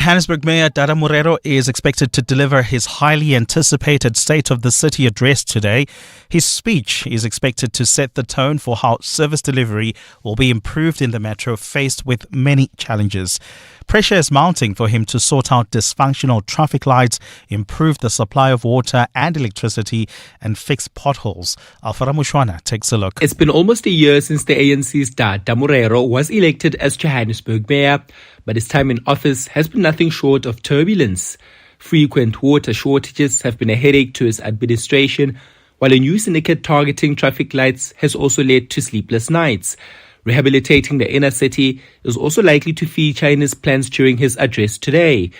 Johannesburg Mayor Dada Morero is expected to deliver his highly anticipated State of the City address today. His speech is expected to set the tone for how service delivery will be improved in the metro faced with many challenges. Pressure is mounting for him to sort out dysfunctional traffic lights, improve the supply of water and electricity, and fix potholes. Alfara Mushwana takes a look. It's been almost a year since the ANC's Dada Morero was elected as Johannesburg Mayor, but his time in office has been nothing short of turbulence. Frequent water shortages have been a headache to his administration, while a new syndicate targeting traffic lights has also led to sleepless nights. Rehabilitating the inner city is also likely to feature in his plans during his address today.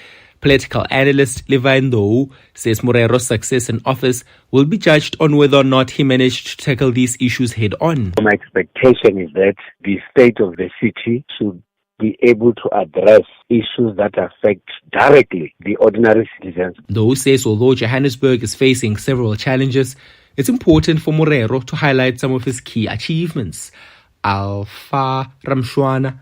Political analyst Levi Ndou says Morero's success in office will be judged on whether or not he managed to tackle these issues head on. My expectation is that the state of the city should be able to address issues that affect directly the ordinary citizens. Ndou says although Johannesburg is facing several challenges, it's important for Morero to highlight some of his key achievements. Alpha Ramshwana,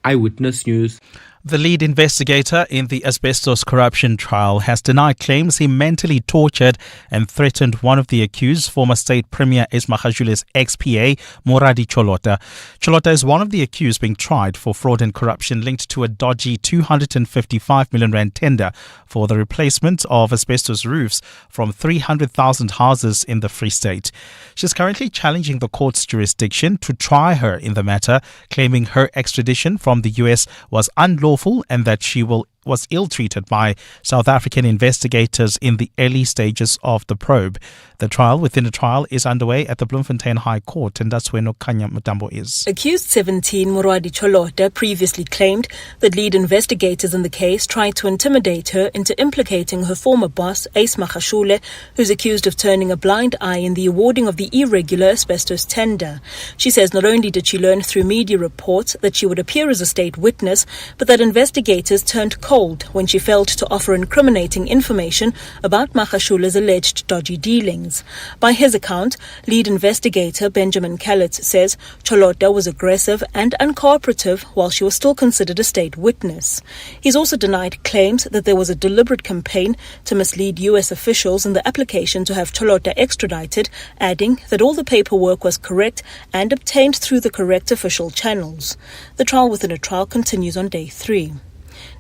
Eyewitness News. The lead investigator in the Asbestos corruption trial has denied claims he mentally tortured and threatened one of the accused, former State Premier Ismagashule's ex-PA, Moradi Cholota. Cholota is one of the accused being tried for fraud and corruption linked to a dodgy 255 million rand tender for the replacement of asbestos roofs from 300,000 houses in the Free State. She's currently challenging the court's jurisdiction to try her in the matter, claiming her extradition from the US was unlawful and that she was ill-treated by South African investigators in the early stages of the probe. The trial within a trial is underway at the Bloemfontein High Court, and that's where Nokanya Mutambo is. Accused 17 Moradi Cholota previously claimed that lead investigators in the case tried to intimidate her into implicating her former boss, Ace Magashule, who's accused of turning a blind eye in the awarding of the irregular asbestos tender. She says not only did she learn through media reports that she would appear as a state witness, but that investigators turned cold when she failed to offer incriminating information about Magashule's alleged dodgy dealings. By his account, lead investigator Benjamin Callett says Cholota was aggressive and uncooperative while she was still considered a state witness. He's also denied claims that there was a deliberate campaign to mislead US officials in the application to have Cholota extradited, adding that all the paperwork was correct and obtained through the correct official channels. The trial within a trial continues on day 3.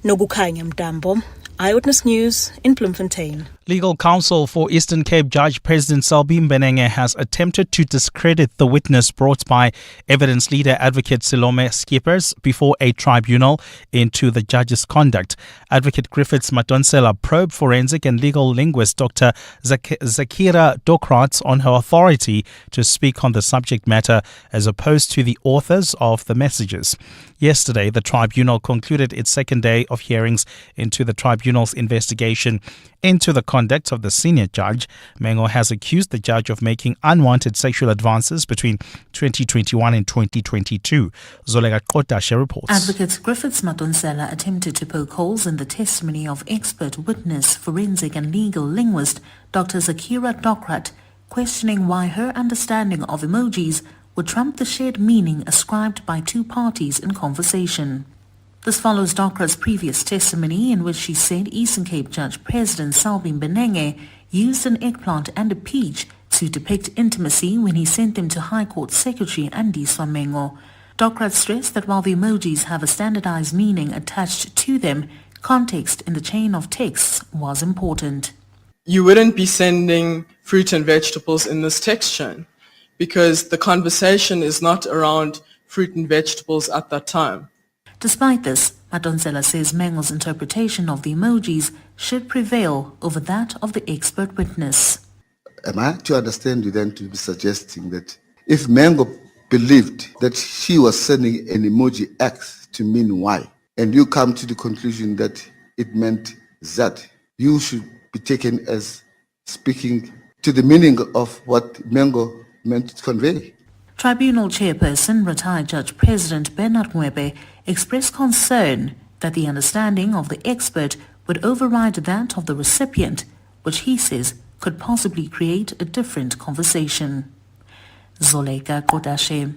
Nogukanya Mdambo, Eyewitness News in Bloemfontein. Legal counsel for Eastern Cape Judge President Clement Manyathela has attempted to discredit the witness brought by evidence leader advocate Salome Skippers before a tribunal into the judge's conduct. Advocate Griffiths Madonsela probed forensic and legal linguist Dr. Zakira Dokrat on her authority to speak on the subject matter as opposed to the authors of the messages. Yesterday, the tribunal concluded its second day of hearings into the tribunal's investigation into the conduct of the senior judge. Mengo has accused the judge of making unwanted sexual advances between 2021 and 2022. Zolega Kotashe reports. Advocate Griffiths Madonsela attempted to poke holes in the testimony of expert witness, forensic and legal linguist Dr. Zakira Dokrat, questioning why her understanding of emojis would trump the shared meaning ascribed by two parties in conversation. This follows Dokrat's previous testimony in which she said Eastern Cape Judge President Clement Manyathela used an eggplant and a peach to depict intimacy when he sent them to High Court Secretary Andy Swamengo. Dokrat stressed that while the emojis have a standardized meaning attached to them, context in the chain of texts was important. You wouldn't be sending fruit and vegetables in this text chain because the conversation is not around fruit and vegetables at that time. Despite this, Madonsela says Mengo's interpretation of the emojis should prevail over that of the expert witness. Am I to understand you then to be suggesting that if Mengo believed that she was sending an emoji X to mean Y, and you come to the conclusion that it meant Z, you should be taken as speaking to the meaning of what Mengo meant to convey? Tribunal chairperson, retired Judge President Bernard Mwebe, expressed concern that the understanding of the expert would override that of the recipient, which he says could possibly create a different conversation. Zoleka Kodashe,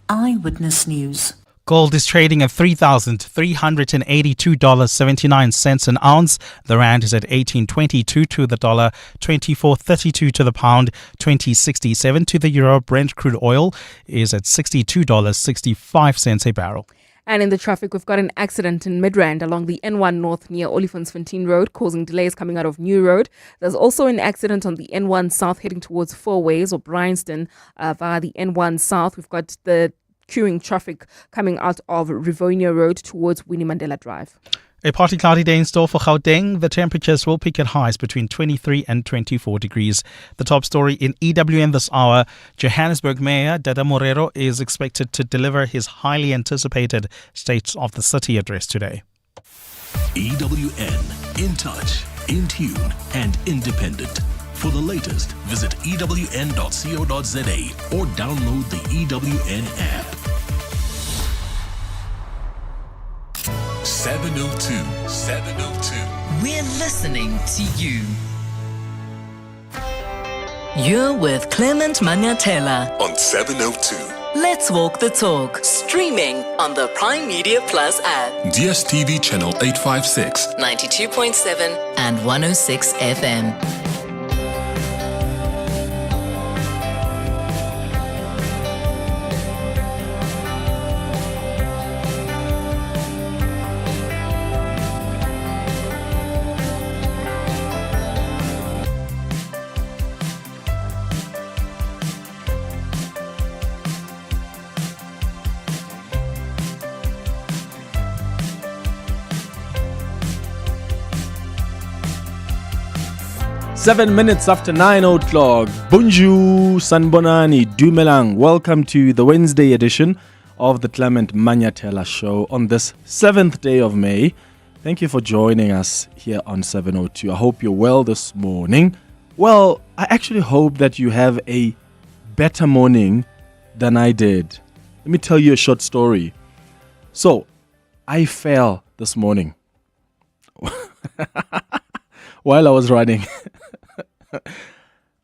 Eyewitness News. Gold is trading at $3,382.79 an ounce. The rand is at 18.22 to the dollar, 24.32 to the pound, 20.67 to the euro. Brent crude oil is at $62.65 a barrel. And in the traffic, we've got an accident in Midrand along the N1 North near Olifantsfontein Road, causing delays coming out of New Road. There's also an accident on the N1 South heading towards Four Ways or Bryanston via the N1 South. We've got the queuing traffic coming out of Rivonia Road towards Winnie Mandela Drive. A partly cloudy day in store for Gauteng. The temperatures will peak at highs between 23 and 24 degrees. The top story in EWN this hour, Johannesburg Mayor Dada Morero is expected to deliver his highly anticipated State of the City address today. EWN, in touch, in tune and independent. For the latest, visit ewn.co.za or download the EWN app. 702. We're listening to you. You're with Clement Manyathela On 702. Let's walk the talk. Streaming on the Prime Media Plus app. DSTV channel 856. 92.7 and 106 FM. Seven minutes after 9 o'clock. Bonjour, Sanbonani, Dumelang. Welcome to the Wednesday edition of the Clement Manyathela Show on this 7th day of May. Thank you for joining us here on 702. I hope you're well this morning. Well, I actually hope that you have a better morning than I did. Let me tell you a short story. So, I fell this morning while I was running.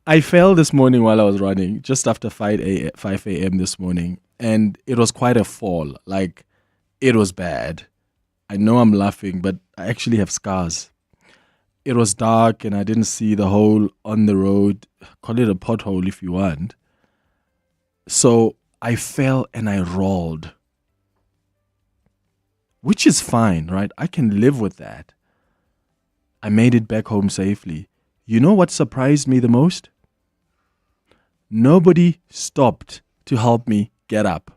I fell this morning while I was running, just after 5 a.m. this morning, and it was quite a fall. Like, it was bad. I know I'm laughing, but I actually have scars. It was dark, and I didn't see the hole on the road. Call it a pothole if you want. So I fell and I rolled, which is fine, right? I can live with that. I made it back home safely. You know what surprised me the most? Nobody stopped to help me get up.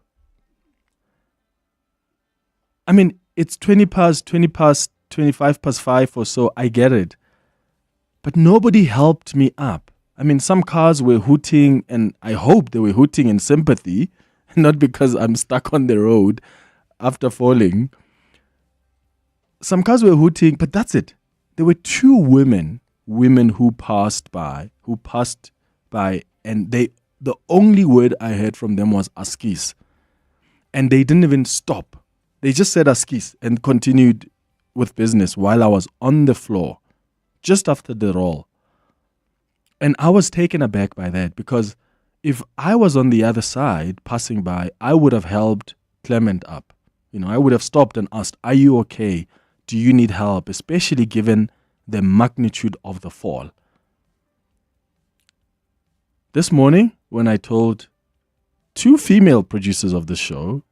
I mean, it's 25 past 5 or so, I get it. But nobody helped me up. I mean, some cars were hooting, and I hope they were hooting in sympathy, not because I'm stuck on the road after falling. Some cars were hooting, but that's it. There were two women who passed by, and the only word I heard from them was askies. And they didn't even stop. They just said askies and continued with business while I was on the floor, just after the roll. And I was taken aback by that, because if I was on the other side passing by, I would have helped Clement up. You know, I would have stopped and asked, "Are you okay? Do you need help?" Especially given the magnitude of the fall. This morning, when I told two female producers of the show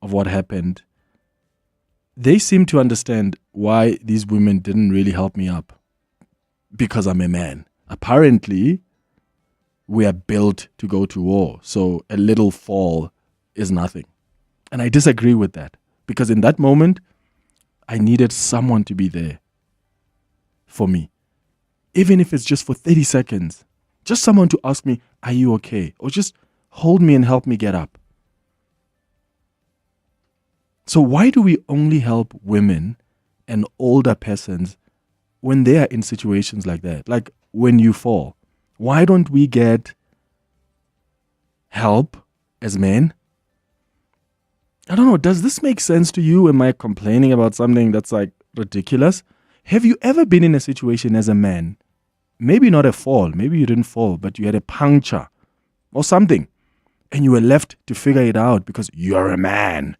of what happened, they seemed to understand why these women didn't really help me up. Because I'm a man. Apparently, we are built to go to war, so a little fall is nothing. And I disagree with that, because in that moment, I needed someone to be there for me, even if it's just for 30 seconds, just someone to ask me, "Are you okay?" or just hold me and help me get up. So why do we only help women and older persons when they are in situations like that? Like when you fall, why don't we get help as men? I don't know, does this make sense to you? Am I complaining about something that's like ridiculous? Have you ever been in a situation as a man, maybe not a fall, maybe you didn't fall, but you had a puncture or something, and you were left to figure it out because you're a man?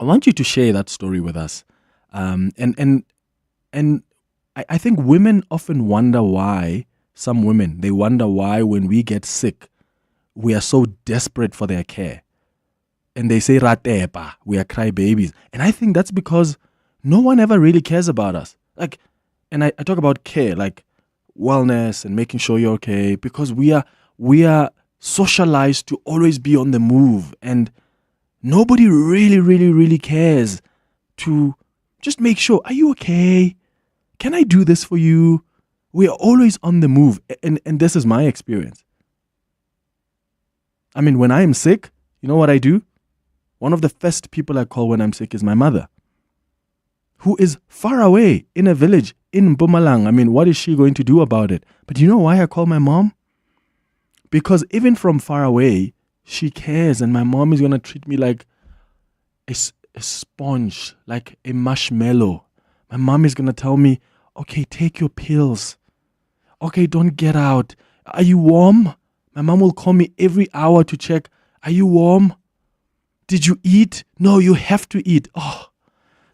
I want you to share that story with us. And I think women often wonder why, some women, they wonder why when we get sick, we are so desperate for their care. And they say, Ratepa, we are crybabies. And I think that's because no one ever really cares about us. Like, and I talk about care, like wellness and making sure you're okay, because we are socialized to always be on the move. And nobody really cares to just make sure, are you okay? Can I do this for you? We are always on the move. And this is my experience. I mean, when I am sick, you know what I do? One of the first people I call when I'm sick is my mother, who is far away in a village in Mpumalanga. I mean, what is she going to do about it? But you know why I call my mom? Because even from far away, she cares, and my mom is going to treat me like a sponge, like a marshmallow. My mom is going to tell me, okay, take your pills. Okay, don't get out. Are you warm? My mom will call me every hour to check, are you warm? Did you eat? No, you have to eat. Oh,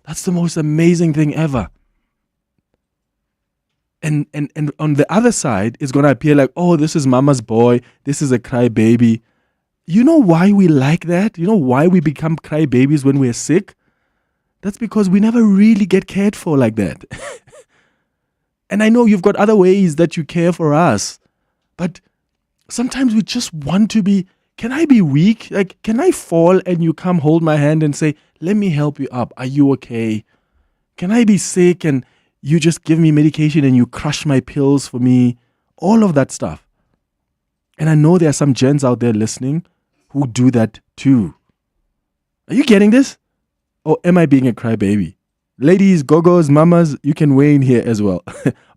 that's the most amazing thing ever. And on the other side, it's going to appear like, oh, this is mama's boy. This is a crybaby. You know why we like that? You know why we become crybabies when we're sick? That's because we never really get cared for like that. And I know you've got other ways that you care for us. But sometimes we just want to be, can I be weak? Like, can I fall and you come hold my hand and say, let me help you up. Are you okay? Can I be sick and you just give me medication and you crush my pills for me? All of that stuff. And I know there are some gents out there listening who do that too. Are you getting this? Or am I being a crybaby? Ladies, gogos, mamas, you can weigh in here as well.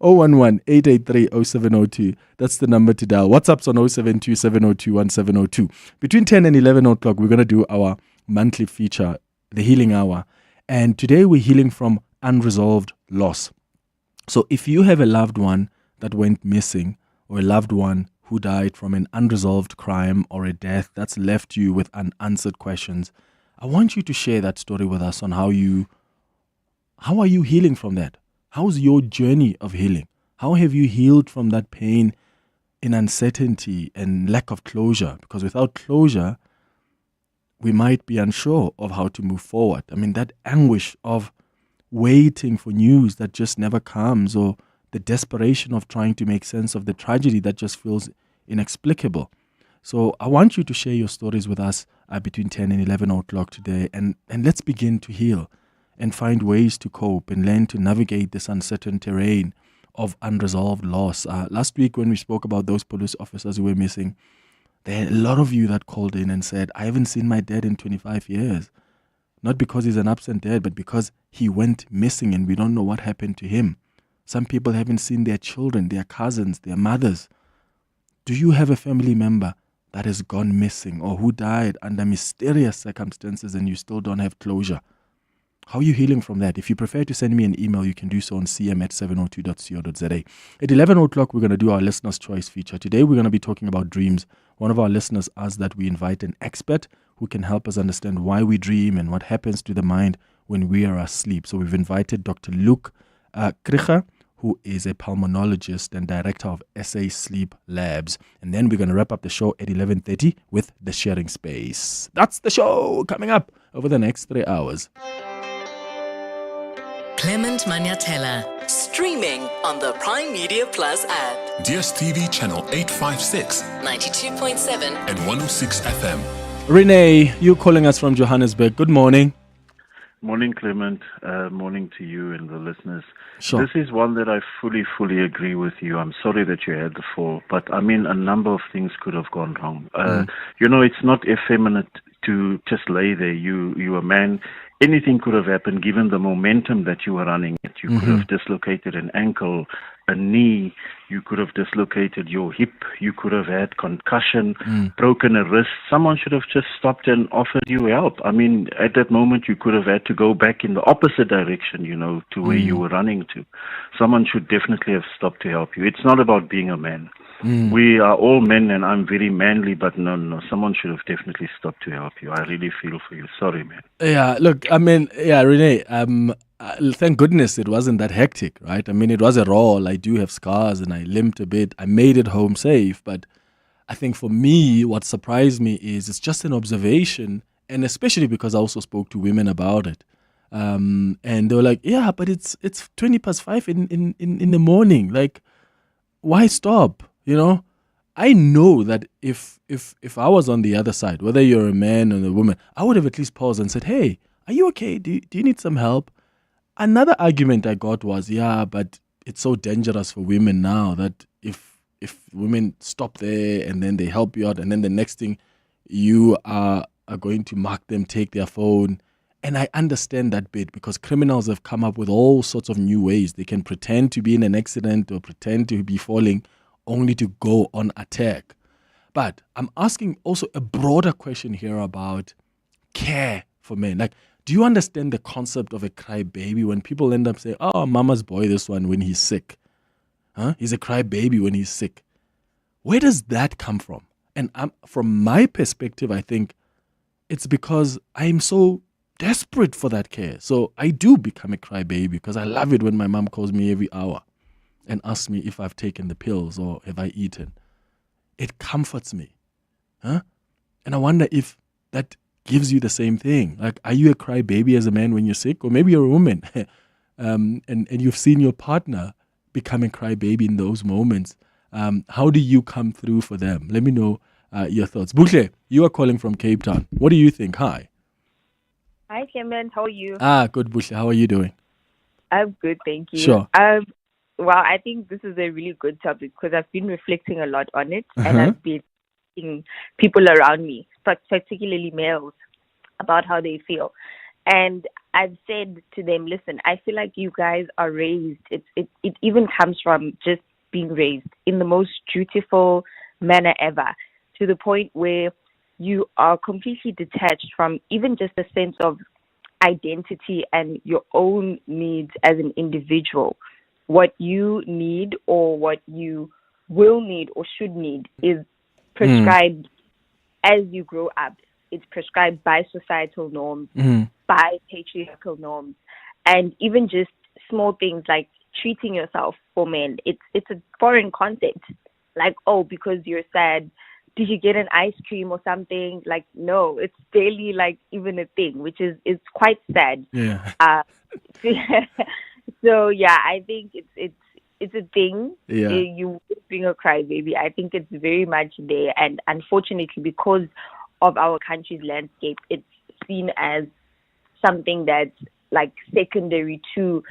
011-883-0702. That's the number to dial. WhatsApp's on 072-702-1702. Between 10 and 11 o'clock, we're going to do our monthly feature, the Healing Hour. And today we're healing from unresolved loss. So if you have a loved one that went missing, or a loved one who died from an unresolved crime or a death that's left you with unanswered questions, I want you to share that story with us on how are you healing from that? How's your journey of healing? How have you healed from that pain in uncertainty and lack of closure? Because without closure, we might be unsure of how to move forward. I mean, that anguish of waiting for news that just never comes, or the desperation of trying to make sense of the tragedy that just feels inexplicable. So I want you to share your stories with us between 10 and 11 o'clock today, and let's begin to heal and find ways to cope and learn to navigate this uncertain terrain of unresolved loss. Last week when we spoke about those police officers who were missing, there are a lot of you that called in and said, I haven't seen my dad in 25 years. Not because he's an absent dad, but because he went missing and we don't know what happened to him. Some people haven't seen their children, their cousins, their mothers. Do you have a family member that has gone missing or who died under mysterious circumstances and you still don't have closure? How are you healing from that? If you prefer to send me an email, you can do so on cm@702.co.za. At 11 o'clock, we're going to do our Listener's Choice feature. Today, we're going to be talking about dreams. One of our listeners asked that we invite an expert who can help us understand why we dream and what happens to the mind when we are asleep. So we've invited Dr. Luke Kricher, who is a pulmonologist and director of SA Sleep Labs. And then we're going to wrap up the show at 11:30 with The Sharing Space. That's the show coming up over the next 3 hours. Clement Manyathela, streaming on the Prime Media Plus app. DSTV channel 856, 92.7 and 106 FM. Renee, you calling us from Johannesburg. Good morning. Morning, Clement. Morning to you and the listeners. Sure. This is one that I fully agree with you. I'm sorry that you had the fall, but I mean, a number of things could have gone wrong. You know, it's not effeminate to just lay there. You a man. Anything could have happened given the momentum that you were running at. You could have dislocated an ankle. a knee, you could have dislocated your hip, you could have had concussion, broken a wrist. Someone should have just stopped and offered you help. I mean, at that moment, you could have had to go back in the opposite direction, to where you were running to. Someone should definitely have stopped to help you. It's not about being a man. We are all men, and I'm very manly, but no, someone should have definitely stopped to help you. I really feel for you. Sorry, man. Yeah, look, I mean, Renee, thank goodness it wasn't that hectic, right? I mean, it was a roll. I do have scars and I limped a bit. I made it home safe, but I think for me, what surprised me is it's just an observation, and especially because I also spoke to women about it. And they were like, yeah, but it's 5:20 in the morning. Like, why stop? I know that if I was on the other side, whether you're a man or a woman, I would have at least paused and said, hey, are you okay? Do you need some help? Another argument I got was, yeah, but it's so dangerous for women now that if women stop there and then they help you out, and then the next thing you are going to mark them, take their phone. And I understand that bit, because criminals have come up with all sorts of new ways. They can pretend to be in an accident or pretend to be falling only to go on attack. But I'm asking also a broader question here about care for men. Like, do you understand the concept of a crybaby when people end up saying, oh, mama's boy, this one, when he's sick? He's a crybaby when he's sick. Where does that come from? And from my perspective, I think it's because I'm so desperate for that care. So I do become a crybaby because I love it when my mom calls me every hour and asks me if I've taken the pills or have I eaten. It comforts me. And I wonder if that gives you the same thing. Like, are you a crybaby as a man when you're sick? Or maybe you're a woman and you've seen your partner become a crybaby in those moments. How do you come through for them? Let me know your thoughts. Buhle, you are calling from Cape Town. What do you think? Hi. Hi, Clement. How are you? Good, Buhle. How are you doing? I'm good, thank you. Sure. Well, I think this is a really good topic because I've been reflecting a lot on it, and I've been asking people around me, particularly males, about how they feel. And I've said to them, listen, I feel like you guys are raised. It even comes from just being raised in the most dutiful manner ever, to the point where you are completely detached from even just a sense of identity and your own needs as an individual. What you need or what you will need or should need is prescribed as you grow up. It's prescribed by societal norms, by patriarchal norms, and even just small things like treating yourself for men. It's a foreign concept. Like, oh, because you're sad, did you get an ice cream or something? Like, no, it's barely like even a thing, which is quite sad. Yeah. So yeah, I think it's a thing. Yeah. You being a crybaby, I think it's very much there, and unfortunately, because of our country's landscape, it's seen as something that's like secondary to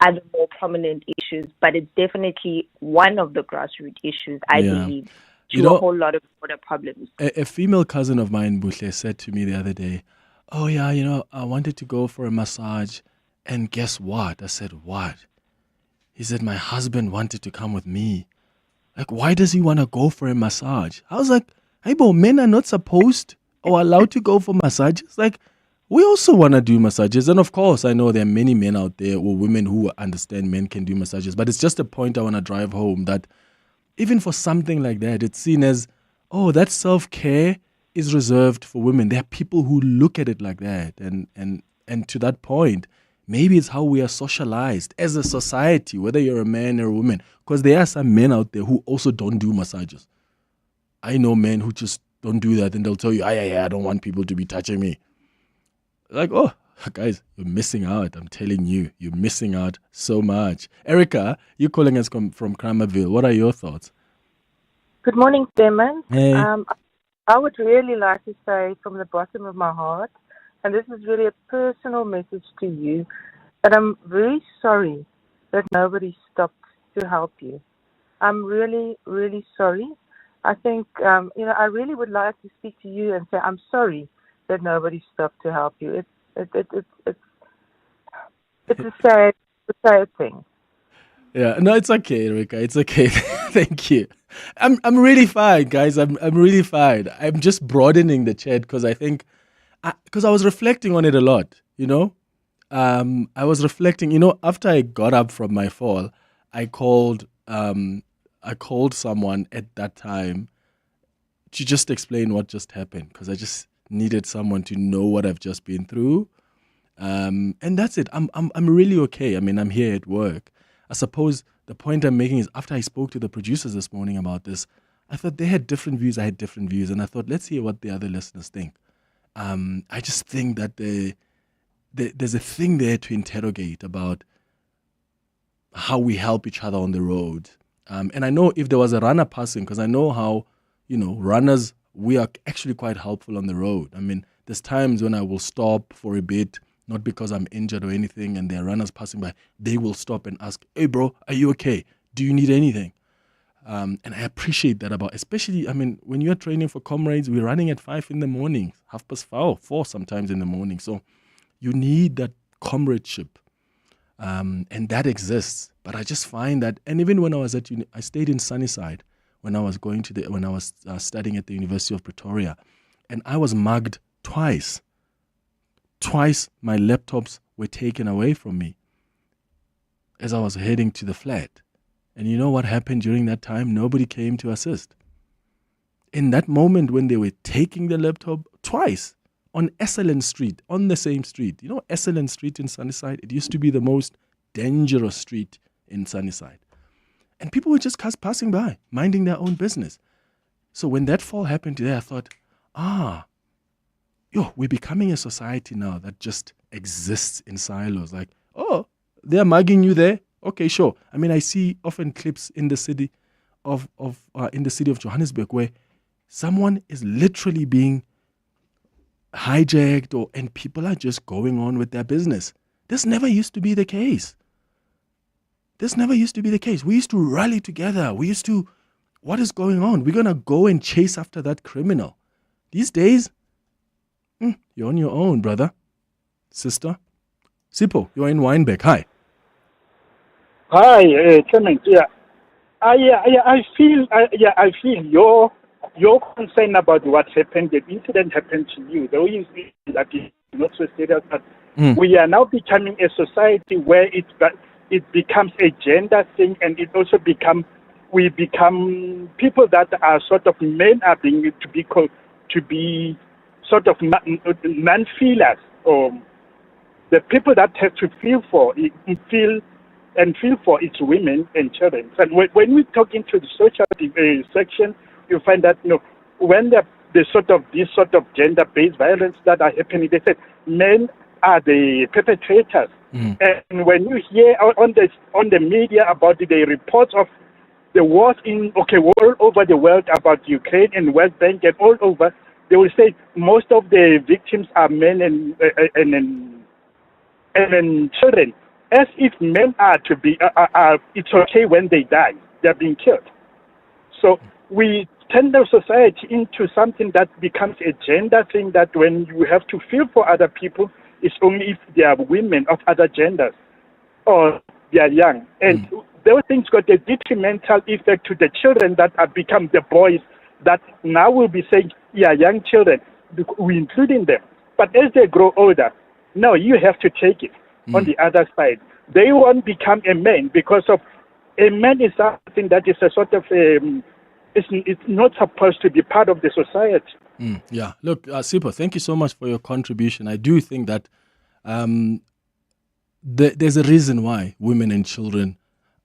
other more prominent issues. But it's definitely one of the grassroots issues, I believe, to a whole lot of other problems. A female cousin of mine, Buhle, said to me the other day, oh yeah, I wanted to go for a massage. And guess what? I said, what? He said, my husband wanted to come with me. Like, why does he want to go for a massage? I was like, hey, bro, men are not supposed or allowed to go for massages. Like, we also want to do massages. And of course, I know there are many men out there or women who understand men can do massages. But it's just a point I want to drive home that even for something like that, it's seen as, oh, that self-care is reserved for women. There are people who look at it like that. And to that point, maybe it's how we are socialized as a society, whether you're a man or a woman. Because there are some men out there who also don't do massages. I know men who just don't do that, and they'll tell you, I don't want people to be touching me. Like, oh, guys, you're missing out. I'm telling you, you're missing out so much. Erica, you're calling us from Kramerville. What are your thoughts? Good morning, Clement. Hey. I would really like to say from the bottom of my heart, and this is really a personal message to you, that I'm very sorry that nobody stopped to help you. I'm really, really sorry. I think, I really would like to speak to you and say, I'm sorry that nobody stopped to help you. It's a sad thing. Yeah, no, it's okay, Rika. It's okay. Thank you. I'm really fine, guys. I'm really fine. I'm just broadening the chat because I think, because I was reflecting on it a lot. I was reflecting. After I got up from my fall, I called someone at that time to just explain what just happened because I just needed someone to know what I've just been through. And that's it. I'm really okay. I mean, I'm here at work. I suppose the point I'm making is after I spoke to the producers this morning about this, I thought they had different views, I had different views, and I thought, let's hear what the other listeners think. I just think that there's a thing there to interrogate about how we help each other on the road. And I know if there was a runner passing, because I know how, runners, we are actually quite helpful on the road. I mean, there's times when I will stop for a bit, not because I'm injured or anything, and there are runners passing by. They will stop and ask, hey, bro, are you okay? Do you need anything? And I appreciate that especially, I mean, when you're training for comrades, we're running at 5 in the morning, 4:30 sometimes in the morning. So you need that comradeship, and that exists. But I just find that, and even when I was at I stayed in Sunnyside when I was studying at the University of Pretoria, and I was mugged twice. Twice my laptops were taken away from me as I was heading to the flat. And you know what happened during that time? Nobody came to assist. In that moment when they were taking the laptop twice on Esalen Street, on the same street. Esalen Street in Sunnyside, it used to be the most dangerous street in Sunnyside. And people were just passing by, minding their own business. So when that fall happened today, I thought, we're becoming a society now that just exists in silos. Like, they're mugging you there. Okay, sure. I mean, I see often clips in the city of Johannesburg where someone is literally being hijacked, and people are just going on with their business. This never used to be the case. We used to rally together. What is going on? We're going to go and chase after that criminal. These days, you're on your own, brother, sister. Sipho, you're in Weinberg. Hi. Hi, Clement. Yeah, I feel your concern about what happened. The incident happened to you. The way that is not so serious, but we are now becoming a society where it becomes a gender thing, and it also we become people that are sort of men are being to be sort of non-feelers, or the people that have to feel for its women and children. And when we talk into the social section, you find that when these sort of gender-based violence that are happening, they say men are the perpetrators. And when you hear on the media about the reports of the wars all over the world about Ukraine and West Bank and all over, they will say most of the victims are men and children, as if men are to be. It's okay when they die; they're being killed. So we turn the society into something that becomes a gender thing. That when you have to feel for other people, it's only if they are women of other genders or they are young. And those things got a detrimental effect to the children that have become the boys that now will be saying, young children, we including them. But as they grow older, no, you have to take it on the other side. They won't become a man because of a man is something that is a sort of it's not supposed to be part of the society. Yeah. Look, Sipho, thank you so much for your contribution. I do think that there's a reason why women and children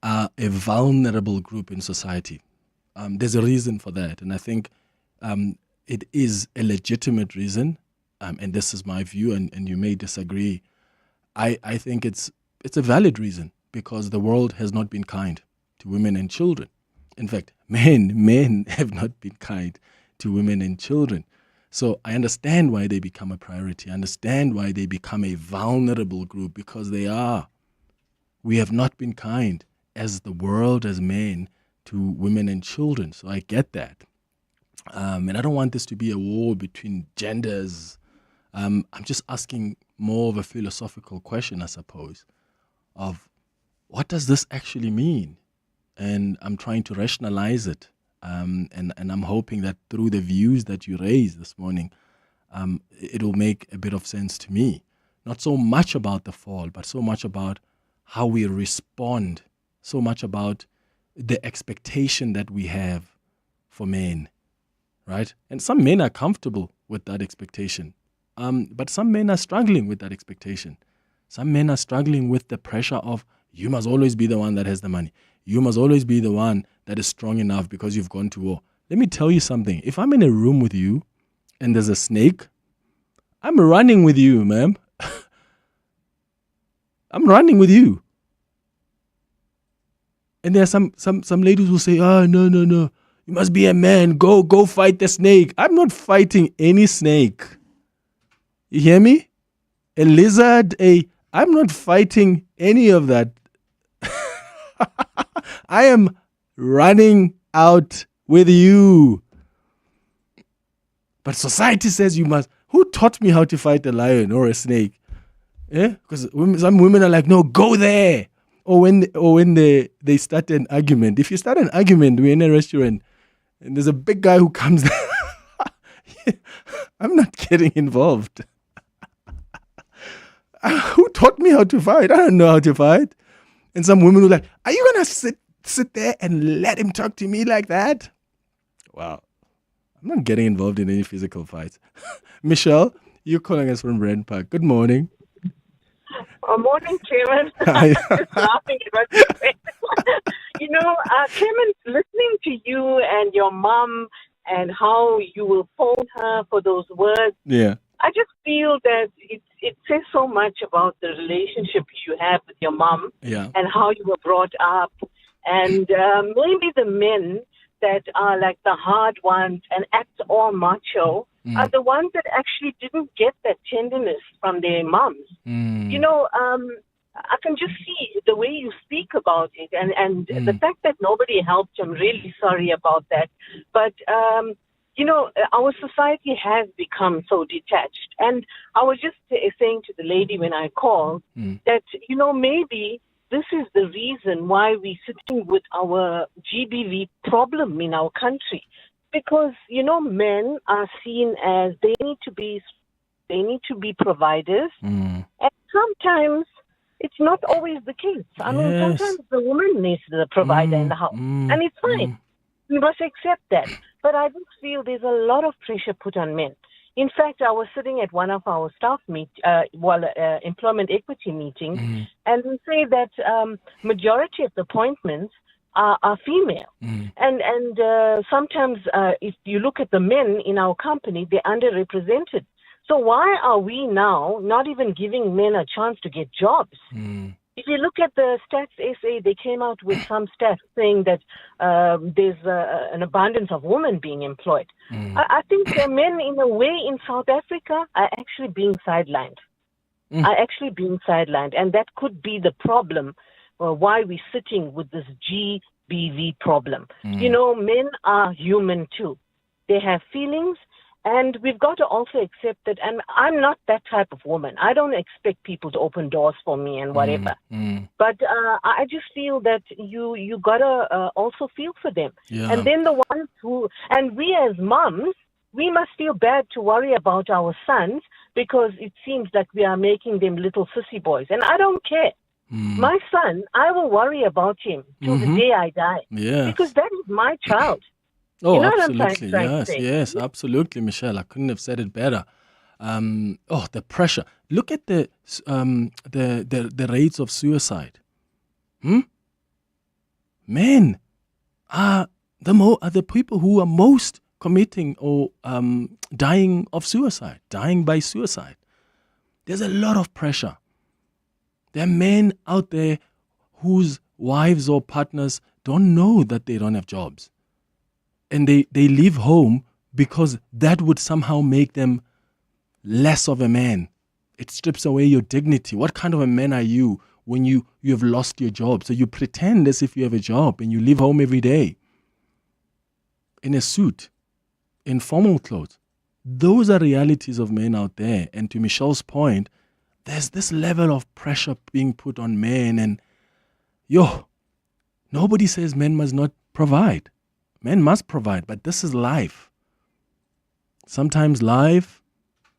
are a vulnerable group in society. There's a reason for that. And I think it is a legitimate reason. And this is my view, and you may disagree. I think it's a valid reason because the world has not been kind to women and children. In fact, men have not been kind to women and children. So I understand why they become a priority. I understand why they become a vulnerable group because they are. We have not been kind as the world, as men, to women and children. So I get that. And I don't want this to be a war between genders. I'm just asking more of a philosophical question, I suppose, of what does this actually mean? And I'm trying to rationalize it. And I'm hoping that through the views that you raised this morning, it will make a bit of sense to me. Not so much about the fall, but so much about how we respond, so much about the expectation that we have for men, right? And some men are comfortable with that expectation, but some men are struggling with that expectation. Some men are struggling with the pressure of, you must always be the one that has the money. You must always be the one that is strong enough because you've gone to war. Let me tell you something. If I'm in a room with you and there's a snake, I'm running with you, ma'am. I'm running with you. And there are some ladies who say, oh, no. You must be a man. Go fight the snake. I'm not fighting any snake. You hear me? A lizard, I'm not fighting any of that. I am running out with you. But society says you must. Who taught me how to fight a lion or a snake? Because some women are like, no, go there. Or when they start an argument. If you start an argument, we're in a restaurant and there's a big guy who comes there. I'm not getting involved. Who taught me how to fight? I don't know how to fight. And some women were like, are you going to sit there and let him talk to me like that? Wow. I'm not getting involved in any physical fights. Michelle, you're calling us from Brand Park. Good morning. Morning, Clement. I'm just laughing at what you said. Clement, listening to you and your mom and how you will phone her for those words. Yeah. I just feel that it says so much about the relationship you have with your mom and how you were brought up. And maybe the men that are like the hard ones and act all macho are the ones that actually didn't get that tenderness from their moms. I can just see the way you speak about it and the fact that nobody helped. I'm really sorry about that. But, our society has become so detached. And I was just saying to the lady when I called that, maybe this is the reason why we're sitting with our GBV problem in our country. Because, men are seen as they need to be providers. And sometimes it's not always the case. I mean, sometimes the woman needs the provider in the house. And it's fine. We must accept that. But I just feel there's a lot of pressure put on men. In fact, I was sitting at one of our staff employment equity meetings, and we say that majority of the appointments are female. And sometimes if you look at the men in our company, they're underrepresented. So why are we now not even giving men a chance to get jobs? If you look at the Stats SA, they came out with some stats saying that there's an abundance of women being employed. I think men, in a way, in South Africa are actually being sidelined. And that could be the problem why we're sitting with this GBV problem. Men are human too. They have feelings. And we've got to also accept that, and I'm not that type of woman. I don't expect people to open doors for me and whatever. But I just feel that you got to also feel for them. And then the ones and we as moms, we must feel bad to worry about our sons because it seems like we are making them little sissy boys. And I don't care. My son, I will worry about him till the day I die. Because that is my child. Oh, absolutely. Yes, absolutely, Michelle. I couldn't have said it better. The pressure. Look at the rates of suicide. Men are the people who are most committing or dying of suicide, dying by suicide. There's a lot of pressure. There are men out there whose wives or partners don't know that they don't have jobs. And they leave home because that would somehow make them less of a man. It strips away your dignity. What kind of a man are you when you have lost your job? So you pretend as if you have a job and you leave home every day in a suit, in formal clothes. Those are realities of men out there. And to Michelle's point, there's this level of pressure being put on men. And, nobody says men must not provide. Men must provide, but this is life. Sometimes life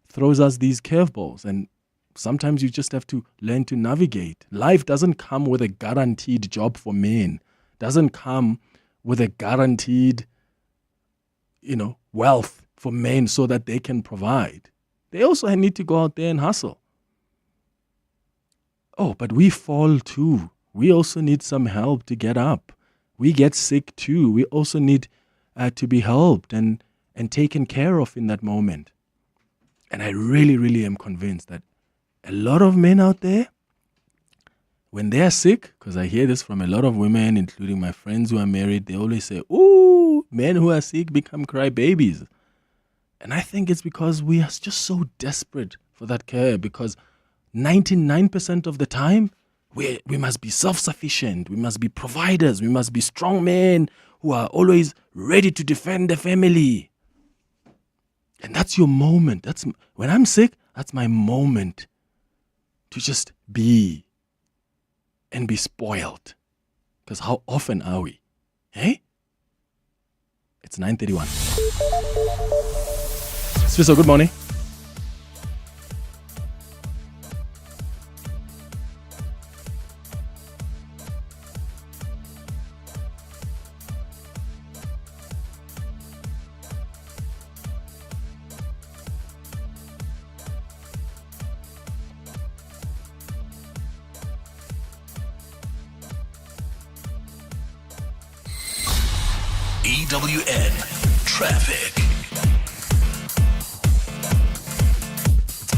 throws us these curveballs, and sometimes you just have to learn to navigate. Life doesn't come with a guaranteed job for men. Doesn't come with a guaranteed, wealth for men so that they can provide. They also need to go out there and hustle. Oh, but we fall too. We also need some help to get up. We get sick too. We also need to be helped and taken care of in that moment. And I really, really am convinced that a lot of men out there, when they're sick, because I hear this from a lot of women, including my friends who are married, they always say, "Ooh, men who are sick become crybabies." And I think it's because we are just so desperate for that care, because 99% of the time, we must be self-sufficient, we must be providers, we must be strong men who are always ready to defend the family. And that's your moment. When I'm sick, that's my moment to just be and be spoiled. Because how often are we? Hey? It's 9:31. Swisso, good morning. EWN Traffic.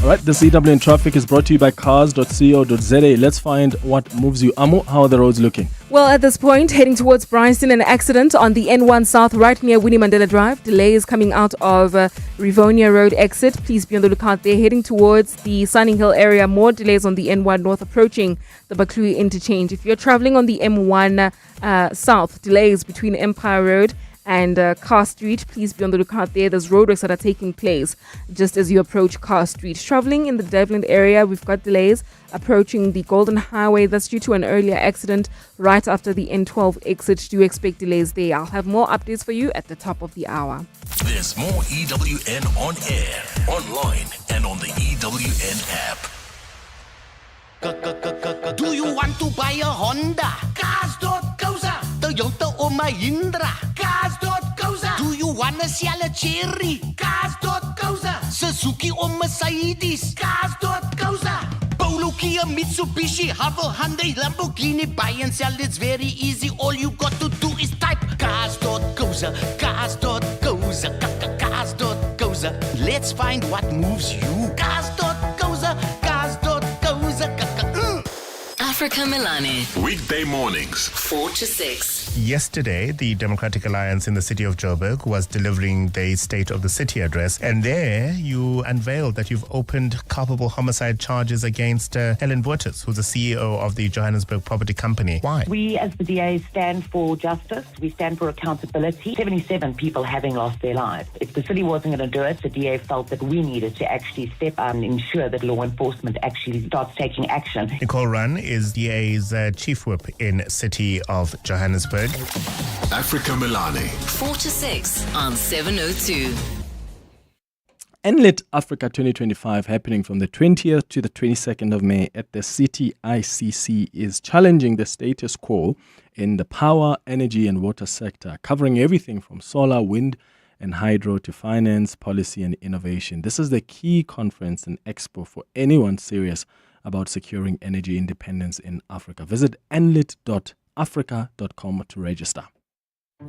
All right, this EWN Traffic is brought to you by cars.co.za. Let's find what moves you. Amo, how are the roads looking? Well, at this point, heading towards Bryanston, an accident on the N1 South right near Winnie Mandela Drive. Delays coming out of Rivonia Road exit. Please be on the lookout there. Heading towards the Sunning Hill area, more delays on the N1 North approaching the Baklui interchange. If you're traveling on the M1 South, delays between Empire Road and Carr Street, please be on the lookout there. There's roadworks that are taking place just as you approach Carr Street. Traveling in the Devland area, we've got delays approaching the Golden Highway. That's due to an earlier accident right after the N12 exit. Do expect delays there. I'll have more updates for you at the top of the hour. There's more EWN on air, online, and on the EWN app. Do you want to buy a Honda? Cars.co.za. Toyota or Mahindra? Cars.co.za. Do you want to sell a Cherry? Cars.co.za. Suzuki or Mercedes? Cars.co.za. Polo, Kia, Mitsubishi, Havel, Hyundai, Lamborghini. Buy and sell, it's very easy. All you got to do is type Cars.co.za. Cars.co.za. Cars.co.za. Let's find what moves you. Cars.co.za. Africa Milani. Weekday mornings, 4 to 6. Yesterday, the Democratic Alliance in the city of Joburg was delivering the State of the City address, and there you unveiled that you've opened culpable homicide charges against Helen Waters, who's the CEO of the Johannesburg Property Company. Why? We as the DA stand for justice. We stand for accountability. 77 people having lost their lives. If the city wasn't going to do it, the DA felt that we needed to actually step up and ensure that law enforcement actually starts taking action. Nicole Runn is DA's chief whip in City of Johannesburg. Africa Milani. 4 to 6 on 702. NLET Africa 2025, happening from the 20th to the 22nd of May at the City ICC, is challenging the status quo in the power, energy and water sector, covering everything from solar, wind and hydro to finance, policy and innovation. This is the key conference and expo for anyone serious about securing energy independence in Africa. Visit nlet.africa.com to register.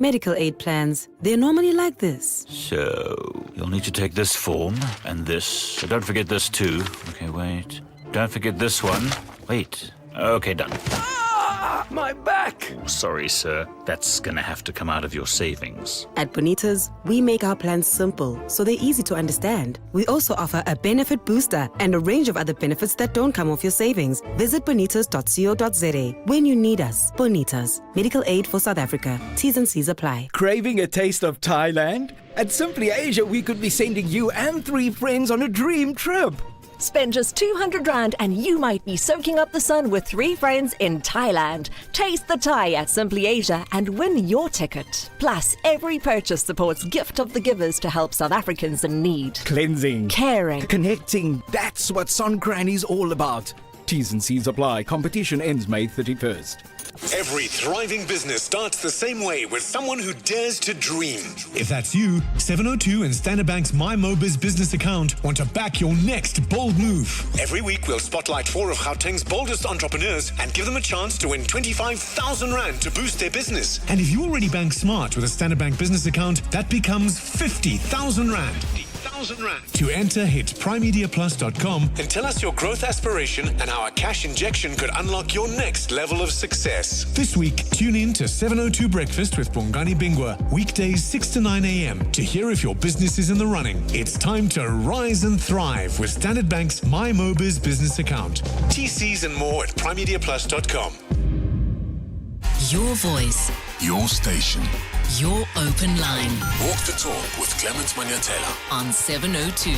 Medical aid plans, they're normally like this. So, you'll need to take this form and this. So don't forget this too. Okay, wait. Don't forget this one. Wait. Okay, done. My back! Sorry, sir. That's gonna have to come out of your savings. At Bonitas, we make our plans simple, so they're easy to understand. We also offer a benefit booster and a range of other benefits that don't come off your savings. Visit bonitas.co.za when you need us. Bonitas, medical aid for South Africa. T's and C's apply. Craving a taste of Thailand? At Simply Asia, we could be sending you and 3 friends on a dream trip. Spend just 200 Rand and you might be soaking up the sun with 3 friends in Thailand. Taste the Thai at Simply Asia and win your ticket. Plus, every purchase supports Gift of the Givers to help South Africans in need. Cleansing. Caring. Connecting. That's what Suncran is all about. T's and C's apply. Competition ends May 31st. Every thriving business starts the same way with someone who dares to dream. If that's you, 702 and Standard Bank's MyMobiz business account want to back your next bold move. Every week we'll spotlight 4 of Gauteng's boldest entrepreneurs and give them a chance to win 25,000 Rand to boost their business. And if you already bank smart with a Standard Bank business account, that becomes 50,000 Rand. To enter, hit primemediaplus.com and tell us your growth aspiration and how a cash injection could unlock your next level of success. This week, tune in to 702 Breakfast with Bongani Bingwa, weekdays 6 to 9 a.m. to hear if your business is in the running. It's time to rise and thrive with Standard Bank's MyMobiz business account. TCs and more at primemediaplus.com. Your voice. Your station. Your open line. Walk the talk with Clement Manyathela on 702.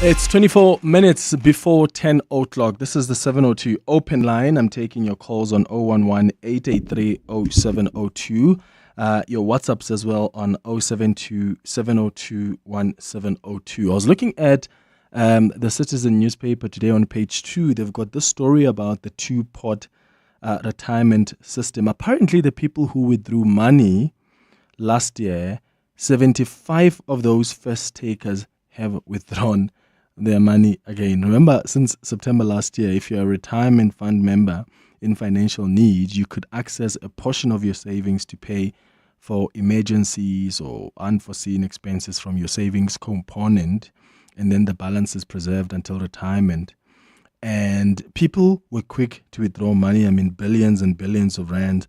It's 24 minutes before 10 o'clock. This is the 702 open line. I'm taking your calls on 011-883-0702. Your WhatsApps as well on 072-702-1702. I was looking at the Citizen newspaper today on page 2. They've got this story about the two-pot retirement system. Apparently, the people who withdrew money last year, 75 of those first takers have withdrawn their money again. Remember, since September last year, if you're a retirement fund member in financial need, you could access a portion of your savings to pay for emergencies or unforeseen expenses from your savings component, and then the balance is preserved until retirement. And people were quick to withdraw money. I mean, billions and billions of rand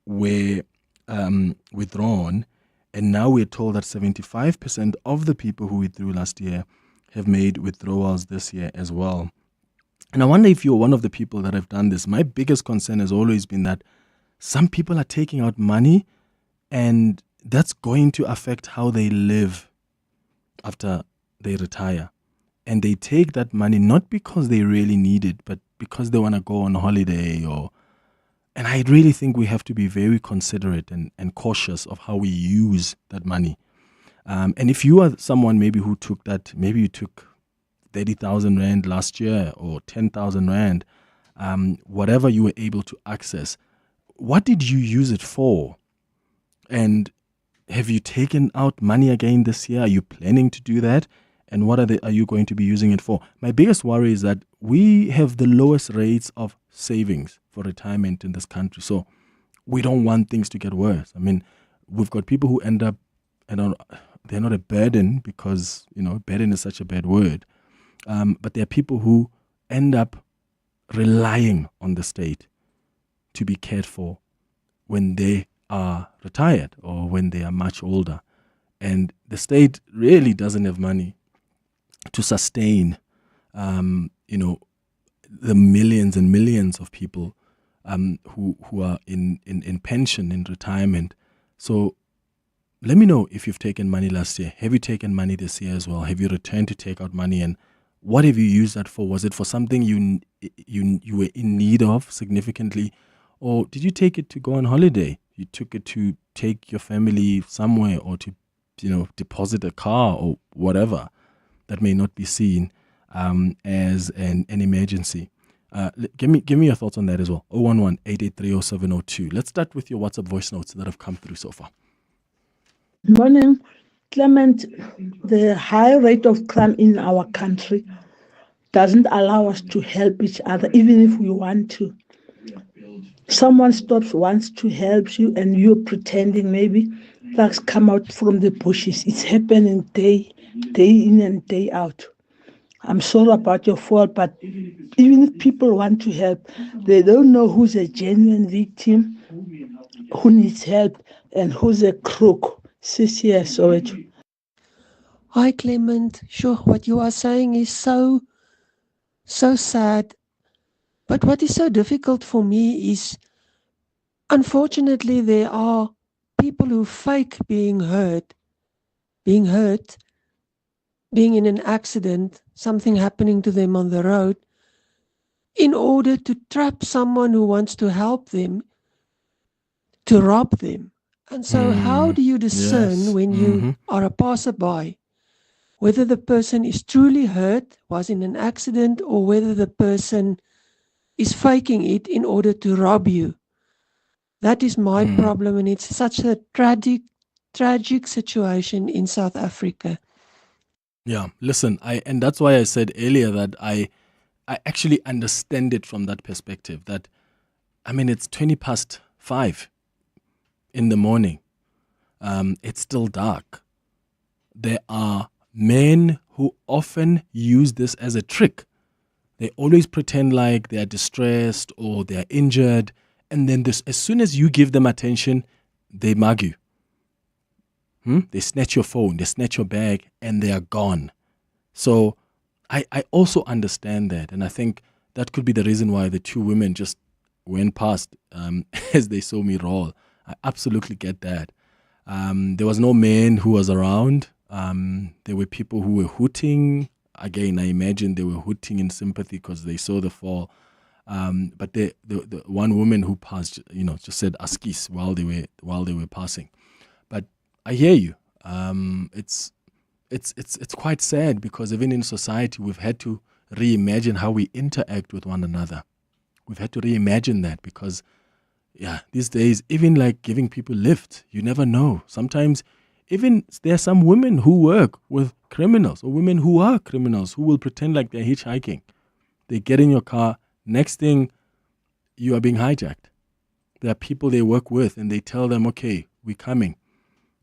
were withdrawn. And now we're told that 75% of the people who withdrew last year have made withdrawals this year as well. And I wonder if you're one of the people that have done this. My biggest concern has always been that some people are taking out money and that's going to affect how they live after they retire. And they take that money not because they really need it, but because they want to go on holiday and I really think we have to be very considerate and cautious of how we use that money. And if you are someone maybe who took that, maybe you took 30,000 Rand last year or 10,000 Rand, whatever you were able to access, what did you use it for? And have you taken out money again this year? Are you planning to do that? And what are you going to be using it for? My biggest worry is that we have the lowest rates of savings for retirement in this country. So we don't want things to get worse. I mean, we've got people who end up, they're not a burden because, burden is such a bad word. But there are people who end up relying on the state to be cared for when they are retired or when they are much older. And the state really doesn't have money to sustain, the millions and millions of people who are in pension, in retirement. So let me know if you've taken money last year. Have you taken money this year as well? Have you returned to take out money? And what have you used that for? Was it for something you were in need of significantly? Or did you take it to go on holiday? You took it to take your family somewhere or to, deposit a car or whatever that may not be seen as an emergency. Give me your thoughts on that as well. 011-883-0702. Let's start with your WhatsApp voice notes that have come through so far. Morning, Clement. The high rate of crime in our country doesn't allow us to help each other, even if we want to. Someone wants to help you, and you're pretending maybe thugs come out from the bushes. It's happening day in and day out. I'm sorry about your fault, but even if people want to help, they don't know who's a genuine victim, who needs help, and who's a crook. Soweto. Hi, Clement. Sure, what you are saying is so sad. But what is so difficult for me is, unfortunately, there are people who fake being hurt being in an accident, something happening to them on the road, in order to trap someone who wants to help them, to rob them. And so how do you discern when you are a passerby, whether the person is truly hurt, was in an accident, or whether the person is faking it in order to rob you? That is my problem, and it's such a tragic situation in South Africa. Yeah, listen, and that's why I said earlier that I actually understand it from that perspective. That, I mean, it's 5:20 in the morning. It's still dark. There are men who often use this as a trick. They always pretend like they are distressed or they are injured, and then as soon as you give them attention, they mug you. They snatch your phone, they snatch your bag, and they are gone. So I also understand that, and I think that could be the reason why the two women just went past as they saw me roll. I absolutely get that. There was no man who was around. There were people who were hooting. Again, I imagine they were hooting in sympathy because they saw the fall. But the one woman who passed, just said "askies" while they were passing. But I hear you. It's quite sad because even in society we've had to reimagine how we interact with one another. We've had to reimagine that because, these days, even like giving people lift, you never know. Sometimes even there are some women who work with criminals or women who are criminals who will pretend like they're hitchhiking. They get in your car, next thing you are being hijacked. There are people they work with and they tell them, okay, we're coming.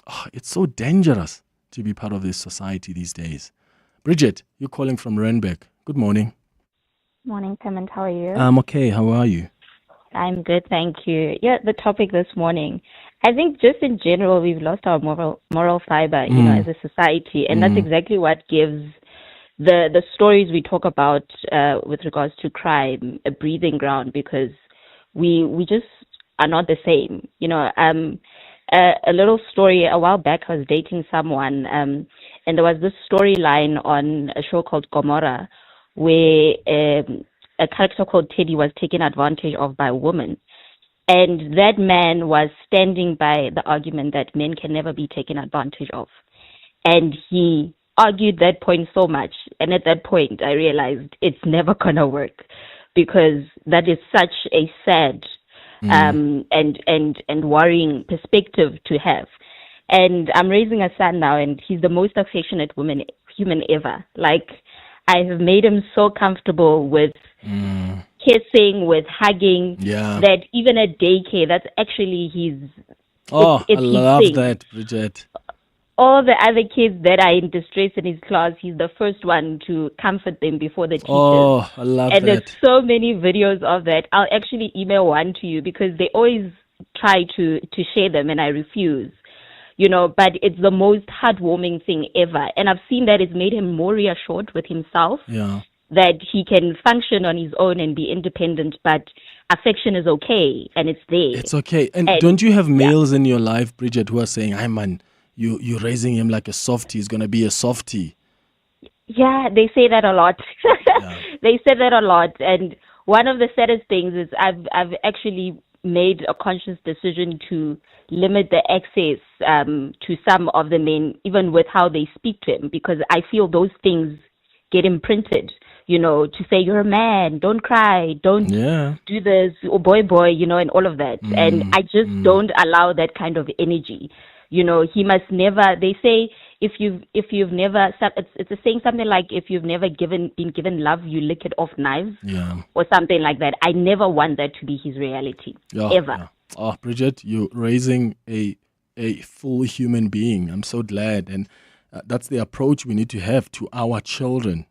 Oh, it's so dangerous to be part of this society these days. Bridget, you're calling from Randburg. Good morning. Morning, Clement. How are you? I'm okay. How are you? I'm good, thank you. Yeah, the topic this morning. I think just in general, we've lost our moral fiber, as a society, and that's exactly what gives the stories we talk about with regards to crime a breathing ground, because we just are not the same. A little story. A while back, I was dating someone, and there was this storyline on a show called Gomorrah, where a character called Teddy was taken advantage of by a woman. And that man was standing by the argument that men can never be taken advantage of. And he argued that point so much. And at that point, I realized it's never going to work, because that is such a sad and worrying perspective to have. And I'm raising a son now, and he's the most affectionate human ever. Like, I have made him so comfortable with kissing, with hugging, that even at daycare, that's actually his. I love that, Bridget. All the other kids that are in distress in his class, he's the first one to comfort them before the teachers. Oh, I love and that. There's so many videos of that. I'll actually email one to you, because they always try to share them and I refuse. But it's the most heartwarming thing ever. And I've seen that it's made him more reassured with himself, that he can function on his own and be independent, but affection is okay and it's there. It's okay. And don't you have males in your life, Bridget, who are saying, "Hey man, you're raising him like a softie, he's going to be a softie"? Yeah, they say that a lot. They say that a lot. And one of the saddest things is I've actually made a conscious decision to limit the access to some of the men, even with how they speak to him, because I feel those things get imprinted, to say you're a man, don't cry, don't do this, or boy, and all of that. And I just don't allow that kind of energy. He must never, they say, if you've never, it's a saying something like, if you've never been given love, you lick it off knives, or something like that. I never want that to be his reality, ever. Yeah. Oh, Bridget, you're raising a full human being. I'm so glad. And that's the approach we need to have to our children.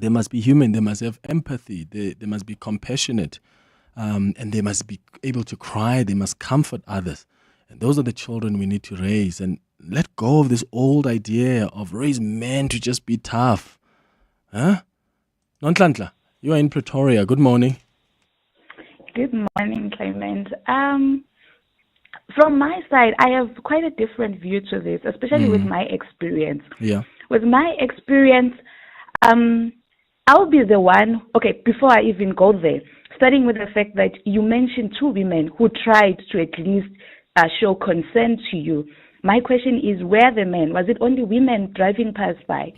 They must be human. They must have empathy. They must be compassionate. And they must be able to cry. They must comfort others. And those are the children we need to raise. And let go of this old idea of raise men to just be tough. Huh? Nonhlanhla, you are in Pretoria. Good morning. Good morning, Clement. From my side, I have quite a different view to this, especially with my experience. Yeah. with my experience, I'll be the one, okay, before I even go there, starting with the fact that you mentioned 2 women who tried to at least show consent to you. My question is, where the men? Was it only women driving past by?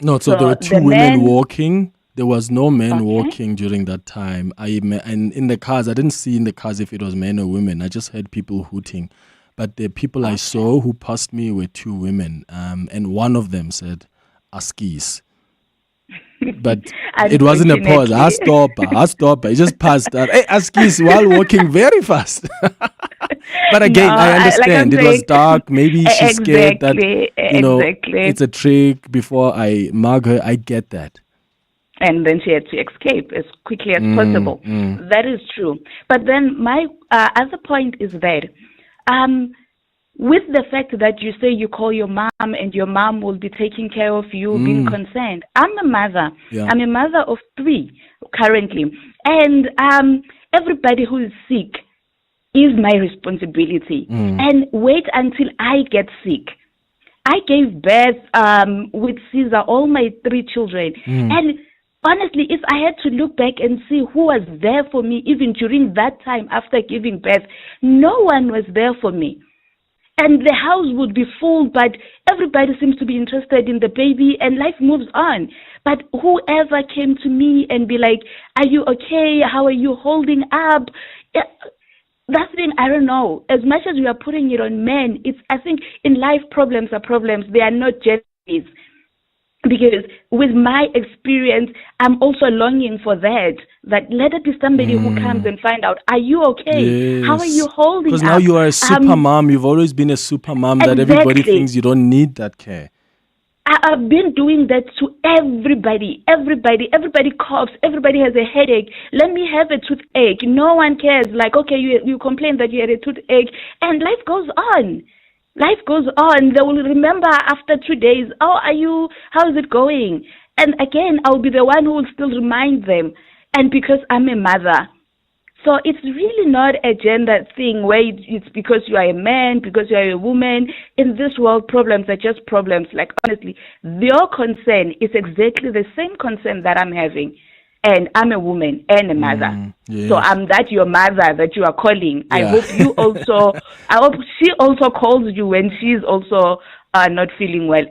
No, so there were 2 women walking. There was no men walking during that time. And in the cars, I didn't see in the cars if it was men or women. I just heard people hooting. But the people I saw who passed me were 2 women. And one of them said, Askis. But it wasn't a pause. I stop. It just passed. Hey, Askis, while walking very fast. But again, no, I understand. It was dark. Maybe she's scared that, it's a trick before I mug her. I get that. And then she had to escape as quickly as possible. That is true. But then my other point is that with the fact that you say you call your mom and your mom will be taking care of you, being concerned. I'm a mother. Yeah. I'm a mother of 3 currently. And everybody who is sick is my responsibility. And wait until I get sick. I gave birth with Caesar, all my 3 children. And honestly, if I had to look back and see who was there for me, even during that time after giving birth, no one was there for me. And the house would be full, but everybody seems to be interested in the baby and life moves on. But whoever came to me and be like, are you okay? How are you holding up? That thing, I don't know. As much as we are putting it on men, I think in life problems are problems. They are not genders. Because with my experience, I'm also longing for that let it be somebody who comes and find out, are you okay? Yes. How are you holding up? Because now you are a super mom. You've always been a super mom that everybody thinks you don't need that care. I've been doing that to everybody. Everybody coughs. Everybody has a headache. Let me have a toothache. No one cares. Like, okay, you complain that you had a toothache, and life goes on. Life goes on. They will remember after 2 days, how is it going? And again, I'll be the one who will still remind them. And because I'm a mother. So it's really not a gender thing where it's because you are a man, because you are a woman. In this world, problems are just problems. Like, honestly, your concern is exactly the same concern that I'm having. And I'm a woman and a mother. Yes. So I'm that your mother that you are calling. Yeah. I hope she also calls you when she's also not feeling well.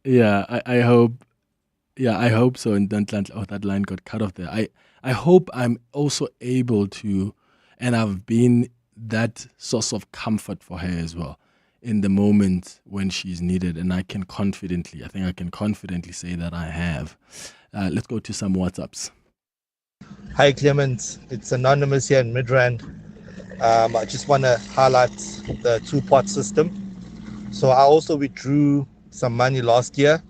Yeah, I hope so. And that line got cut off there. I hope I'm also able to, and I've been that source of comfort for her as well in the moment when she's needed. And I can confidently say that I have. Let's go to some WhatsApps. Hi, Clement. It's Anonymous here in Midrand. I just want to highlight the 2-pot system. So I also withdrew some money last year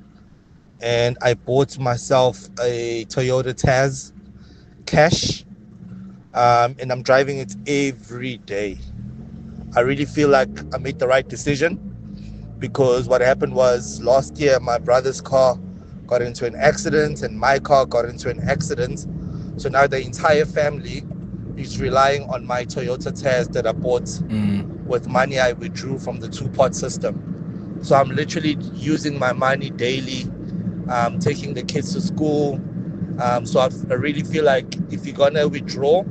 and I bought myself a Toyota Tazz cash and I'm driving it every day. I really feel like I made the right decision because what happened was last year my brother's car got into an accident and my car got into an accident. So now the entire family is relying on my Toyota Tazz that I bought with money I withdrew from the 2-pot system. So I'm literally using my money daily, taking the kids to school. So I really feel like if you're gonna withdraw,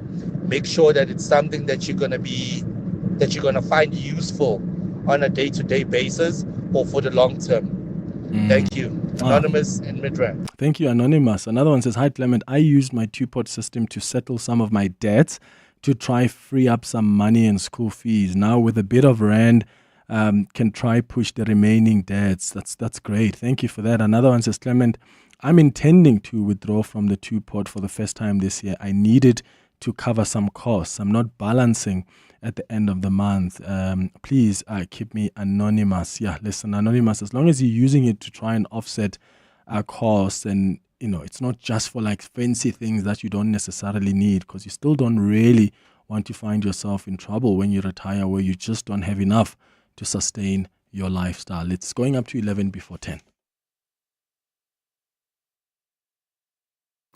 make sure that it's something that you're gonna find useful on a day-to-day basis or for the long term. Thank you. Anonymous in Midrand. Thank you, Anonymous. Another one says, hi, Clement. I used my 2-pot system to settle some of my debts to try free up some money in school fees. Now with a bit of rand, can try push the remaining debts. That's great. Thank you for that. Another one says, Clement, I'm intending to withdraw from the 2-pot for the first time this year. I needed to cover some costs. I'm not balancing at the end of the month. Please keep me anonymous. Yeah, listen, Anonymous, as long as you're using it to try and offset costs, and it's not just for like fancy things that you don't necessarily need, because you still don't really want to find yourself in trouble when you retire where you just don't have enough to sustain your lifestyle. It's going up to 11 before 10.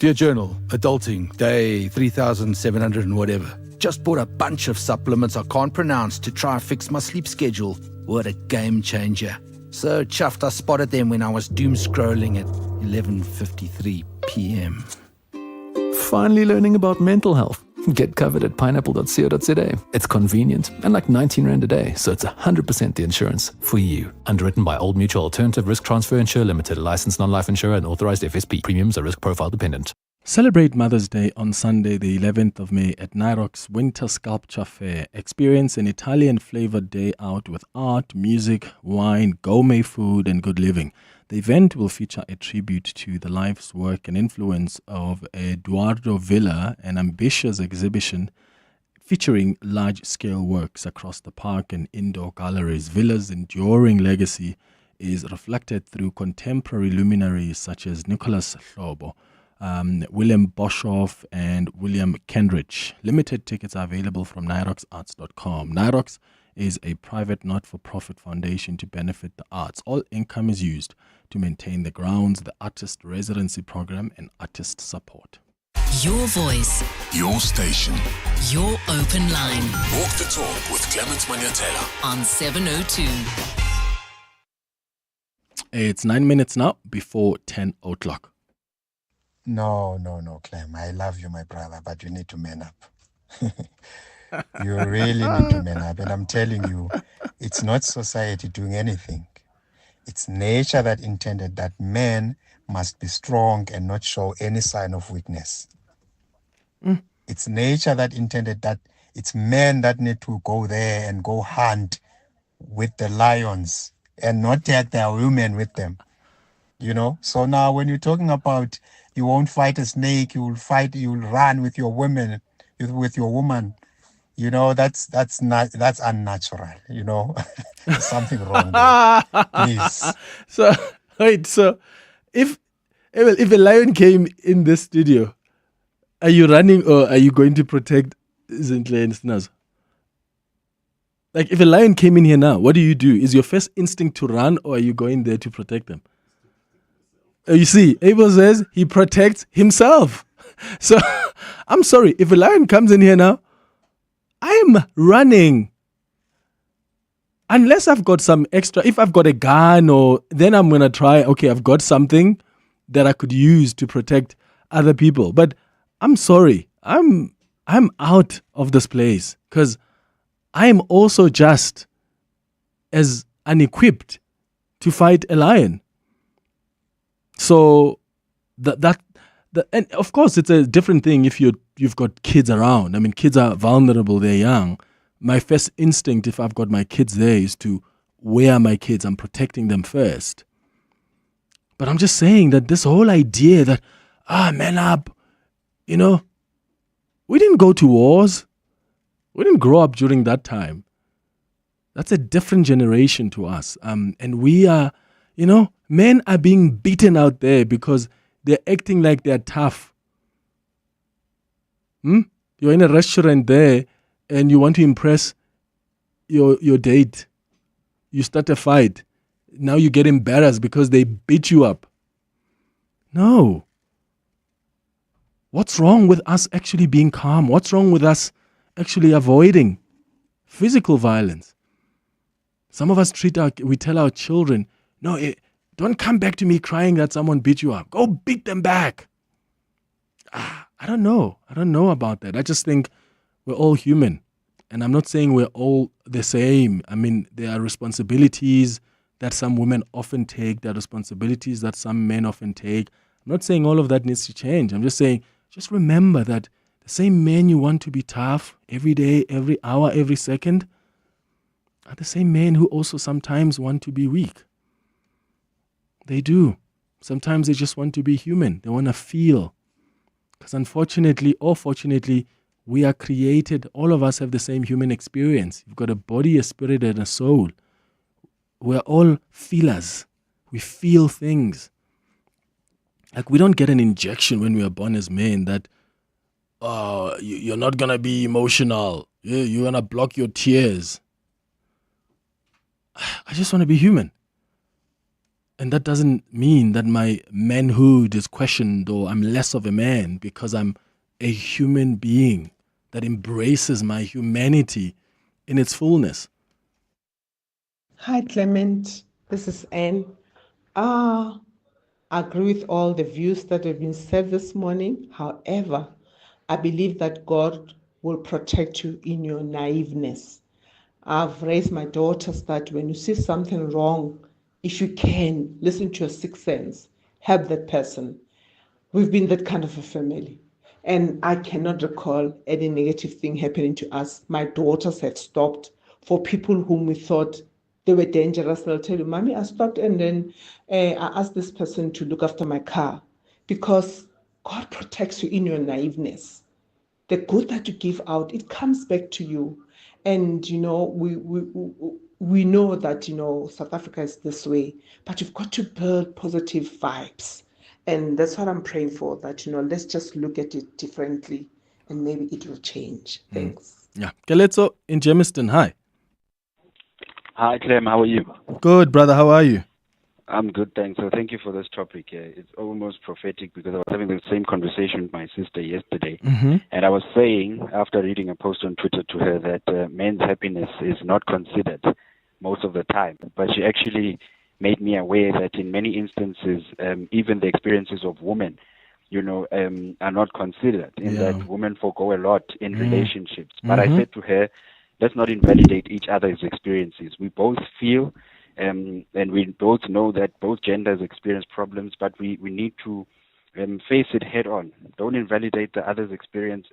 Dear Journal, adulting, day 3,700 and whatever. Just bought a bunch of supplements I can't pronounce to try and fix my sleep schedule. What a game changer. So chuffed I spotted them when I was doom scrolling at 11:53 p.m. Finally learning about mental health. Get covered at pineapple.co.za. It's convenient and like 19 Rand a day, so it's 100% the insurance for you. Underwritten by Old Mutual Alternative Risk Transfer Insurer Limited, licensed non-life insurer and authorized FSP. Premiums are risk profile dependent. Celebrate Mother's Day on Sunday, the 11th of May at Nyrock's Winter Sculpture Fair. Experience an Italian-flavored day out with art, music, wine, gourmet food, and good living. The event will feature a tribute to the life's work and influence of Eduardo Villa, an ambitious exhibition featuring large-scale works across the park and indoor galleries. Villa's enduring legacy is reflected through contemporary luminaries such as Nicholas Hlobo, William Boshoff, and William Kendridge. Limited tickets are available from nyroxarts.com. Nyrox is a private not-for-profit foundation to benefit the arts. All income is used to maintain the grounds, the artist residency program, and artist support. Your voice. Your station. Your open line. Walk the talk with Clement Manyathela on 702. It's 9 minutes now before 10 o'clock. No, Clem. I love you, my brother, but you need to man up. You really need to man up. And I'm telling you, it's not society doing anything. It's nature that intended that men must be strong and not show any sign of weakness. It's nature that intended that it's men that need to go there and go hunt with the lions and not take their women with them. So now when you're talking about you won't fight a snake, you'll run with your women, with your woman. That's unnatural. There's something wrong there. Please. So if a lion came in this studio, are you running or are you going to protect Zintle and Snaz? Like if a lion came in here now, what do you do? Is your first instinct to run or are you going there to protect them? You see, Abel says he protects himself. So, I'm sorry, if a lion comes in here now, I'm running. Unless I've got some extra, if I've got a gun then I'm going to try, okay, I've got something that I could use to protect other people. But I'm sorry, I'm out of this place because I am also just as unequipped to fight a lion. So and of course it's a different thing if you've got kids around. I mean, kids are vulnerable, they're young. My first instinct if I've got my kids there is to, where are my kids? I'm protecting them first. But I'm just saying that this whole idea that, man up, we didn't go to wars. We didn't grow up during that time. That's a different generation to us. And we are, men are being beaten out there because they're acting like they're tough. You're in a restaurant there and you want to impress your date. You start a fight. Now you get embarrassed because they beat you up. No. What's wrong with us actually being calm? What's wrong with us actually avoiding physical violence? Some of us we tell our children, no, don't come back to me crying that someone beat you up. Go beat them back. I don't know. I don't know about that. I just think we're all human. And I'm not saying we're all the same. I mean, there are responsibilities that some women often take. There are responsibilities that some men often take. I'm not saying all of that needs to change. I'm just saying, just remember that the same men you want to be tough every day, every hour, every second, are the same men who also sometimes want to be weak. They do. Sometimes they just want to be human. They want to feel. Because unfortunately or fortunately, we are created, all of us have the same human experience. You've got a body, a spirit, and a soul. We're all feelers. We feel things. Like we don't get an injection when we are born as men that, you're not going to be emotional. You're going to block your tears. I just want to be human. And that doesn't mean that my manhood is questioned or I'm less of a man because I'm a human being that embraces my humanity in its fullness. Hi, Clement. This is Anne. I agree with all the views that have been said this morning. However, I believe that God will protect you in your naiveness. I've raised my daughters that when you see something wrong, if you can, listen to your sixth sense, help that person. We've been that kind of a family. And I cannot recall any negative thing happening to us. My daughters have stopped for people whom we thought they were dangerous. They'll tell you, Mommy, I stopped and then I asked this person to look after my car. Because God protects you in your naiveness. The good that you give out, it comes back to you. And, you know, we know that, you know, South Africa is this way, but you've got to build positive vibes. And that's what I'm praying for, that, you know, let's just look at it differently and maybe it will change. Thanks. Yeah. Keletso in Germiston, hi. Hi, Clem. How are you? Good, brother. How are you? I'm good, thanks. So thank you for this topic. It's almost prophetic because I was having the same conversation with my sister yesterday. Mm-hmm. And I was saying, after reading a post on Twitter to her, that men's happiness is not considered most of the time. But she actually made me aware that in many instances, even the experiences of women, you know, are not considered, in that women forgo a lot in relationships. But I said to her, let's not invalidate each other's experiences. We both feel and we both know that both genders experience problems, but we need to face it head on. Don't invalidate the other's experience.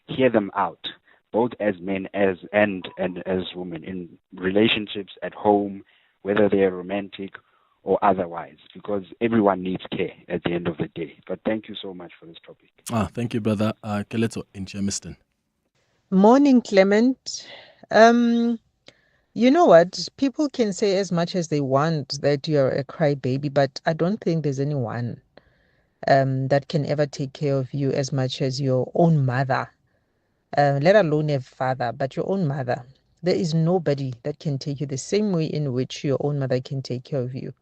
Hear them out, both as men and as women, in relationships at home, whether they are romantic or otherwise, because everyone needs care at the end of the day. But thank you so much for this topic. Thank you, brother. Keletso in Germiston. Morning, Clement. You know what? People can say as much as they want that you're a crybaby, but I don't think there's anyone that can ever take care of you as much as your own mother, let alone a father, but your own mother. There is nobody that can take you the same way in which your own mother can take care of you.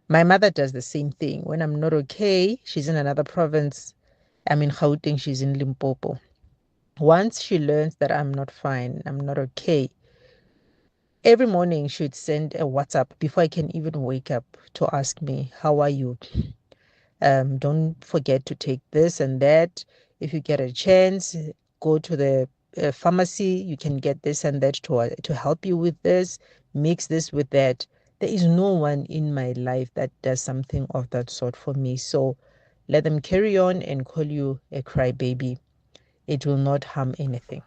My mother does the same thing. When I'm not okay, she's in another province. I'm in Gauteng, she's in Limpopo. Once she learns that I'm not fine, I'm not okay, every morning she'd send a WhatsApp before I can even wake up to ask me, how are you? Don't forget to take this and that. If you get a chance, go to the pharmacy. You can get this and that to help you with this. Mix this with that. There is no one in my life that does something of that sort for me. So let them carry on and call you a crybaby. It will not harm anything.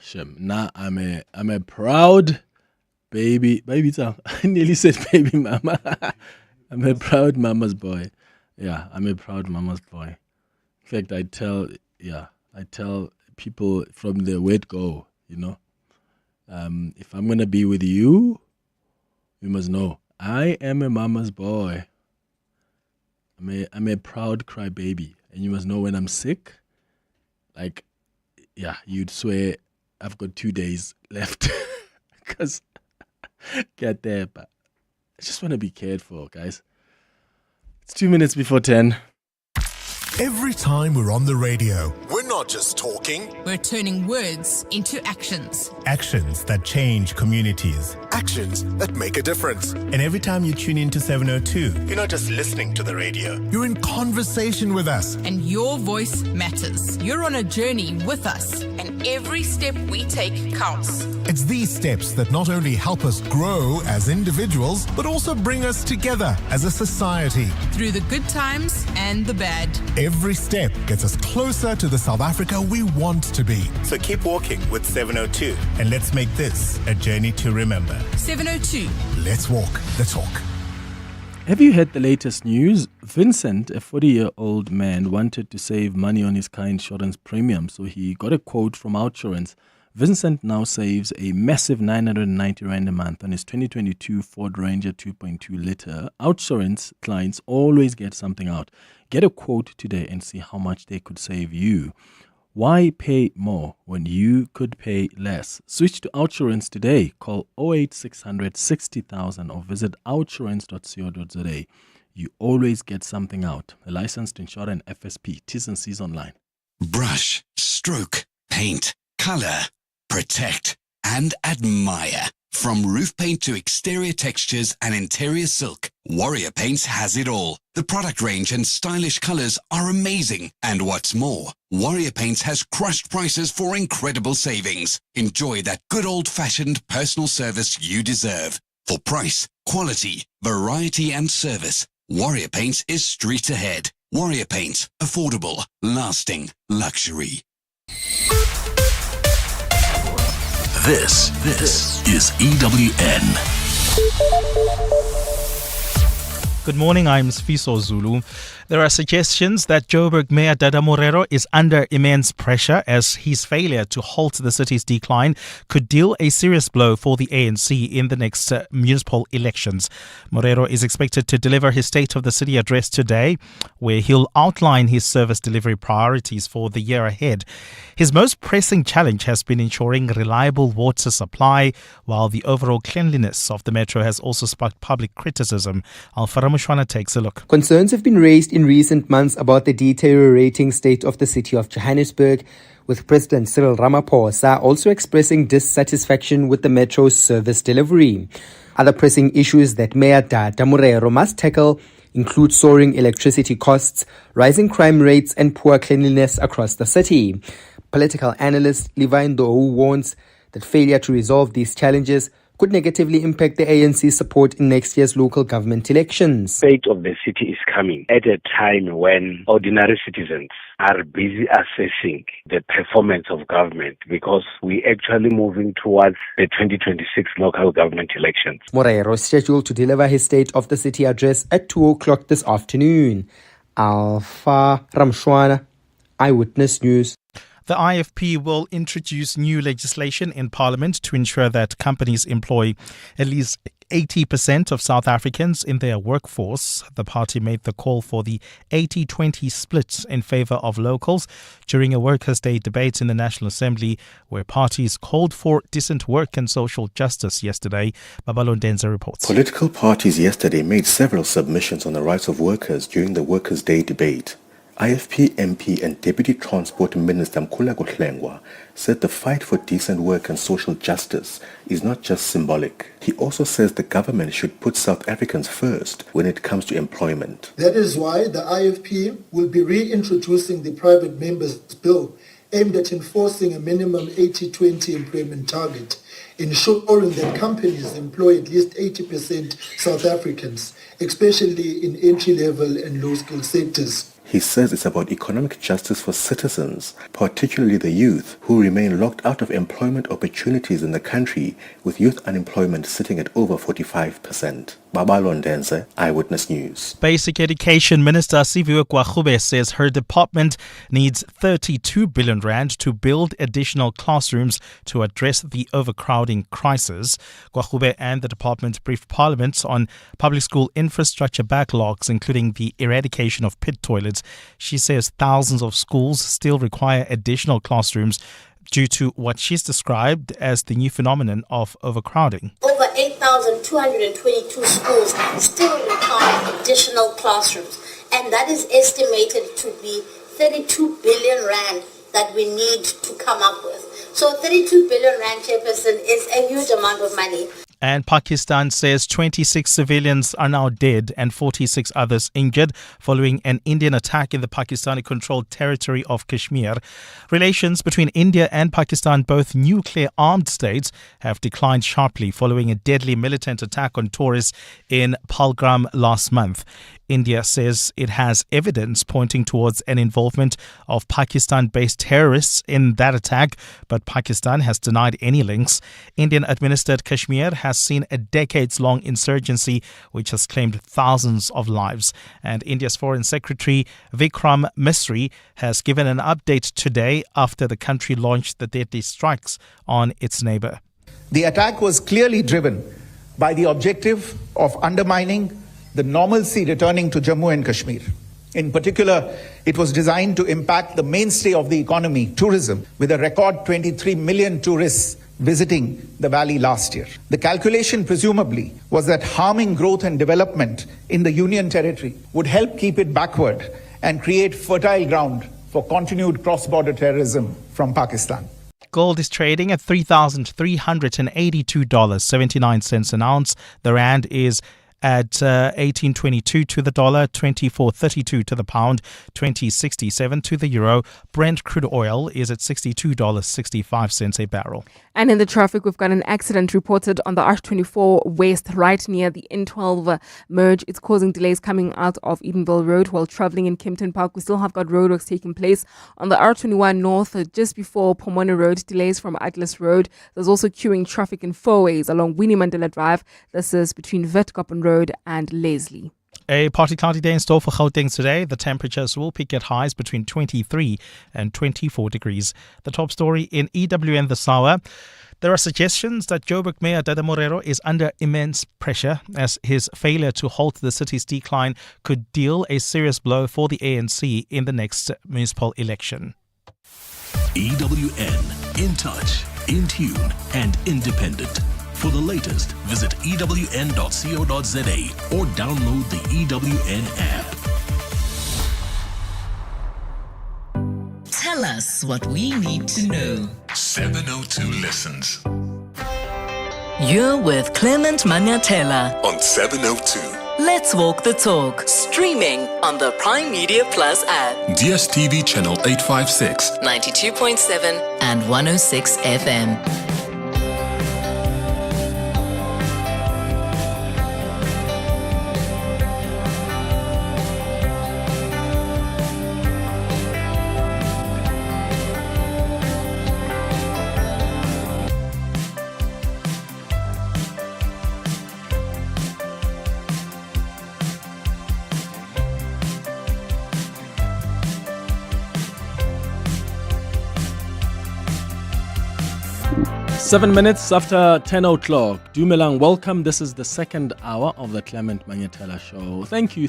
Shem. Nah, I'm a proud baby. I nearly said baby mama. I'm a proud mama's boy. Yeah, I'm a proud mama's boy. In fact, I tell people from the word go, you know, if I'm gonna be with you, you must know I am a mama's boy. I'm a proud crybaby, and you must know when I'm sick, like, yeah, you'd swear I've got 2 days left, because get there, but I just want to be cared for, guys. It's 2 minutes before 10. Every time we're on the radio, we're not just talking. We're turning words into actions. Actions that change communities. Actions that make a difference. And every time you tune into 702, You're not just listening to the radio. You're in conversation with us. And your voice matters. You're on a journey with us, and every step we take counts. It's these steps that not only help us grow as individuals, but also bring us together as a society. Through the good times and the bad. Every step gets us closer to the South Africa we want to be. so keep walking with 702. And let's make this a journey to remember. 702. Let's walk the talk. Have you heard the latest news? Vincent, a 40-year-old man, wanted to save money on his car insurance premium, so he got a quote from Outsurance. Vincent now saves a massive 990 Rand a month on his 2022 Ford Ranger 2.2 litre. Outsurance clients always get something out. Get a quote today and see how much they could save you. Why pay more when you could pay less? Switch to Outsurance today. Call 08600 60,000 or visit outsurance.co.za. You always get something out. A licensed insurer and FSP. T's and C's online. Brush, stroke, paint, color, protect, and admire. From roof paint to exterior textures and interior silk, Warrior Paints has it all. The product range and stylish colors are amazing. And what's more, Warrior Paints has crushed prices for incredible savings. Enjoy that good old-fashioned personal service you deserve. For price, quality, variety and service, Warrior Paints is street ahead. Warrior Paints, affordable, lasting, luxury. This is EWN. Good morning, I'm Sfiso Zulu. There are suggestions that Joburg Mayor Dada Morero is under immense pressure as his failure to halt the city's decline could deal a serious blow for the ANC in the next municipal elections. Morero is expected to deliver his State of the City address today, where he'll outline his service delivery priorities for the year ahead. His most pressing challenge has been ensuring reliable water supply, while the overall cleanliness of the metro has also sparked public criticism. Alfara Mushwana takes a look. Concerns have been raised in recent months about the deteriorating state of the city of Johannesburg, with President Cyril Ramaphosa also expressing dissatisfaction with the metro's service delivery. Other pressing issues that Mayor Dada Morero must tackle include soaring electricity costs, rising crime rates and poor cleanliness across the city. Political analyst Levi Ndou warns that failure to resolve these challenges could negatively impact the ANC's support in next year's local government elections. The fate of the city is coming at a time when ordinary citizens are busy assessing the performance of government, because we're actually moving towards the 2026 local government elections. Morero is scheduled to deliver his State of the City address at 2 o'clock this afternoon. Alpha Ramshwana, Eyewitness News. The IFP will introduce new legislation in Parliament to ensure that companies employ at least 80% of South Africans in their workforce. The party made the call for the 80-20 split in favour of locals during a Workers' Day debate in the National Assembly, where parties called for decent work and social justice yesterday. Babalo Ndenza reports. Political parties yesterday made several submissions on the rights of workers during the Workers' Day debate. IFP MP and Deputy Transport Minister Mkhuleko Hlengwa said the fight for decent work and social justice is not just symbolic. He also says the government should put South Africans first when it comes to employment. That is why the IFP will be reintroducing the private members' bill aimed at enforcing a minimum 80-20 employment target, ensuring that companies employ at least 80% South Africans, especially in entry-level and low-skill sectors. He says it's about economic justice for citizens, particularly the youth, who remain locked out of employment opportunities in the country, with youth unemployment sitting at over 45%. Babalo Ndenze, Eyewitness News. Basic Education Minister Siviwe Gwachube says her department needs 32 billion rand to build additional classrooms to address the overcrowding crisis. Gwachube and the department briefed Parliament on public school infrastructure backlogs, including the eradication of pit toilets. She says thousands of schools still require additional classrooms due to what she's described as the new phenomenon of overcrowding. Over 8,222 schools still require additional classrooms, and that is estimated to be 32 billion rand that we need to come up with. So 32 billion rand, Chairperson, is a huge amount of money. And Pakistan says 26 civilians are now dead and 46 others injured following an Indian attack in the Pakistani-controlled territory of Kashmir. Relations between India and Pakistan, both nuclear-armed states, have declined sharply following a deadly militant attack on tourists in Palgram last month. India says it has evidence pointing towards an involvement of Pakistan-based terrorists in that attack, but Pakistan has denied any links. Indian-administered Kashmir has seen a decades-long insurgency which has claimed thousands of lives. And India's Foreign Secretary Vikram Misri has given an update today after the country launched the deadly strikes on its neighbour. The attack was clearly driven by the objective of undermining the normalcy returning to Jammu and Kashmir. In particular, it was designed to impact the mainstay of the economy, tourism, with a record 23 million tourists visiting the valley last year. The calculation presumably was that harming growth and development in the Union territory would help keep it backward and create fertile ground for continued cross-border terrorism from Pakistan. Gold is trading at $3,382.79 an ounce. The rand is at 18.22 to the dollar, 24.32 to the pound, 20.67 to the euro. Brent crude oil is at $62.65 a barrel. And in the traffic, we've got an accident reported on the R24 West, right near the N12 merge. It's causing delays coming out of Edenville Road while traveling in Kempton Park. We still have got roadworks taking place on the R21 North, just before Pomona Road. Delays from Atlas Road. There's also queuing traffic in four ways along Winnie Mandela Drive. This is between Witkoppen Road and Leslie. A partly cloudy day in store for Gauteng today. The temperatures will peak at highs between 23 and 24 degrees. The top story in EWN this hour. There are suggestions that Joburg Mayor Dada Morero is under immense pressure as his failure to halt the city's decline could deal a serious blow for the ANC in the next municipal election. EWN, in touch, in tune, and independent. For the latest, visit ewn.co.za or download the EWN app. Tell us what we need to know. 702 Listens. You're with Clement Manyathela on 702. Let's walk the talk. Streaming on the Prime Media Plus app. DSTV channel 856. 92.7 and 106 FM. 7 minutes after 10 o'clock. Dumelang, welcome. This is the second hour of the Clement Manyathela Show. Thank you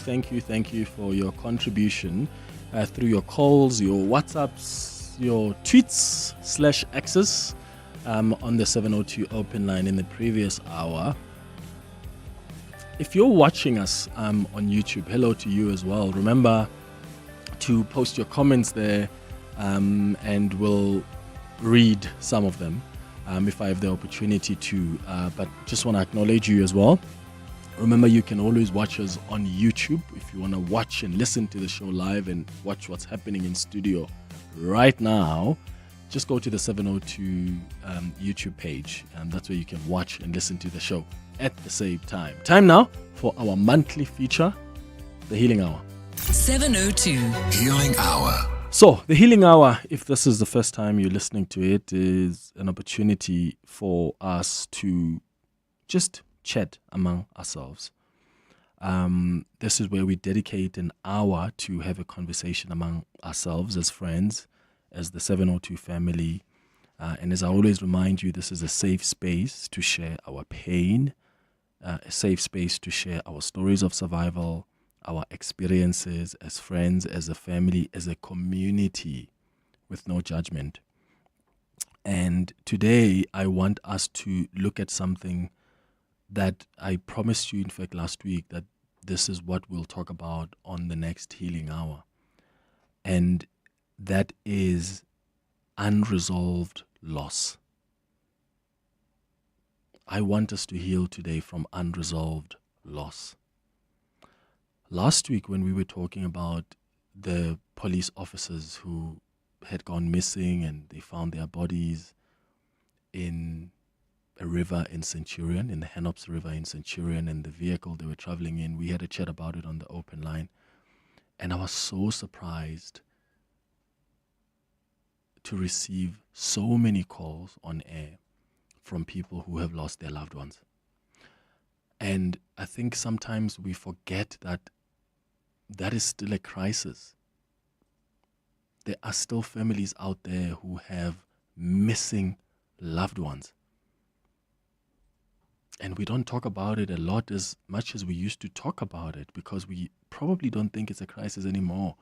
for your contribution through your calls, your WhatsApps, your tweets /access on the 702 open line in the previous hour. If you're watching us on YouTube, hello to you as well. Remember to post your comments there and we'll read some of them. If I have the opportunity to, but just want to acknowledge you as well. Remember, you can always watch us on YouTube if you want to watch and listen to the show live and watch what's happening in studio right now. Just go to the 702 YouTube page, and that's where you can watch and listen to the show at the same time. Time now for our monthly feature, the Healing Hour. 702 Healing Hour. So, the Healing Hour, if this is the first time you're listening to it, is an opportunity for us to just chat among ourselves. This is where we dedicate an hour to have a conversation among ourselves as friends, as the 702 family. And as I always remind you, this is a safe space to share our pain, a safe space to share our stories of survival, our experiences as friends, as a family, as a community, with no judgment. And today I want us to look at something that I promised you, in fact, last week, that this is what we'll talk about on the next Healing Hour. And that is unresolved loss. I want us to heal today from unresolved loss. Last week, when we were talking about the police officers who had gone missing and they found their bodies in a river in Centurion, in the Hanops River in Centurion, and the vehicle they were traveling in, we had a chat about it on the open line. And I was so surprised to receive so many calls on air from people who have lost their loved ones. And I think sometimes we forget that that is still a crisis. There are still families out there who have missing loved ones. And we don't talk about it a lot as much as we used to talk about it because we probably don't think it's a crisis anymore.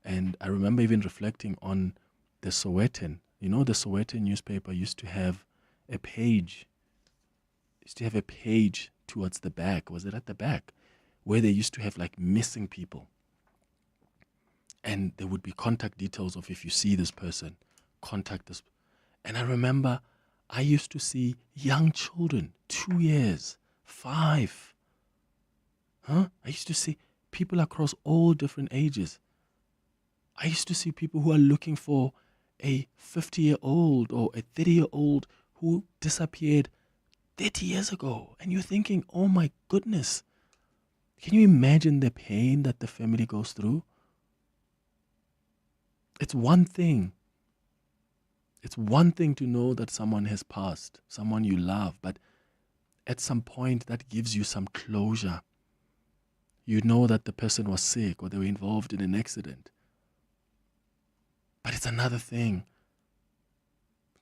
And I remember even reflecting on the Sowetan. You know, the Sowetan newspaper used to have a page. Towards the back. Was it at the back? Where they used to have like missing people. And there would be contact details of if you see this person, contact this. And I remember I used to see young children, 2 years, 5. I used to see people across all different ages. I used to see people who are looking for a 50-year-old or a 30-year-old who disappeared 30 years ago. And you're thinking, oh my goodness, can you imagine the pain that the family goes through? It's one thing. It's one thing to know that someone has passed, someone you love, but at some point that gives you some closure. You know that the person was sick or they were involved in an accident. But it's another thing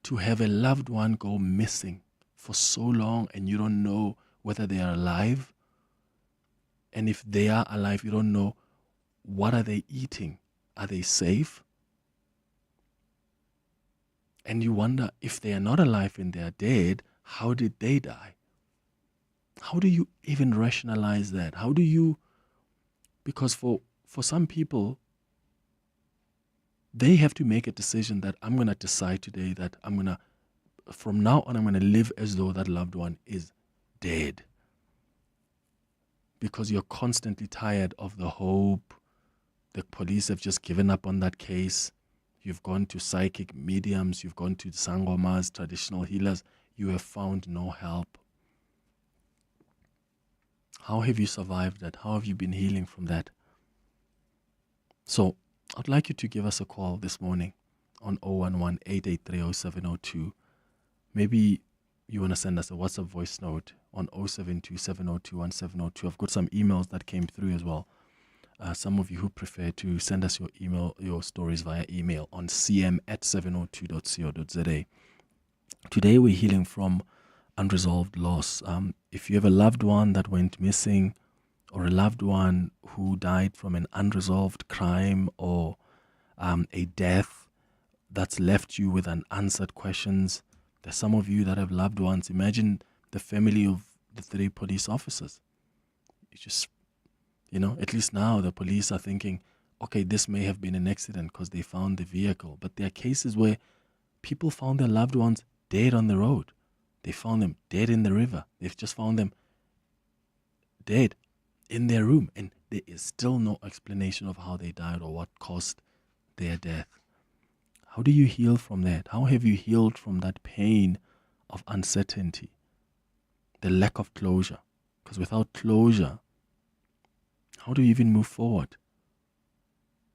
to have a loved one go missing for so long and you don't know whether they are alive. And if they are alive, you don't know what are they eating. Are they safe? And you wonder if they are not alive and they are dead, how did they die? How do you even rationalize that? How do you, because for some people, they have to make a decision that I'm going to decide today that from now on, I'm going to live as though that loved one is dead. Because you're constantly tired of the hope. The police have just given up on that case. You've gone to psychic mediums. You've gone to sangomas, traditional healers. You have found no help. How have you survived that? How have you been healing from that? So I'd like you to give us a call this morning on 011-883-0702. Maybe you want to send us a WhatsApp voice note on 072-702-1702. I've got some emails that came through as well. Some of you who prefer to send us your stories via email on cm@702.co.za. Today we're healing from unresolved loss. If you have a loved one that went missing or a loved one who died from an unresolved crime or a death that's left you with unanswered questions, there's some of you that have loved ones. Imagine the family of the 3 police officers. You just, at least now the police are thinking, okay, this may have been an accident because they found the vehicle. But there are cases where people found their loved ones dead on the road. They found them dead in the river. They've just found them dead in their room. And there is still no explanation of how they died or what caused their death. How do you heal from that? How have you healed from that pain of uncertainty? The lack of closure. Because without closure, how do you even move forward?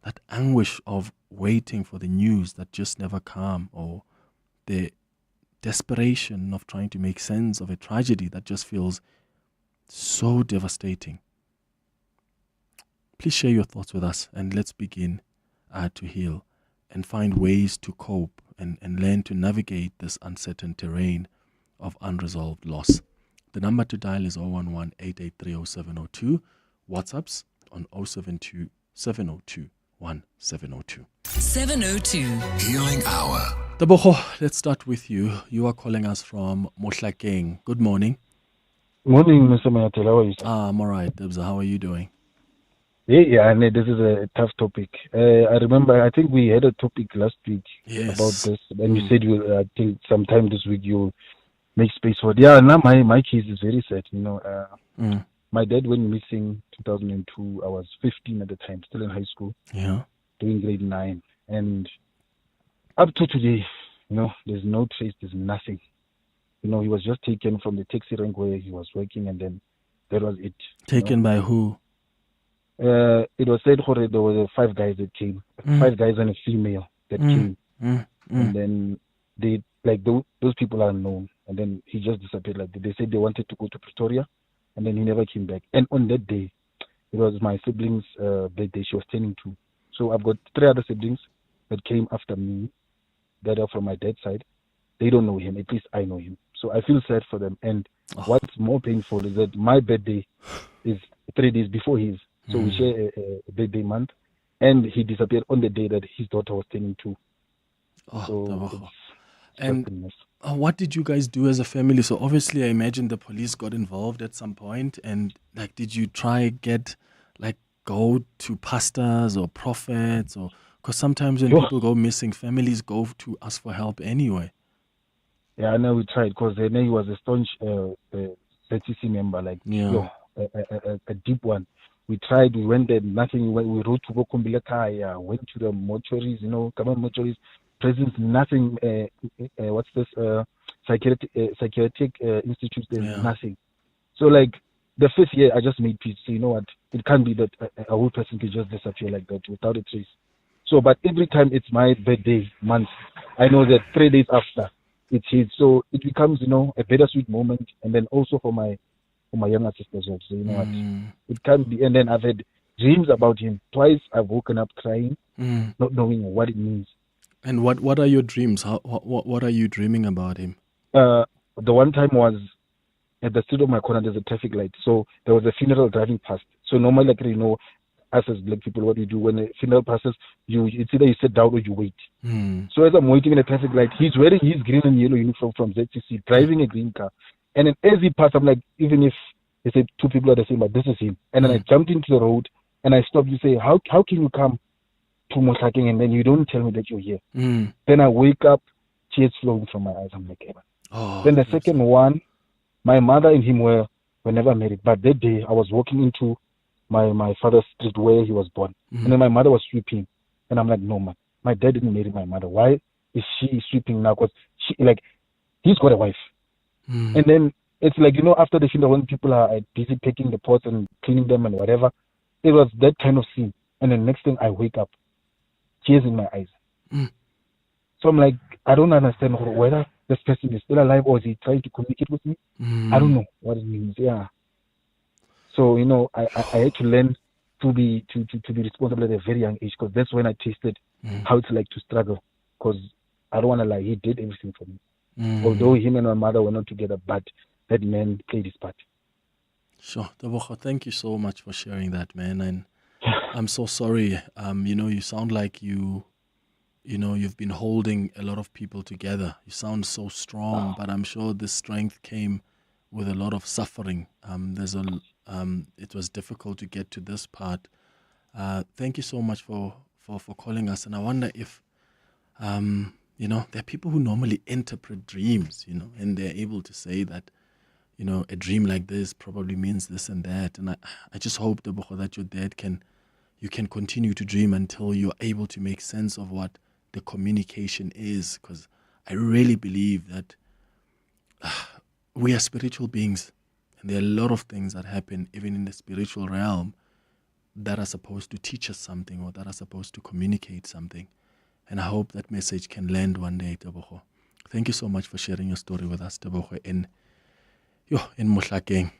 That anguish of waiting for the news that just never come, or the desperation of trying to make sense of a tragedy that just feels so devastating. Please share your thoughts with us and let's begin to heal and find ways to cope and learn to navigate this uncertain terrain of unresolved loss. The number to dial is 011-883-0702. WhatsApps on 072-702-1702. 702. Healing Hour. Tabogo, let's start with you. You are calling us from Mohlakeng. Good morning. Morning, Mr. Manyathela. How are you? I'm all right, Debza. How are you doing? Yeah, this is a tough topic. I remember, I think we had a topic last week about this, and you said I think sometime this week you'll make space for it. Yeah, now my case is very sad. My dad went missing 2002. I was 15 at the time, still in high school. Yeah. Doing grade 9. And up to today, there's no trace, there's nothing. He was just taken from the taxi rank where he was working, and then that was it. Taken by who? It was said there were 5 guys that came. 5 guys and a female that came. And then those people are known. And then he just disappeared. They said they wanted to go to Pretoria, and then he never came back. And on that day, it was my siblings' birthday. She was turning 2. So I've got 3 other siblings that came after me that are from my dad's side. They don't know him. At least I know him. So I feel sad for them. And what's more painful is that my birthday is 3 days before his. So we share a birthday month. And he disappeared on the day that his daughter was turning 2. And what did you guys do as a family? So obviously I imagine the police got involved at some point. And did you try go to pastors or prophets? Or because sometimes when people go missing, families go to ask for help anyway. Yeah, I know we tried because he was a staunch ZCC member, like a deep one. We tried, we went there, nothing. We wrote to Bokumbileka, went to the mortuaries, government mortuaries, prisons, nothing. What's this? Psychiatric institutes, there's nothing. So, like, the first year, I just made peace. So, you know what? It can't be that a whole person could just disappear like that without a trace. So, but every time it's my birthday month, I know that 3 days after it's his. So it becomes, a bittersweet moment. And then also for my younger sisters also, you know what? It can't be. And then I've had dreams about him. Twice I've woken up crying, not knowing what it means. And what are your dreams? What are you dreaming about him? The one time was at the street of my corner, there's a traffic light. So there was a funeral driving past. So normally, like, us as black people, what we do when a funeral passes, it's either you sit down or you wait. So as I'm waiting in a traffic light, he's wearing his green and yellow uniform from ZCC, driving a green car. And then as he passed, I'm like, even if they say two people are the same, but this is him. And then I jumped into the road and I stopped. You say, how can you come to Mosaking and then you don't tell me that you're here? Then I wake up, tears flowing from my eyes. I'm like, hey, man. Then the second one, my mother and him were never married. But that day, I was walking into my father's street where he was born. And then my mother was sweeping. And I'm like, no, man. My dad didn't marry my mother. Why is she sweeping now? Because he's got a wife. And then it's like, after the funeral, when people are busy picking the pots and cleaning them and whatever, it was that kind of scene. And then next thing I wake up, tears in my eyes. So I'm like, I don't understand whether this person is still alive or is he trying to communicate with me? I don't know what it means. Yeah. So, I had to learn to be responsible at a very young age, because that's when I tasted how it's like to struggle. Because I don't want to lie, he did everything for me. Although him and my mother were not together, but that man played his part. Sure. Tebogo, thank you so much for sharing that, man. And I'm so sorry. You sound like you've been holding a lot of people together. You sound so strong, but I'm sure this strength came with a lot of suffering. It was difficult to get to this part. Thank you so much for calling us. And I wonder if, there are people who normally interpret dreams, and they're able to say that, a dream like this probably means this and that. And I just hope, Tebogo, that your dad you can continue to dream until you're able to make sense of what the communication is, because I really believe that we are spiritual beings, and there are a lot of things that happen even in the spiritual realm that are supposed to teach us something, or that are supposed to communicate something. And I hope that message can land one day, Tebogo. Thank you so much for sharing your story with us, Tebogo, in Mohlakeng.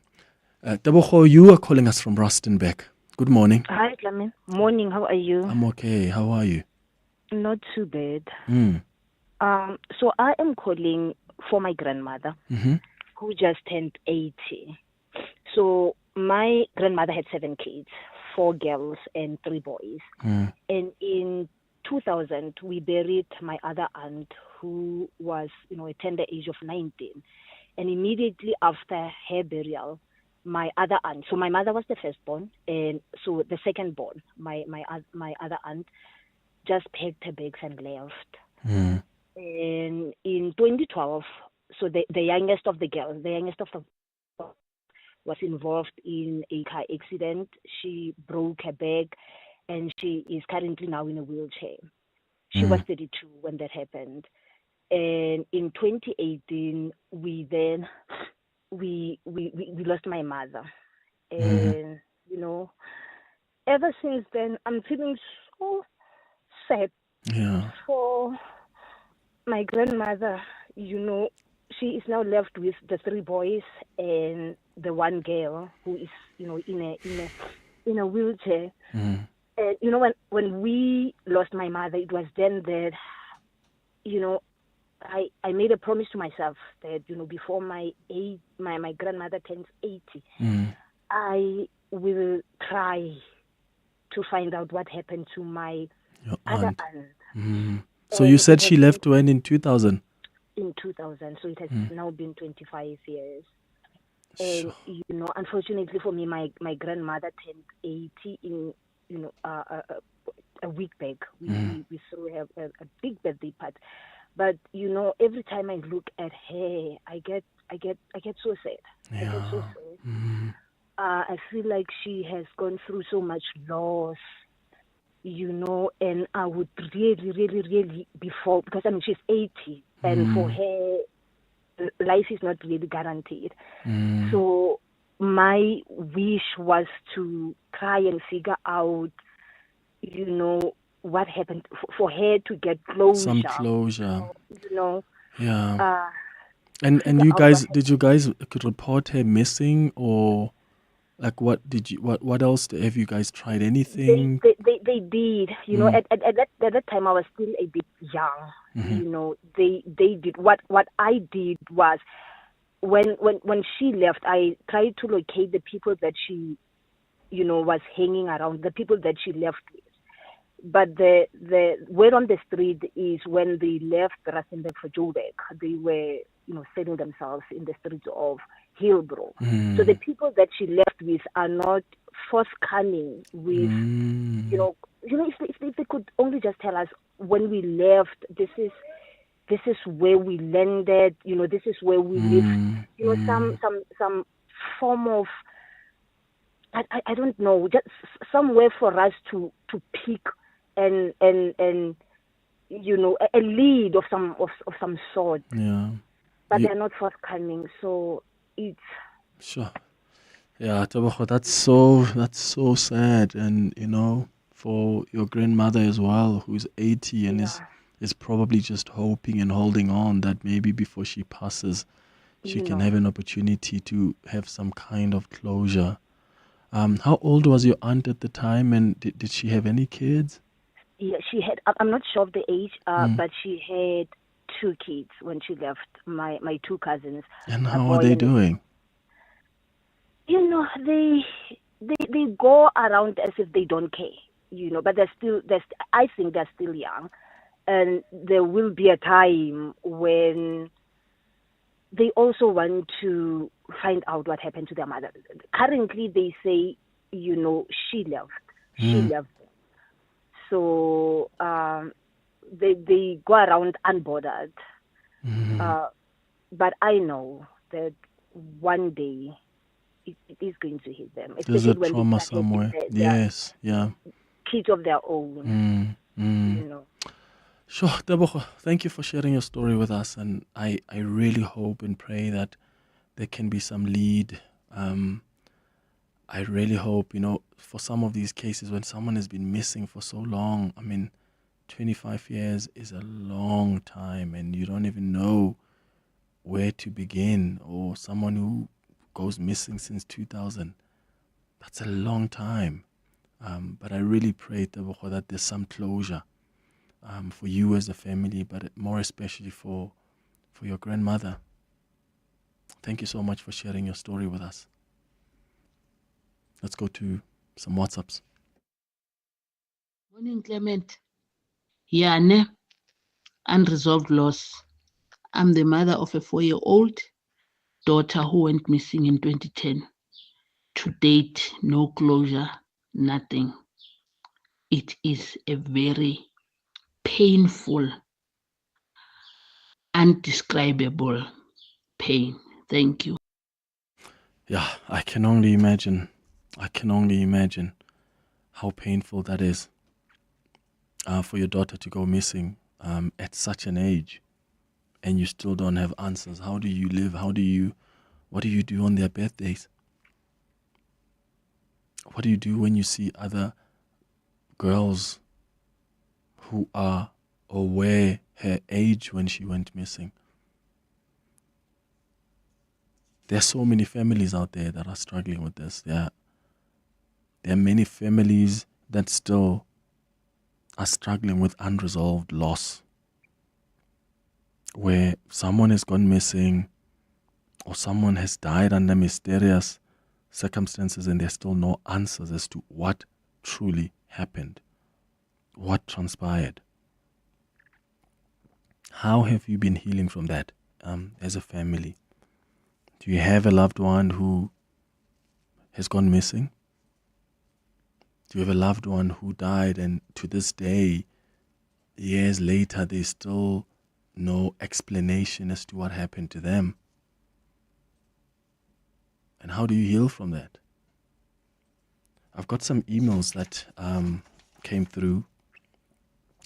Tebogo, you are calling us from Rustenburg. Good morning. Hi, Clement. Morning. How are you? I'm okay. How are you? Not too bad. So I am calling for my grandmother, who just turned 80. So my grandmother had 7 kids, 4 girls and 3 boys. And in 2000, we buried my other aunt, who was, a tender age of 19. And immediately after her burial, my other aunt, so my mother was the firstborn, and so the secondborn, my other aunt, just packed her bags and left. And in 2012, so the youngest of the girls, was involved in a car accident. She broke her back, and she is currently now in a wheelchair. She was 32 when that happened. And in 2018, we lost my mother. And, ever since then, I'm feeling so sad for my grandmother. She is now left with the 3 boys and the 1 girl who is, in a wheelchair. And, when we lost my mother, it was then that, I made a promise to myself that, before my grandmother turns 80, I will try to find out what happened to my other aunt. So you said she left when, in 2000? In 2000, so it has now been 25 years. And, unfortunately for me, my grandmother turned 80 in, a week back. We threw her a big birthday party. But every time I look at her, I get so sad. I get so sad. I feel like she has gone through so much loss, and I would really, really, really because she's 80, and for her, life is not really guaranteed. So my wish was to try and figure out, what happened for her to get closure. Some closure. Yeah. And you guys, did you guys report her missing, or like what else have you guys tried? Anything? They did. At that time I was still a bit young. They did. What I did was when she left, I tried to locate the people that she was hanging around, the people that she left with. But the word on the street is when they left Rustenburg for Joburg, they were selling themselves in the streets of Hillbrow. So the people that she left with are not forthcoming with, if they could only just tell us when we left, this is where we landed, this is where we lived, some form of, I don't know, just somewhere for us to pick and a lead of some sort. Yeah. But they're not forthcoming, so it's sure. Yeah, Tebogo, that's so sad, and for your grandmother as well, who's 80 and is probably just hoping and holding on that maybe before she passes, she can have an opportunity to have some kind of closure. How old was your aunt at the time, and did she have any kids? Yeah, she had. I'm not sure of the age, but she had 2 kids when she left. My 2 cousins. And how are they doing? They go around as if they don't care, but I think they're still young, and there will be a time when they also want to find out what happened to their mother. Currently, they say, she left. She left. So they go around unbothered. But I know that one day it is going to hit them. There's a trauma somewhere. Yes, yeah. Kids of their own. Sure, Tebogo, thank you for sharing your story with us, and I really hope and pray that there can be some lead. I really hope, for some of these cases when someone has been missing for so long, 25 years is a long time, and you don't even know where to begin, or someone who goes missing since 2000. That's a long time. But I really pray, Tebogo, that there's some closure for you as a family, but more especially for your grandmother. Thank you so much for sharing your story with us. Let's go to some WhatsApps. Morning, Clement. Yeah, ne? Unresolved loss. I'm the mother of a 4-year-old daughter who went missing in 2010. To date, no closure, nothing. It is a very painful, undescribable pain. Thank you. Yeah, I can only imagine how painful that is for your daughter to go missing at such an age, and you still don't have answers. How do you live? What do you do on their birthdays? What do you do when you see other girls who are or were her age when she went missing? There are so many families out there that are struggling with this. There are many families that still are struggling with unresolved loss, where someone has gone missing or someone has died under mysterious circumstances, and there's still no answers as to what truly happened, what transpired. How have you been healing from that as a family? Do you have a loved one who has gone missing? Do you have a loved one who died, and to this day, years later, they still no explanation as to what happened to them. And how do you heal from that? I've got some emails that came through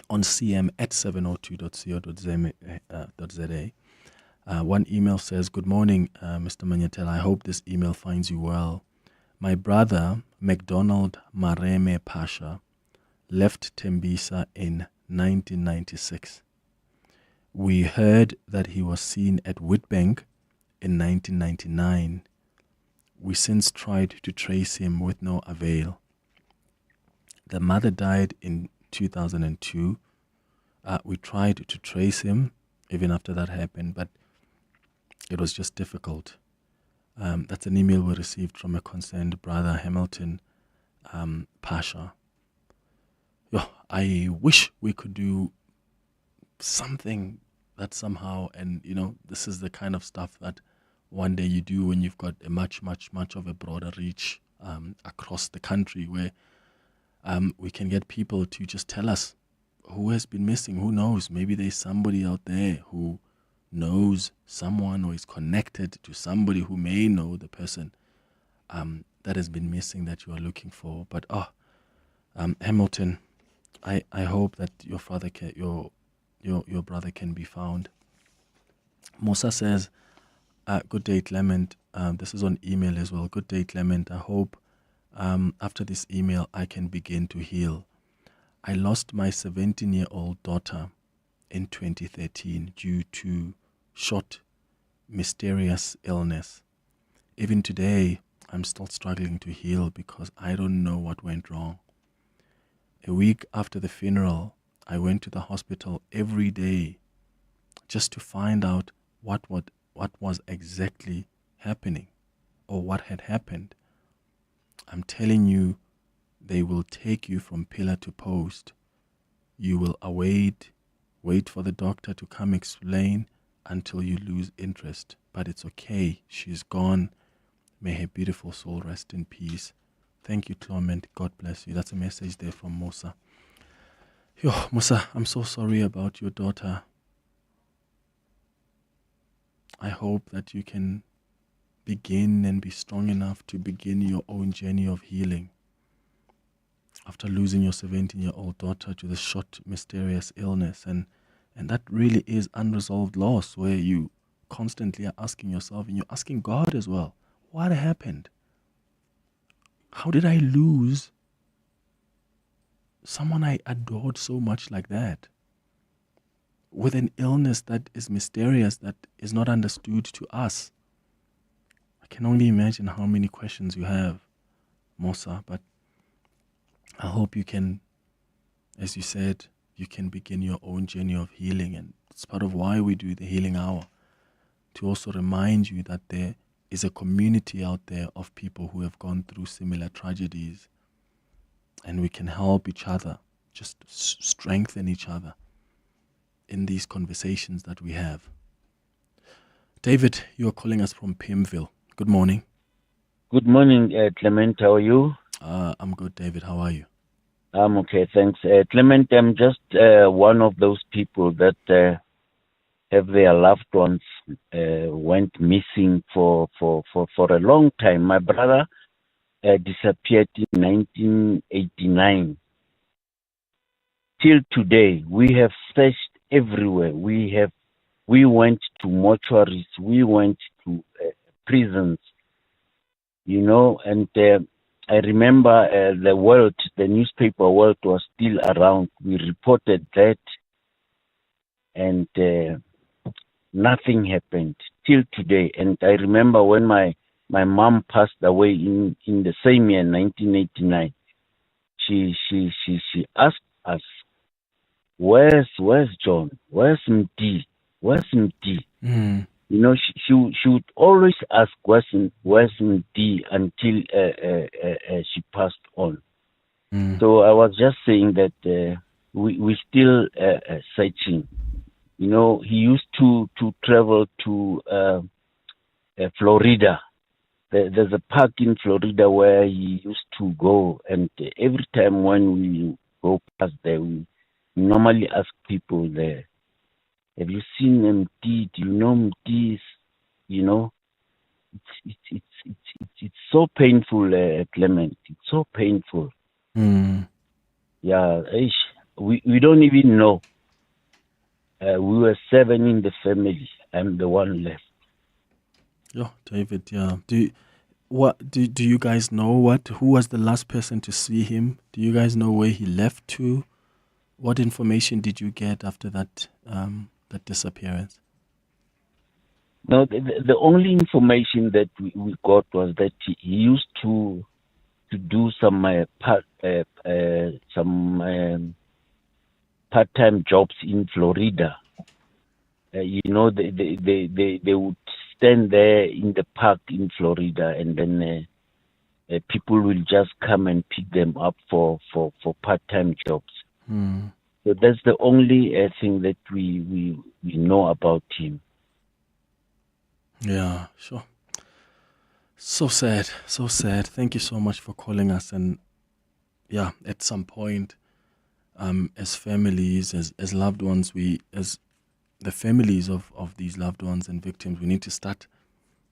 on cm@702.co.za. One email says, "Good morning, Mr. Manyathela. I hope this email finds you well. My brother, McDonald Mareme Pasha, left Tembisa in 1996. We heard that he was seen at Witbank in 1999. We since tried to trace him with no avail. The mother died in 2002. We tried to trace him even after that happened, but it was just difficult." That's an email we received from a concerned brother, Hamilton Pasha. I wish we could do something that somehow, and this is the kind of stuff that one day you do when you've got a much of a broader reach across the country, where we can get people to just tell us who has been missing. Who knows? Maybe there's somebody out there who knows someone or is connected to somebody who may know the person that has been missing that you are looking for. But Hamilton, I hope that your father your brother can be found. Musa says, "Good day, Clement." This is on email as well. "Good day, Clement. I hope after this email I can begin to heal. I lost my 17-year-old daughter in 2013 due to short, mysterious illness. Even today, I'm still struggling to heal because I don't know what went wrong. A week after the funeral, I went to the hospital every day just to find out what was exactly happening or what had happened. I'm telling you, they will take you from pillar to post. You will wait for the doctor to come explain until you lose interest. But it's okay. She's gone. May her beautiful soul rest in peace. Thank you, Clement. God bless you." That's a message there from Musa. Musa, I'm so sorry about your daughter. I hope that you can begin and be strong enough to begin your own journey of healing. After losing your 17-year-old daughter to the short, mysterious illness, and that really is unresolved loss, where you constantly are asking yourself, and you're asking God as well, what happened? How did I lose someone I adored so much like that, with an illness that is mysterious, that is not understood to us? I can only imagine how many questions you have, Musa, but I hope you can, as you said, you can begin your own journey of healing. And it's part of why we do the Healing Hour, to also remind you that there is a community out there of people who have gone through similar tragedies, and we can help each other, just strengthen each other in these conversations that we have. David, you are calling us from Pimville. Good morning. Good morning, Clement. How are you? I'm good, David. How are you? I'm okay, thanks. Clement, I'm just one of those people that have their loved ones went missing for a long time. My brother disappeared in 1989. Till today, we have searched everywhere. We went to mortuaries, we went to prisons, and I remember the newspaper World was still around. We reported that, and nothing happened till today. And I remember when my mom passed away in the same year, 1989, she asked us, where's John? Where's Mdi? Where's Mdi? Mm. She would always ask where's Mdi until she passed on. Mm. So I was just saying that we still searching. He used to travel to Florida. There's a park in Florida where he used to go, and every time when we go past there, we normally ask people there. Have you seen MD? Do you know MD? You know, it's so painful, Clement. It's so painful. Yeah, we don't even know. We were 7 in the family. I'm the one left. Yeah, David. Yeah. Do you guys know who was the last person to see him? Do you guys know where he left to? What information did you get after that disappearance? No, the only information that we got was that he used to do some part-time jobs in Florida. You know, they would stand there in the park in Florida, and then people will just come and pick them up for part-time jobs. So that's the only thing that we know about him. Yeah, sure. So sad, so sad. Thank you so much for calling us. And yeah, at some point, as families, as loved ones, as the families of these loved ones and victims, we need to start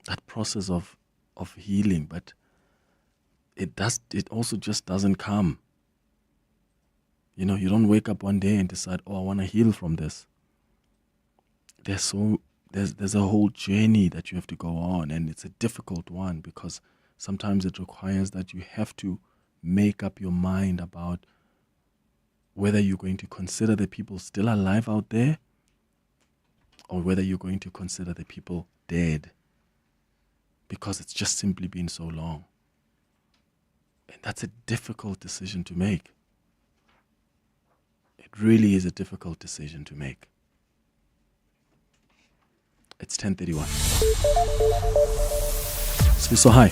that process of healing. But it also just doesn't come. You know, you don't wake up one day and decide, I want to heal from this. There's a whole journey that you have to go on, and it's a difficult one because sometimes it requires that you have to make up your mind about whether you're going to consider the people still alive out there or whether you're going to consider the people dead, because it's just simply been so long. And that's a difficult decision to make. It really is a difficult decision to make. It's 10:31. So hi.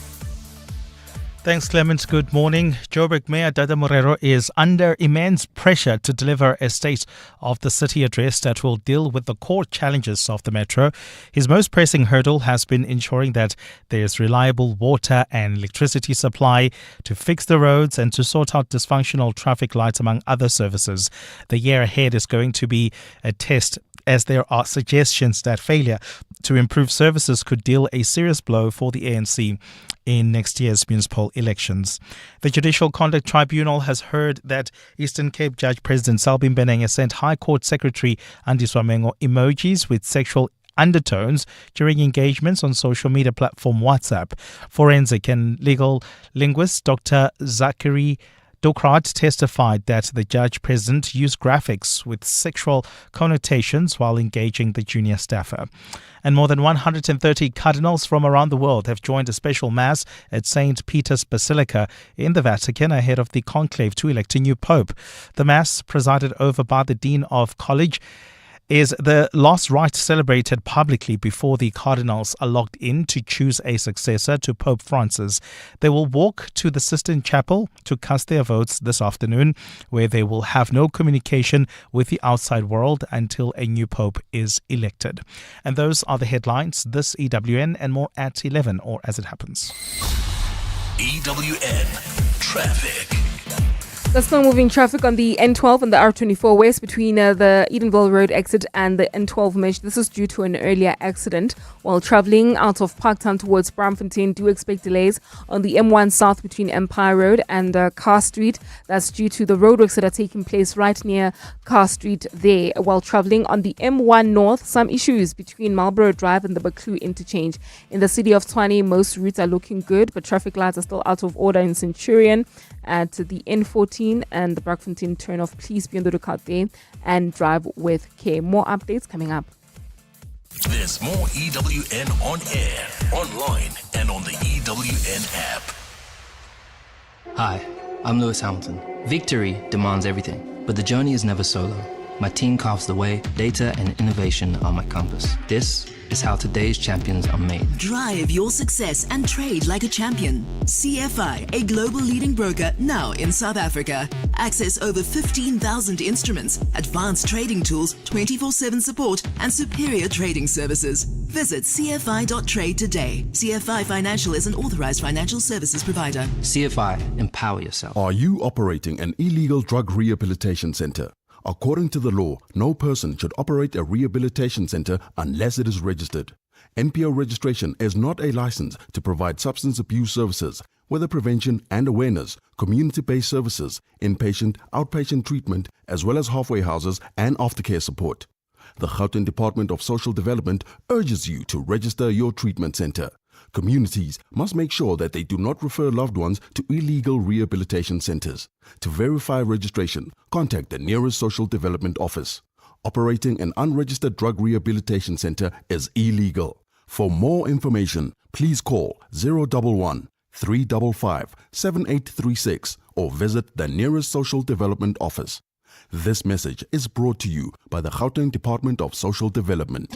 Thanks, Clement. Good morning. Joburg Mayor Dada Morero is under immense pressure to deliver a state of the city address that will deal with the core challenges of the metro. His most pressing hurdle has been ensuring that there is reliable water and electricity supply, to fix the roads and to sort out dysfunctional traffic lights, among other services. The year ahead is going to be a test, as there are suggestions that failure to improve services could deal a serious blow for the ANC in next year's municipal elections. The Judicial Conduct Tribunal has heard that Eastern Cape Judge President Selbin Benenge sent High Court Secretary Andiswa Mengo emojis with sexual undertones during engagements on social media platform WhatsApp. Forensic and legal linguist Dr. Zachary Dokrat testified that the judge president used graphics with sexual connotations while engaging the junior staffer. And more than 130 cardinals from around the world have joined a special mass at St. Peter's Basilica in the Vatican ahead of the conclave to elect a new pope. The mass, presided over by the Dean of College, is the last rite celebrated publicly before the cardinals are locked in to choose a successor to Pope Francis. They will walk to the Sistine Chapel to cast their votes this afternoon, where they will have no communication with the outside world until a new pope is elected. And those are the headlines. This EWN and more at 11, or as it happens. EWN Traffic. There's slow moving traffic on the N12 and the R24 West between the Edenville Road exit and the N12 mesh. This is due to an earlier accident. While travelling out of Parktown towards Braamfontein, do expect delays on the M1 South between Empire Road and Carr Street. That's due to the roadworks that are taking place right near Carr Street there. While travelling on the M1 North, some issues between Marlborough Drive and the Baklu interchange. In the city of Tshwane, most routes are looking good, but traffic lights are still out of order in Centurion. At the N14 and the Braamfontein turn-off, please be on the lookout there and drive with care. More updates coming up. There's more EWN on air, online, and on the EWN app. Hi, I'm Lewis Hamilton. Victory demands everything, but the journey is never solo. My team carves the way, data and innovation are my compass. This is how today's champions are made. Drive your success and trade like a champion. CFI, a global leading broker now in South Africa. Access over 15,000 instruments, advanced trading tools, 24/7 support, and superior trading services. Visit cfi.trade today. CFI Financial is an authorized financial services provider. CFI, empower yourself. Are you operating an illegal drug rehabilitation center? According to the law, no person should operate a rehabilitation center unless it is registered. NPO registration is not a license to provide substance abuse services, whether prevention and awareness, community-based services, inpatient, outpatient treatment, as well as halfway houses and aftercare support. The Gauteng Department of Social Development urges you to register your treatment center. Communities must make sure that they do not refer loved ones to illegal rehabilitation centers. To verify registration, contact the nearest social development office. Operating an unregistered drug rehabilitation center is illegal. For more information, please call 011 355 7836 or visit the nearest social development office. This message is brought to you by the Gauteng Department of Social Development.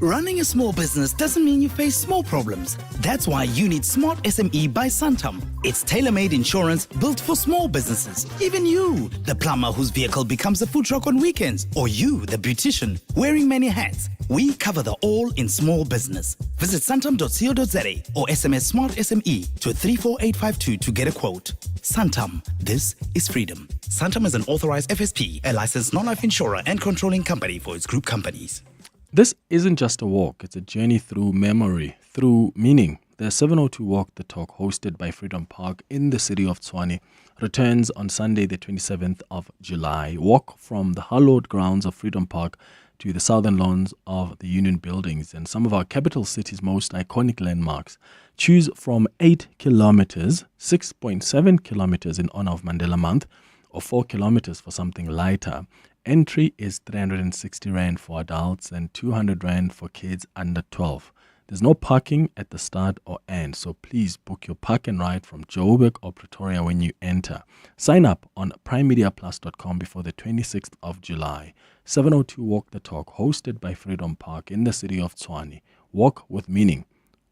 Running a small business doesn't mean you face small problems. That's why you need Smart SME by Santam. It's tailor-made insurance built for small businesses. Even you, the plumber whose vehicle becomes a food truck on weekends, or you, the beautician, wearing many hats. We cover the all in small business. Visit santam.co.za or SMS Smart SME to 34852 to get a quote. Santam, this is freedom. Santam is an authorized FSP, a licensed non-life insurer and controlling company for its group companies. This isn't just a walk, it's a journey through memory, through meaning. The 702 Walk the Talk, hosted by Freedom Park in the city of Tshwane, returns on Sunday the 27th of July. Walk from the hallowed grounds of Freedom Park to the southern lawns of the Union Buildings and some of our capital city's most iconic landmarks. Choose from 8 kilometers, 6.7 kilometers in honor of Mandela Month, or 4 kilometers for something lighter. Entry is 360 Rand for adults and 200 Rand for kids under 12. There's no parking at the start or end, so please book your park and ride from Joburg or Pretoria when you enter. Sign up on primemediaplus.com before the 26th of July. 702 Walk the Talk, hosted by Freedom Park in the city of Tshwane. Walk with meaning.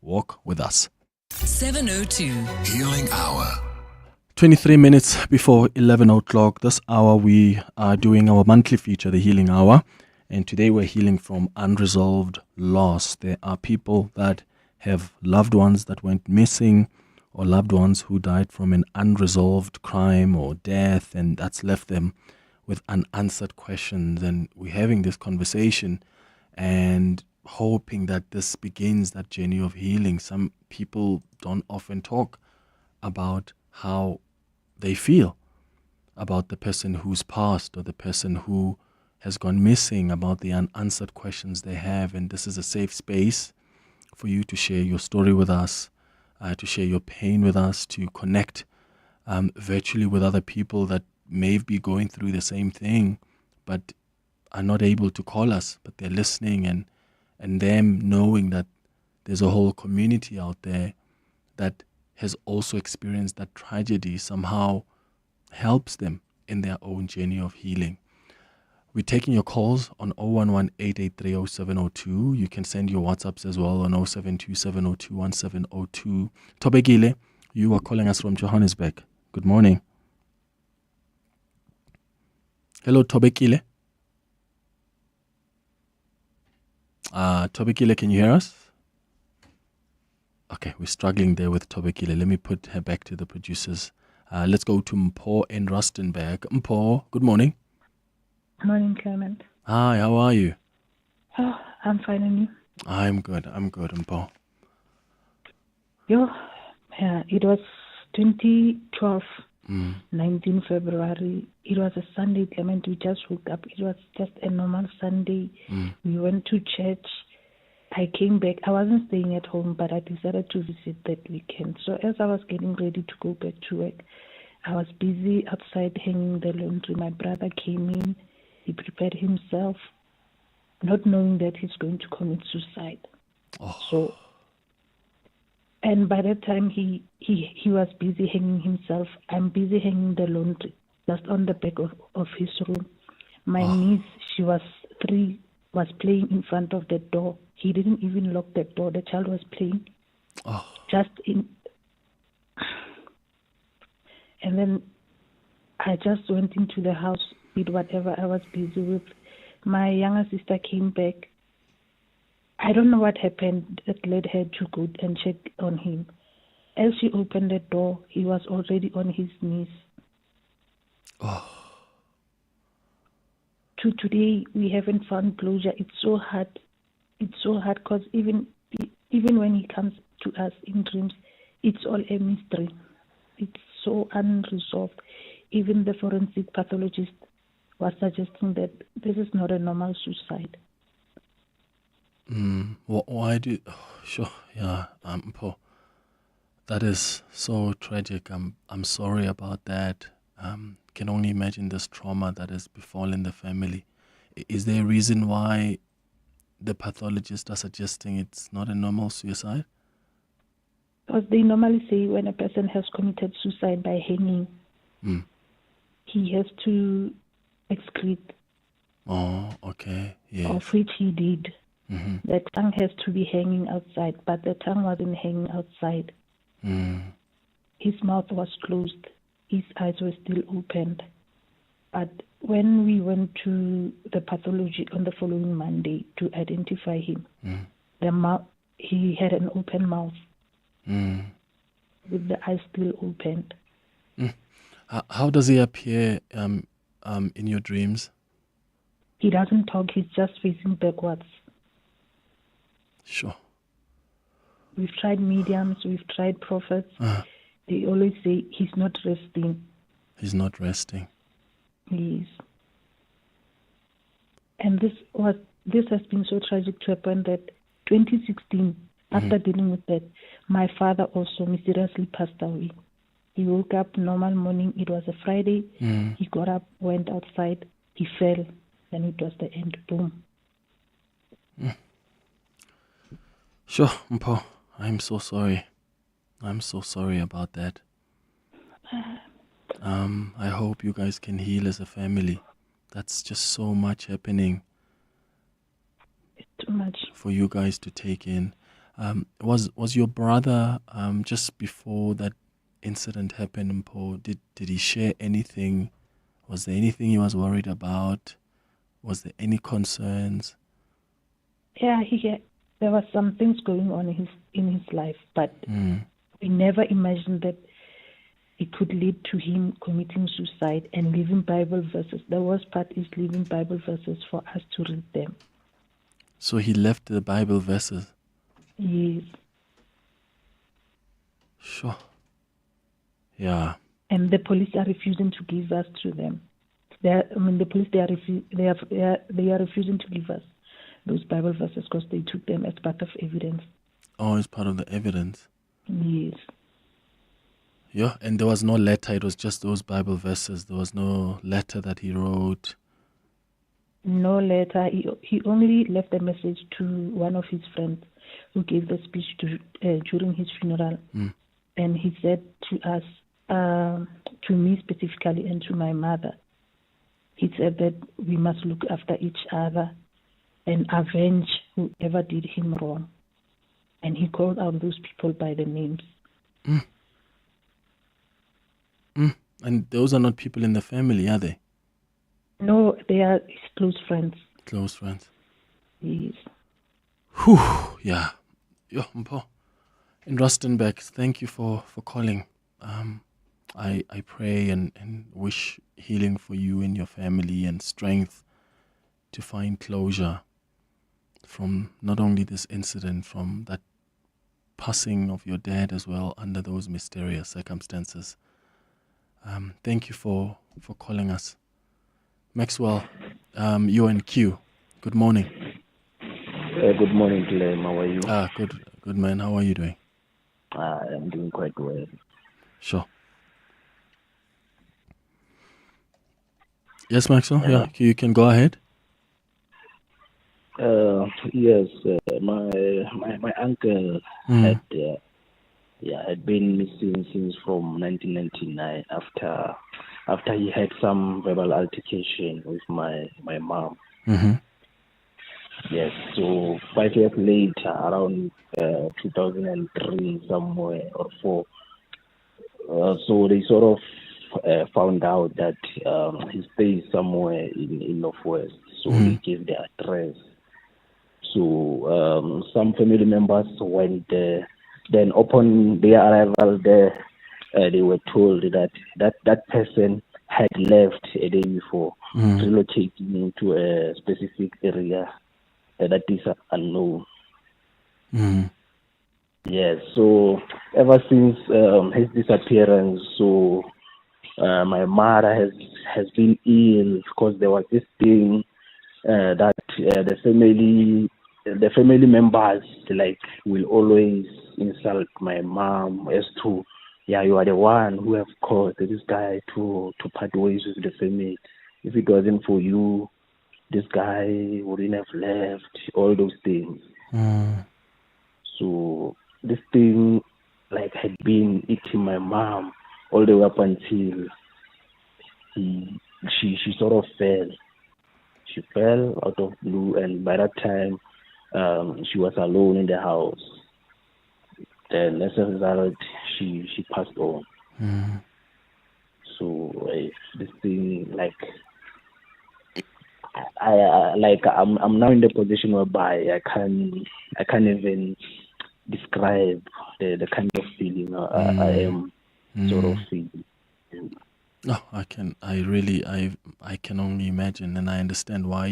Walk with us. 702 Healing Hour. 23 minutes before 11 o'clock. This hour we are doing our monthly feature, the Healing Hour. And today we're healing from unresolved loss. There are people that have loved ones that went missing, or loved ones who died from an unresolved crime or death, and that's left them with unanswered questions. And we're having this conversation and hoping that this begins that journey of healing. Some people don't often talk about how they feel about the person who's passed or the person who has gone missing, about the unanswered questions they have. And this is a safe space for you to share your story with us, to share your pain with us, to connect virtually with other people that may be going through the same thing but are not able to call us, but they're listening, and them knowing that there's a whole community out there that has also experienced that tragedy somehow helps them in their own journey of healing. We're taking your calls on 011-883-0702. You can send your WhatsApps as well on 072-702-1702. Tobekile, you are calling us from Johannesburg. Good morning. Hello, Tobekile. Tobekile, can you hear us? Okay, we're struggling there with Tobekile. Let me put her back to the producers. Let's go to Mpho in Rustenburg. Mpho, good morning. Morning, Clement. Hi, how are you? Oh, I'm fine, and you? I'm good, Mpho. It was 2012, 19 February. It was a Sunday, Clement. We just woke up. It was just a normal Sunday. We went to church. I came back. I wasn't staying at home, but I decided to visit that weekend. So as I was getting ready to go back to work, I was busy outside hanging the laundry. My brother came in. He prepared himself, not knowing that he's going to commit suicide. So, and by that time he was busy hanging himself. I'm busy hanging the laundry just on the back of his room. My niece, she was 3, was playing in front of the door. He didn't even lock the door. The child was playing just in. And then I just went into the house, did whatever I was busy with. My younger sister came back. I don't know what happened that led her to go and check on him. As she opened the door, he was already on his knees. to today, we haven't found closure. It's so hard. It's so hard because even when he comes to us in dreams, it's all a mystery. It's so unresolved. Even the forensic pathologist was suggesting that this is not a normal suicide. Why do? Sure, yeah. Paul, that is so tragic. I'm sorry about that. Can only imagine this trauma that has befallen the family. Is there a reason why the pathologists are suggesting it's not a normal suicide? Because they normally say when a person has committed suicide by hanging, he has to excrete. Oh, okay. Yes. Of which he did. Mm-hmm. The tongue has to be hanging outside, but the tongue wasn't hanging outside. His mouth was closed. His eyes were still opened. But when we went to the pathology on the following Monday to identify him, he had an open mouth with the eyes still opened. How does he appear in your dreams? He doesn't talk. He's just facing backwards. Sure. We've tried mediums. We've tried prophets. They always say he's not resting. He's not resting. Yes. And this has been so tragic to a point that 2016, after dealing with that, my father also mysteriously passed away. He woke up normal morning. It was a Friday. He got up, went outside. He fell. And it was the end. Boom. Sure, Mpo. I'm so sorry. I'm so sorry about that. I hope you guys can heal as a family. That's just so much happening. It's too much for you guys to take in. Was your brother just before that incident happened, Mpo? Did he share anything? Was there anything he was worried about? Was there any concerns? Yeah, there was some things going on in his life, but we never imagined that it could lead to him committing suicide and leaving Bible verses. The worst part is leaving Bible verses for us to read them. So he left the Bible verses? Yes. Sure. Yeah. And the police are refusing to give us to them. The police they are refusing to give us those Bible verses because they took them as part of evidence. Oh, it's part of the evidence. Yes. Yeah, and there was no letter. It was just those Bible verses. There was no letter that he wrote. No letter. He only left a message to one of his friends who gave the speech during his funeral. And he said to us, to me specifically and to my mother, he said that we must look after each other and avenge whoever did him wrong. And he called out those people by the names. And those are not people in the family, are they? No, they are his close friends. Close friends. Yes. Whew, yeah. Yo, Mpo. In Rustenburg, thank you for calling. I pray and wish healing for you and your family and strength to find closure from not only this incident, from that passing of your dad as well under those mysterious circumstances. Thank you for calling us. Maxwell, you're in queue. Good morning. Good morning, Clem. How are you? Good man. How are you doing? I'm doing quite well. Sure. Yes, Maxwell. Yeah, you can go ahead. Yes, my uncle had been missing since from 1999 after he had some verbal altercation with my mom. Yes, so 5 years later, around 2003 somewhere or 4, so they sort of found out that he stays somewhere in Northwest, so they gave the address. So some family members went there. Then upon their arrival there, they were told that person had left a day before. relocating to a specific area that is unknown. Yes, so ever since his disappearance, so my mother has been ill because there was this thing that the family members like will always insult my mom as to, yeah, you are the one who have caused this guy to part ways with the family. If it wasn't for you, this guy wouldn't have left. All those things. So this thing like had been eating my mom all the way up until she sort of fell. She fell out of blue, and by that time she was alone in the house. Then as a result, she passed on. So this thing, like, I'm now in the position whereby I can't even describe the kind of feeling I am sort of feeling. No, I can only imagine, and I understand why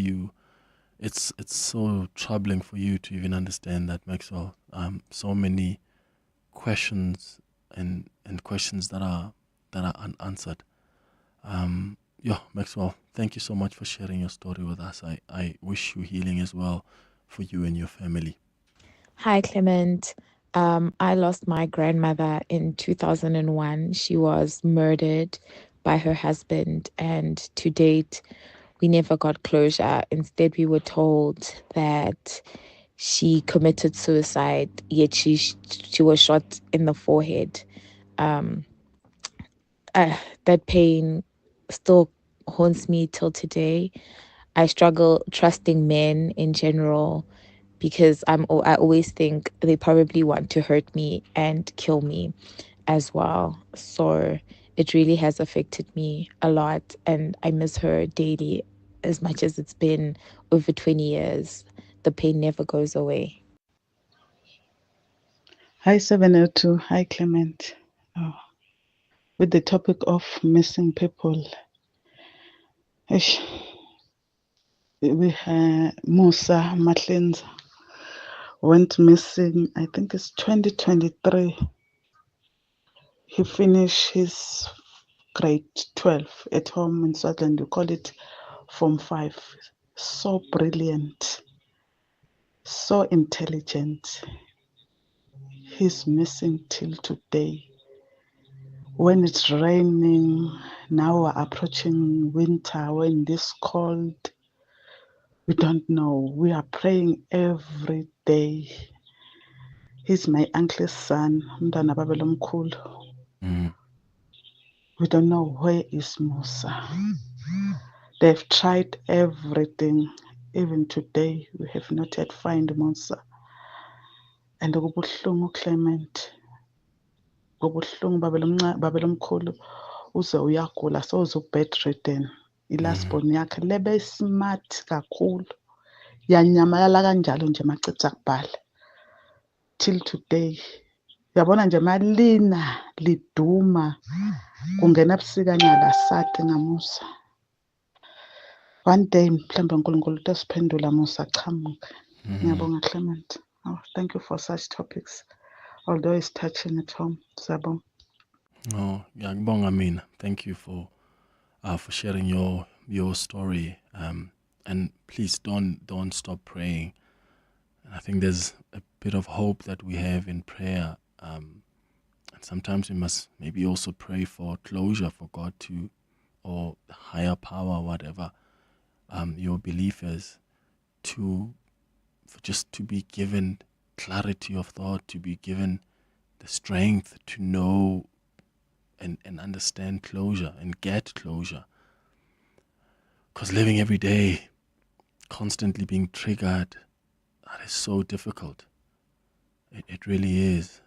it's so troubling for you to even understand that, Maxwell. So many questions and questions that are unanswered. Maxwell, thank you so much for sharing your story with us. I wish you healing as well for you and your family. Hi, Clement. I lost my grandmother in 2001. She was murdered by her husband, and to date, we never got closure. Instead, we were told that she committed suicide, yet she was shot in the forehead. That pain still haunts me till today. I struggle trusting men in general because I always think they probably want to hurt me and kill me as well. So it really has affected me a lot, and I miss her daily. As much as it's been over 20 years, the pain never goes away. Hi, 702. Hi, Clement. With the topic of missing people, we had Musa Matlenza went missing, I think it's 2023. He finished his grade 12 at home in Scotland. We call it Form 5. So brilliant, so intelligent. He's missing till today. When it's raining, now we're approaching winter, when it's cold, we don't know. We are praying every day. He's my uncle's son. We don't know where is Musa. They've tried everything. Even today, we have not yet found Musa. And kubuhlungu, Clement. Kubuhlungu, babelomkhulu. Uze uyagula, so uze bedridden. I-last born yakhe lebe smart kakhulu. Yanyamalala kanjalo nje macici akubhala. Till today. Yabona nje malina liduma. Kungena busika nyala sade ngamusa. One day mhlambe uNkulunkulu utasiphendula Musa chamuke. Ngiyabonga, Clement. Thank you for such topics. Although it's touching at home. Sabong. Oh, ngiyakubonga mina. Thank you for sharing your story. And please don't stop praying. I think there's a bit of hope that we have in prayer. And sometimes we must maybe also pray for closure, for God to, or higher power, whatever your belief is, just to be given clarity of thought, to be given the strength to know and understand closure and get closure. Because living every day, constantly being triggered, that is so difficult. It really is.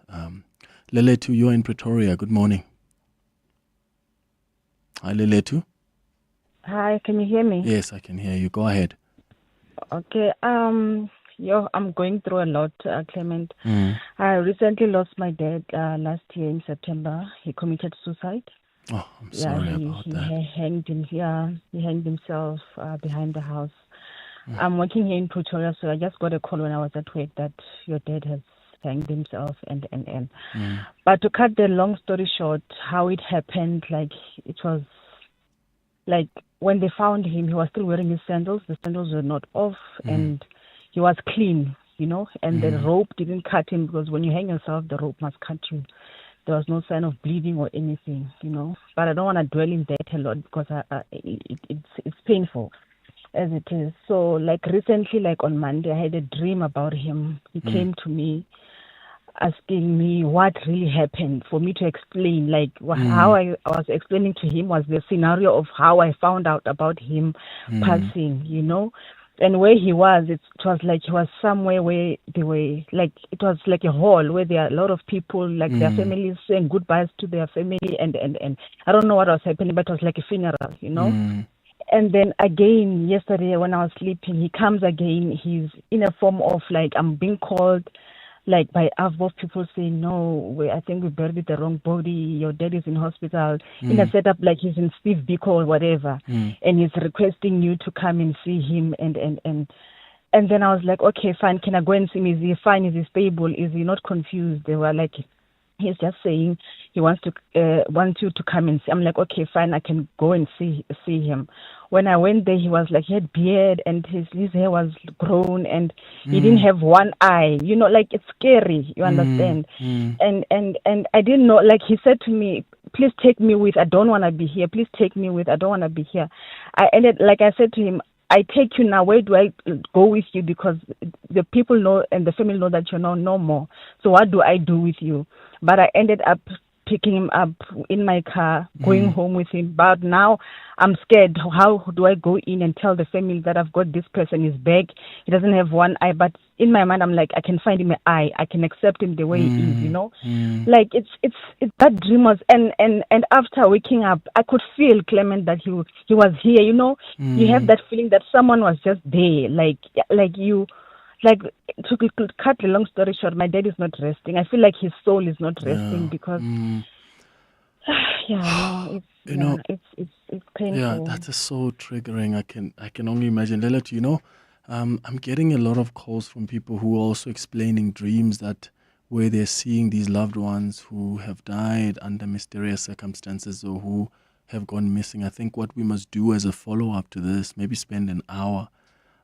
Leletu, you're in Pretoria. Good morning. Hi, Leletu. Hi, can you hear me? Yes, I can hear you. Go ahead. Okay. I'm going through a lot, Clement. I recently lost my dad last year in September. He committed suicide. Oh, I'm sorry about he that. he hanged himself behind the house. I'm working here in Pretoria, so I just got a call when I was at work that your dad has hanged himself and. But to cut the long story short, how it happened, like it was like when they found him, he was still wearing his sandals. The sandals were not off, and he was clean, and the rope didn't cut him, because when you hang yourself, the rope must cut you. There was no sign of bleeding or anything, But I don't want to dwell in that a lot, because it's painful as it is. So like recently, like on Monday, I had a dream about him. He came to me asking me what really happened, for me to explain, like how I was explaining to him was the scenario of how I found out about him passing, and where he was, it was like he was somewhere where they were, like it was like a hall where there are a lot of people, like their families saying goodbyes to their family, and I don't know what was happening, but it was like a funeral, And then again, yesterday when I was sleeping, he comes again. He's in a form of like, I'm being called, like by both people saying, no, I think we buried the wrong body. Your dad is in hospital. In a setup like he's in Steve Biko or whatever, and he's requesting you to come and see him. And then I was like, okay, fine. Can I go and see him? Is he fine? Is he stable? Is he not confused? They were like, he's just saying he wants you to come and see. I'm like, okay, fine, I can go and see him. When I went there, he was like, he had beard and his hair was grown, and he didn't have one eye. Like it's scary. You understand? And I didn't know. Like he said to me, please take me with. I don't want to be here. Please take me with. I don't want to be here. Like I said to him, I take you now. Where do I go with you? Because the people know and the family know that you're no more. So what do I do with you? But I ended up picking him up in my car, going home with him. But now I'm scared. How do I go in and tell the family that I've got this person, his back? He doesn't have one eye. But in my mind, I'm like, I can find him an eye. I can accept him the way he is, Like it's that dream was, and after waking up, I could feel, Clement, that he was here, You have that feeling that someone was just there, like you. Like, to cut the long story short, my dad is not resting. I feel like his soul is not resting because, it's painful. Yeah, that is so triggering. I can only imagine. Lelet, I'm getting a lot of calls from people who are also explaining dreams that where they're seeing these loved ones who have died under mysterious circumstances or who have gone missing. I think what we must do as a follow-up to this, maybe spend an hour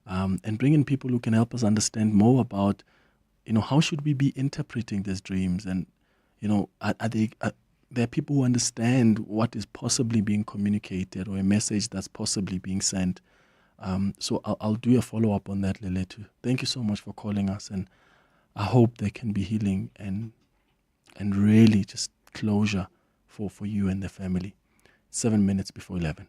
and bring in people who can help us understand more about, how should we be interpreting these dreams, and, are there are people who understand what is possibly being communicated or a message that's possibly being sent. So I'll do a follow-up on that, Leletu. Thank you so much for calling us, and I hope there can be healing and really just closure for you and the family. 7 minutes before 11.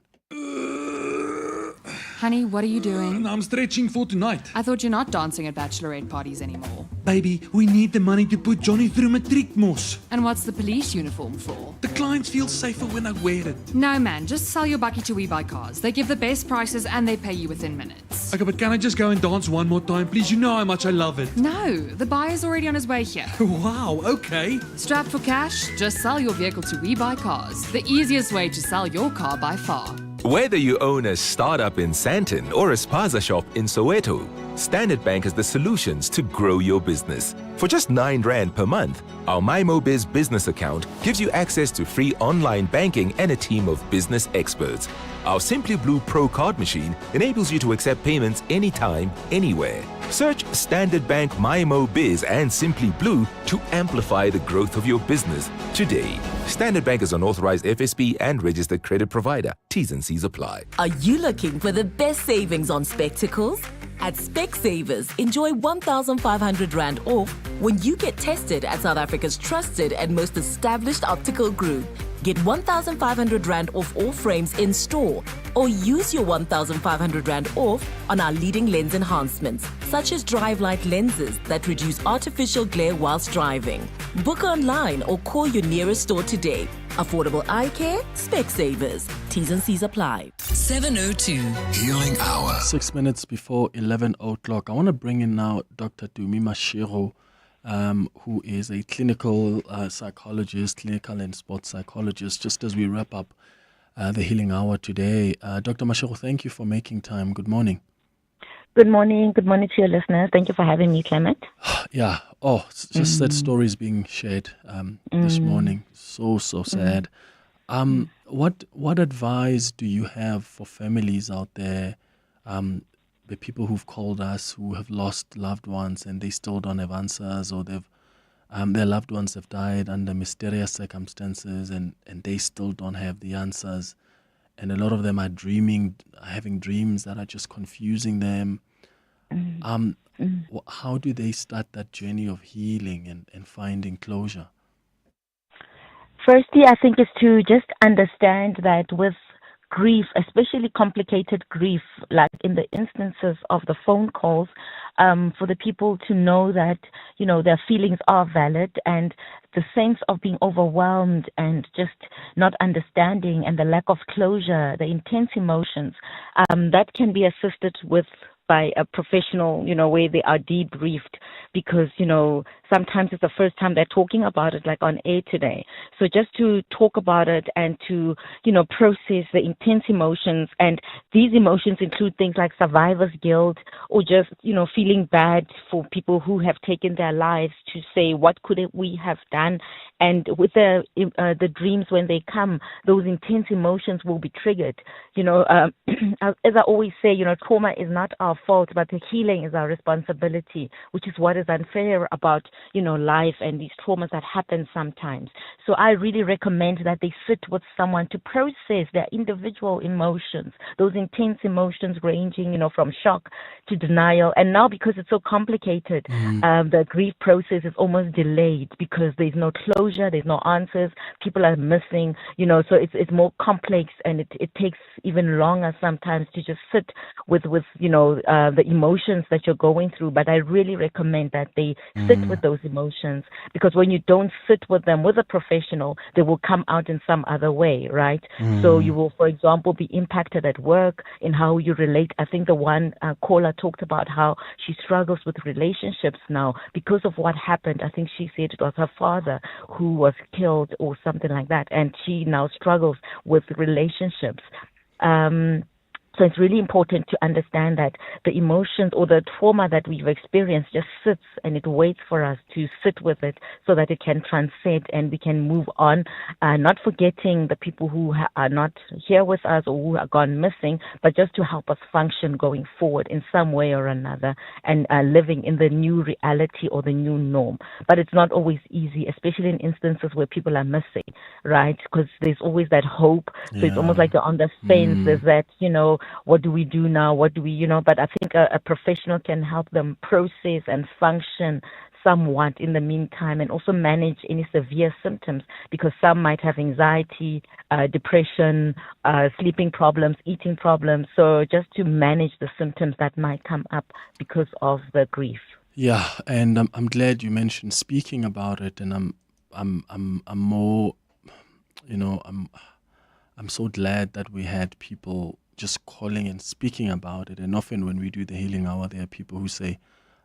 Honey, what are you doing? I'm stretching for tonight. I thought you're not dancing at bachelorette parties anymore. Baby, we need the money to put Johnny through matric mos. And what's the police uniform for? The clients feel safer when I wear it. No, man, just sell your bucky to We Buy Cars. They give the best prices and they pay you within minutes. Okay, but can I just go and dance one more time, please? You know how much I love it. No, the buyer's already on his way here. Wow, okay. Strapped for cash? Just sell your vehicle to We Buy Cars. The easiest way to sell your car by far. Whether you own a startup in Sandton or a spaza shop in Soweto, Standard Bank has the solutions to grow your business. For just R9 per month, our MyMoBiz business account gives you access to free online banking and a team of business experts. Our Simply Blue Pro card machine enables you to accept payments anytime, anywhere. Search Standard Bank MyMoBiz and Simply Blue to amplify the growth of your business today. Standard Bank is an authorized FSB and registered credit provider. T's and C's apply. Are you looking for the best savings on spectacles? At Specsavers, enjoy 1,500 Rand off when you get tested at South Africa's trusted and most established optical group. Get 1,500 Rand off all frames in store, or use your 1,500 Rand off on our leading lens enhancements, such as drive light lenses that reduce artificial glare whilst driving. Book online or call your nearest store today. Affordable eye care, Specsavers. T's and C's apply. 702 Healing Hour. 6 minutes before 11 o'clock. I want to bring in now Dr. Tumi Mashiro. who is a clinical psychologist, clinical and sports psychologist, just as we wrap up the Healing Hour today. Dr. Mashego, thank you for making time. Good morning. Good morning. Good morning to your listeners. Thank you for having me, Clement. Yeah. Oh, it's just that stories being shared this morning. So sad. What advice do you have for families out there, the people who've called us who have lost loved ones and they still don't have answers, or they've their loved ones have died under mysterious circumstances and they still don't have the answers, and a lot of them are having dreams that are just confusing them. How do they start that journey of healing and finding closure? Firstly, I think is to just understand that with grief, especially complicated grief, like in the instances of the phone calls, for the people to know that, their feelings are valid, and the sense of being overwhelmed and just not understanding and the lack of closure, the intense emotions, that can be assisted with by a professional, where they are debriefed, because, sometimes it's the first time they're talking about it, like on air today. So just to talk about it and to, process the intense emotions, and these emotions include things like survivor's guilt, or just, feeling bad for people who have taken their lives, to say, what could we have done? And with the dreams, when they come, those intense emotions will be triggered. As I always say, trauma is not our fault, but the healing is our responsibility, which is what is unfair about, life and these traumas that happen sometimes. So I really recommend that they sit with someone to process their individual emotions, those intense emotions ranging, from shock to denial. And now, because it's so complicated, the grief process is almost delayed because there's no closure, there's no answers, people are missing, so it's more complex, and it takes even longer sometimes to just sit with the emotions that you're going through. But I really recommend that they sit with those emotions, because when you don't sit with them with a professional, they will come out in some other way, right? So you will, for example, be impacted at work in how you relate. I think the one caller talked about how she struggles with relationships now because of what happened. I think she said it was her father who was killed or something like that, and she now struggles with relationships. So it's really important to understand that the emotions or the trauma that we've experienced just sits, and it waits for us to sit with it so that it can transcend and we can move on, not forgetting the people who are not here with us or who are gone missing, but just to help us function going forward in some way or another, and living in the new reality or the new norm. But it's not always easy, especially in instances where people are missing, right? Because there's always that hope. So it's almost like you're on the fence. There's that, what do we do now? What do we, but I think a professional can help them process and function somewhat in the meantime, and also manage any severe symptoms, because some might have anxiety, depression, sleeping problems, eating problems. So just to manage the symptoms that might come up because of the grief. Yeah, and I'm glad you mentioned speaking about it, and I'm more, I'm so glad that we had people just calling and speaking about it. And often when we do the Healing Hour, there are people who say,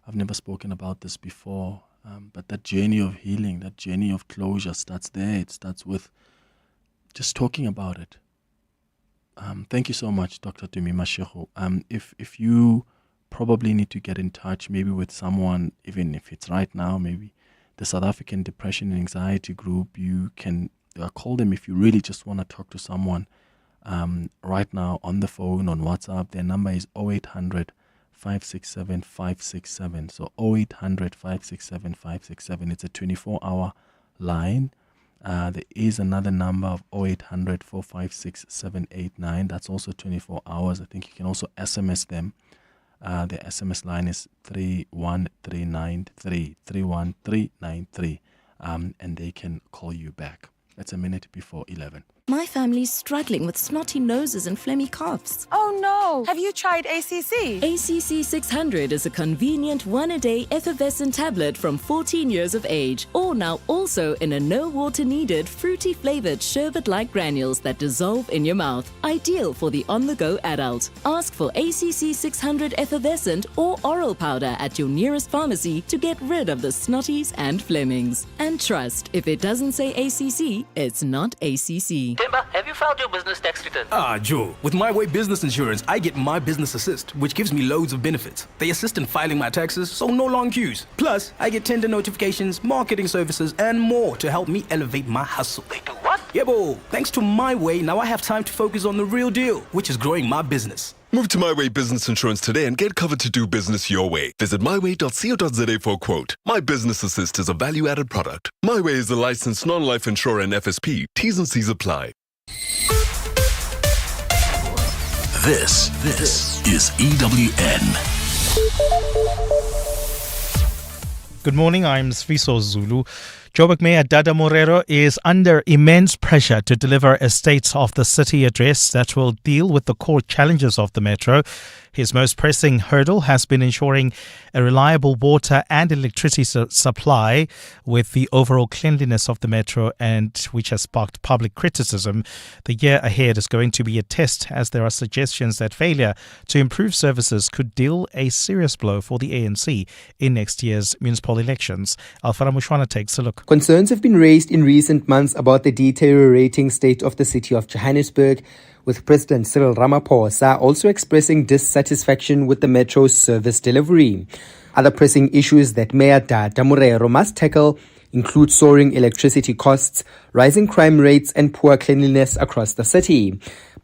I've never spoken about this before. But that journey of healing, that journey of closure starts there. It starts with just talking about it. Thank you so much, Dr. Tumi Mashego. If you probably need to get in touch maybe with someone, even if it's right now, maybe the South African Depression and Anxiety Group, you can call them if you really just want to talk to someone. Right now on the phone, on WhatsApp, their number is 0800 567 567. So 0800 567 567. It's a 24-hour line. There is another number of 0800 456 789. That's also 24 hours. I think you can also SMS them. The SMS line is 31393, 31393, and they can call you back. That's a minute before 11. My family's struggling with snotty noses and phlegmy coughs. Oh no! Have you tried ACC? ACC 600 is a convenient one-a-day effervescent tablet from 14 years of age, or now also in a no-water-needed, fruity-flavored sherbet-like granules that dissolve in your mouth. Ideal for the on-the-go adult. Ask for ACC 600 effervescent or oral powder at your nearest pharmacy to get rid of the snotties and flemmings. And trust, if it doesn't say ACC, it's not ACC. Timber, have you filed your business tax return? Joe, with My Way Business Insurance, I get My Business Assist, which gives me loads of benefits. They assist in filing my taxes, so no long queues. Plus, I get tender notifications, marketing services, and more to help me elevate my hustle. They do what? Yeah, bo. Thanks to My Way, now I have time to focus on the real deal, which is growing my business. Move to My Way Business Insurance today and get covered to do business your way. Visit myway.co.za for a quote. My Business Assist is a value-added product. My Way is a licensed non-life insurer and FSP. T's and C's apply. This is EWN. Good morning, I'm Sviso Zulu. Joburg Mayor Dada Morero is under immense pressure to deliver a State of the City address that will deal with the core challenges of the metro. His most pressing hurdle has been ensuring a reliable water and electricity supply with the overall cleanliness of the metro, and which has sparked public criticism. The year ahead is going to be a test, as there are suggestions that failure to improve services could deal a serious blow for the ANC in next year's municipal elections. Alfara Mushwana takes a look. Concerns have been raised in recent months about the deteriorating state of the city of Johannesburg, with President Cyril Ramaphosa also expressing dissatisfaction with the metro's service delivery. Other pressing issues that Mayor Dada Morero must tackle include soaring electricity costs, rising crime rates, and poor cleanliness across the city.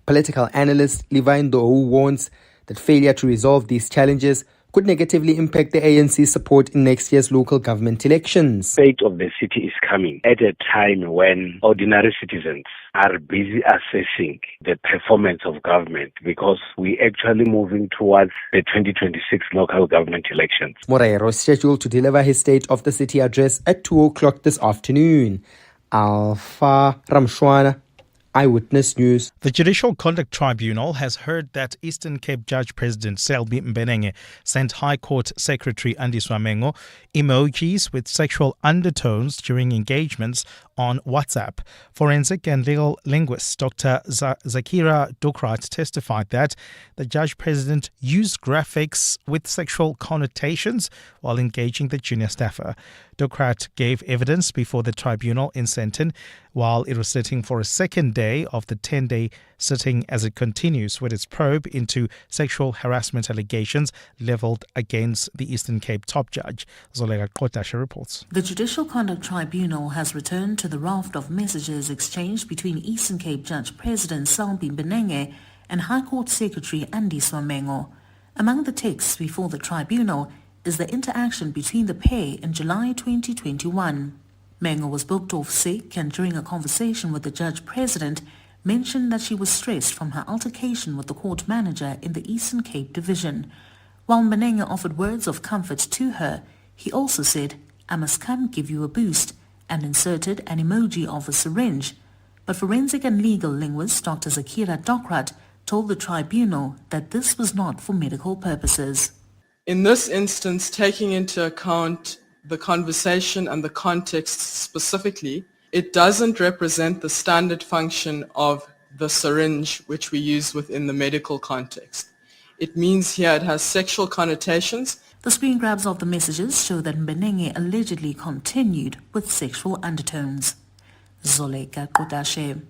Political analyst Levi Ndou warns that failure to resolve these challenges could negatively impact the ANC's support in next year's local government elections. The fate of the city is coming at a time when ordinary citizens are busy assessing the performance of government, because we're actually moving towards the 2026 local government elections. Morero is scheduled to deliver his State of the City address at 2 o'clock this afternoon. Alpha Ramshwana, Eyewitness News. The Judicial Conduct Tribunal has heard that Eastern Cape Judge President Selby Mbenenge sent High Court Secretary Andiswa Mengo emojis with sexual undertones during engagements on WhatsApp. Forensic and legal linguist Dr. Zakira Dokrat testified that the Judge President used graphics with sexual connotations while engaging the junior staffer. Dokrat gave evidence before the tribunal in Sandton while it was sitting for a second day of the 10-day sitting, as it continues with its probe into sexual harassment allegations levelled against the Eastern Cape top judge. Zolega Kotasha reports. The Judicial Conduct Tribunal has returned to the raft of messages exchanged between Eastern Cape Judge President Selby Mbenenge and High Court Secretary Andiswa Mengo. Among the texts before the tribunal is the interaction between the pair in July 2021. Mengo was booked off sick, and during a conversation with the Judge President, mentioned that she was stressed from her altercation with the court manager in the Eastern Cape Division. While Mbenenge offered words of comfort to her, he also said, "I must come give you a boost," and inserted an emoji of a syringe. But forensic and legal linguist Dr. Zakira Dokrat told the tribunal that this was not for medical purposes. In this instance, taking into account the conversation and the context specifically, it doesn't represent the standard function of the syringe which we use within the medical context. It means here it has sexual connotations. The screen grabs of the messages show that Mbenenge allegedly continued with sexual undertones. Zoleka Kodashe,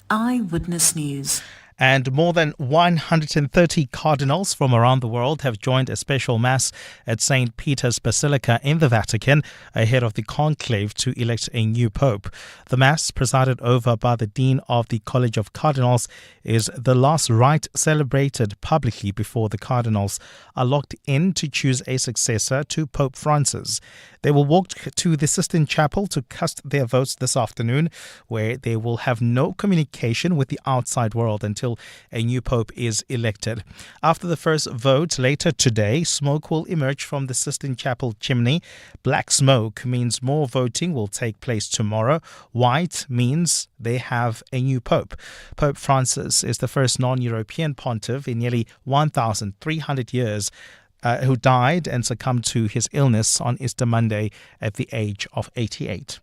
Eyewitness News. And more than 130 cardinals from around the world have joined a special mass at St. Peter's Basilica in the Vatican ahead of the conclave to elect a new pope. The mass, presided over by the Dean of the College of Cardinals, is the last rite celebrated publicly before the cardinals are locked in to choose a successor to Pope Francis. They will walk to the Sistine Chapel to cast their votes this afternoon, where they will have no communication with the outside world until a new pope is elected. After the first vote later today, smoke will emerge from the Sistine Chapel chimney. Black smoke means more voting will take place tomorrow. White means they have a new pope. Pope Francis is the first non-European pontiff in nearly 1,300 years who died and succumbed to his illness on Easter Monday at the age of 88.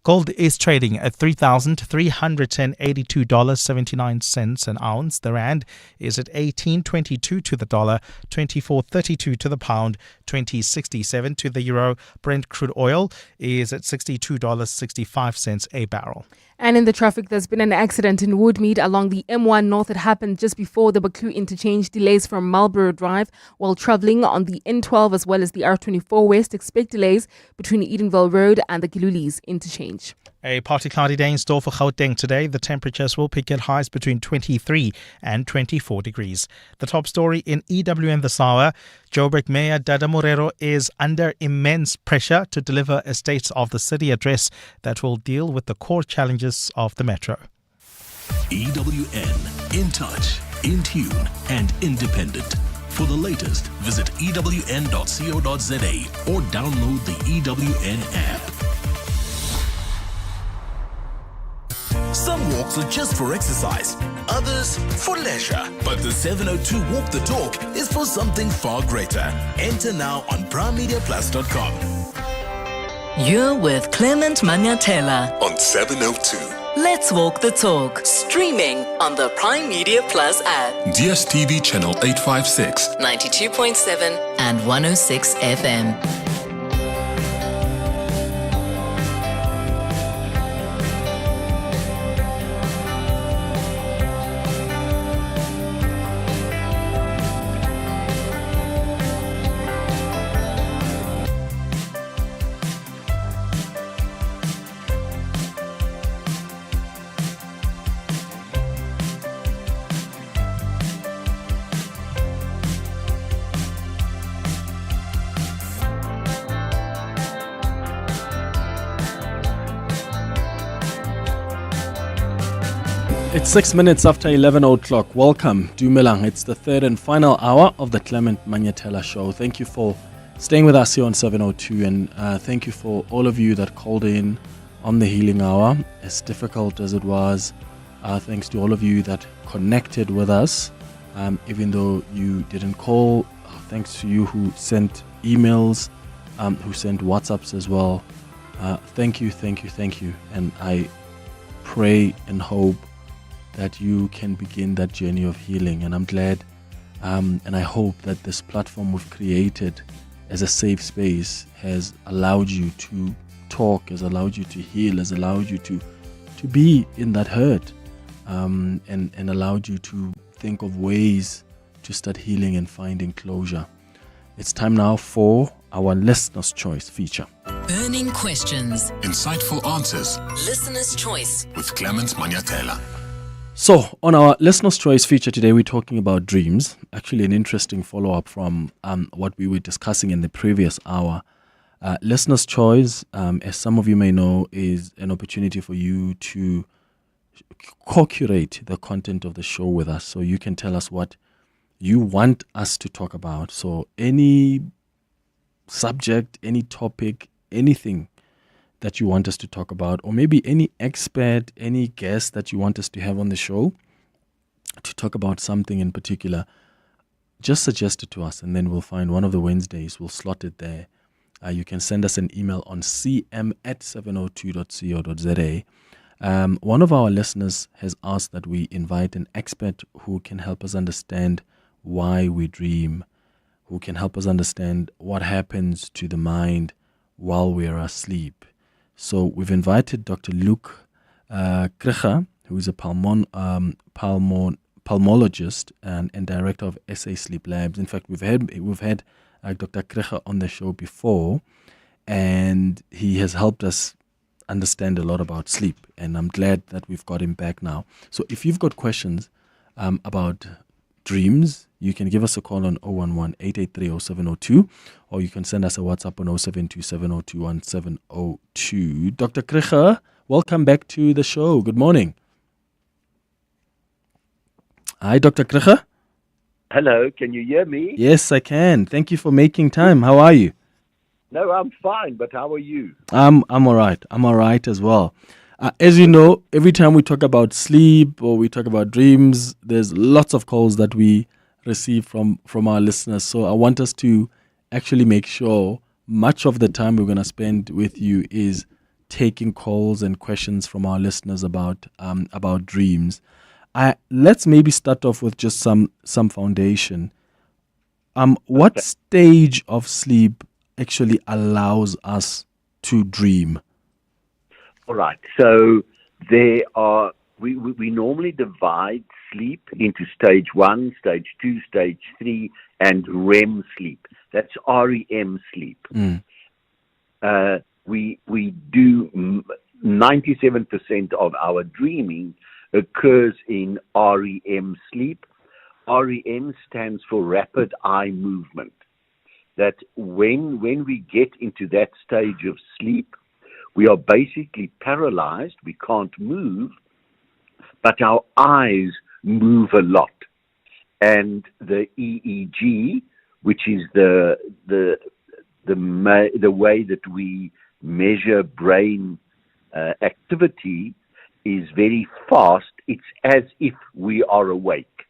Gold is trading at $3,382.79 an ounce. The rand is at 18.22 to the dollar, 24.32 to the pound, 20.67 to the euro. Brent crude oil is at $62.65 a barrel. And in the traffic, there's been an accident in Woodmead along the M1 North. It happened just before the Baklu interchange. Delays from Marlborough Drive while travelling on the N12 as well as the R24 West. Expect delays between Edenville Road and the Gilulis interchange. A partly cloudy day in store for Gauteng today. The temperatures will peak at highs between 23 and 24 degrees. The top story in EWN this hour. Joburg Mayor Dada Morero is under immense pressure to deliver a State of the City address that will deal with the core challenges of the metro. EWN, in touch, in tune and independent. For the latest, visit ewn.co.za or download the EWN app. Some walks are just for exercise, others for leisure. But the 702 Walk the Talk is for something far greater. Enter now on primemediaplus.com. You're with Clement Manyathela On 702. Let's Walk the Talk, streaming on the Prime Media Plus app, DSTV channel 856, 92.7 and 106 FM. It's 6 minutes after 11 o'clock. Welcome, Dumelang. It's the third and final hour of the Clement Manyathela Show. Thank you for staying with us here on 702, and thank you for all of you that called in on the healing hour, as difficult as it was. Thanks to all of you that connected with us, even though you didn't call. Thanks to you who sent emails, who sent WhatsApps as well. Thank you. And I pray and hope that you can begin that journey of healing. And I'm glad and I hope that this platform we've created as a safe space has allowed you to talk, has allowed you to heal, has allowed you to be in that hurt, and allowed you to think of ways to start healing and finding closure. It's time now for our Listener's Choice feature. Burning questions, insightful answers, Listener's Choice with Clement Manyathela. So, on our Listener's Choice feature today, we're talking about dreams. Actually, an interesting follow-up from what we were discussing in the previous hour. Listener's Choice, as some of you may know, is an opportunity for you to co-curate the content of the show with us. So you can tell us what you want us to talk about. So any subject, any topic, anything that you want us to talk about, or maybe any expert, any guest that you want us to have on the show to talk about something in particular, just suggest it to us, and then we'll find one of the Wednesdays, we'll slot it there. You can send us an email on cm@702.co.za. One of our listeners has asked that we invite an expert who can help us understand why we dream, who can help us understand what happens to the mind while we're asleep. So we've invited Dr. Luke Kricha, who is a pulmonologist and director of SA Sleep Labs. In fact, we've had Dr. Kricha on the show before, and he has helped us understand a lot about sleep, and I'm glad that we've got him back now. So if you've got questions about dreams, you can give us a call on 011-883-0702, or you can send us a WhatsApp on 0727021702. Dr. Kricher, welcome back to the show. Good morning. Hi, Dr. Kricher. Hello, can you hear me? Yes, I can. Thank you for making time. How are you? No, I'm fine, but how are you? I'm all right. I'm all right as well. As you know, every time we talk about sleep or we talk about dreams, there's lots of calls that we receive from our listeners. So I want us to actually make sure much of the time we're going to spend with you is taking calls and questions from our listeners about dreams. Let's maybe start off with just some foundation. What stage of sleep actually allows us to dream? All right. So there are we normally divide sleep into stage 1, stage 2, stage 3, and REM sleep. That's REM sleep. We do 97% of our dreaming occurs in REM sleep. REM stands for rapid eye movement. That when we get into that stage of sleep, we are basically paralyzed. We can't move, but our eyes move a lot. And the EEG, which is the way that we measure brain activity, is very fast. It's as if we are awake.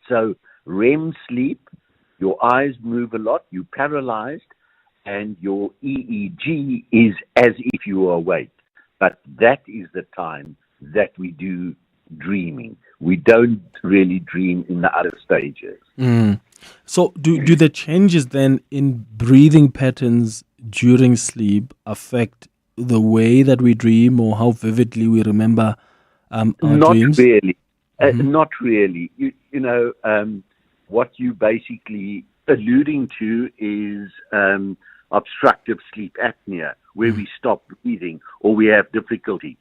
So REM sleep, your eyes move a lot, you're paralyzed, and your EEG is as if you are awake. But that is the time that we do dreaming. We don't really dream in the other stages. So do the changes then in breathing patterns during sleep affect the way that we dream or how vividly we remember our dreams? Not really. You know, what you basically alluding to is obstructive sleep apnea, where we stop breathing or we have difficulty.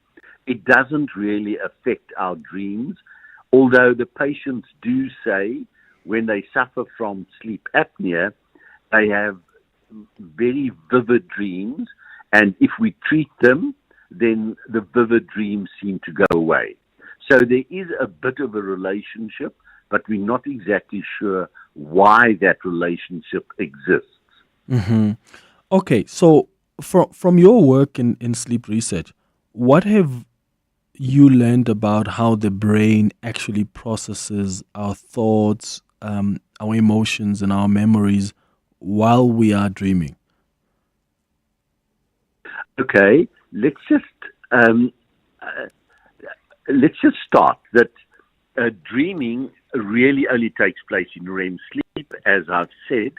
It doesn't really affect our dreams, although the patients do say when they suffer from sleep apnea, they have very vivid dreams, and if we treat them, then the vivid dreams seem to go away. So there is a bit of a relationship, but we're not exactly sure why that relationship exists. Okay, so from your work in sleep research, what have you learned about how the brain actually processes our thoughts, our emotions, and our memories while we are dreaming? Okay, let's just start that dreaming really only takes place in REM sleep, as I've said.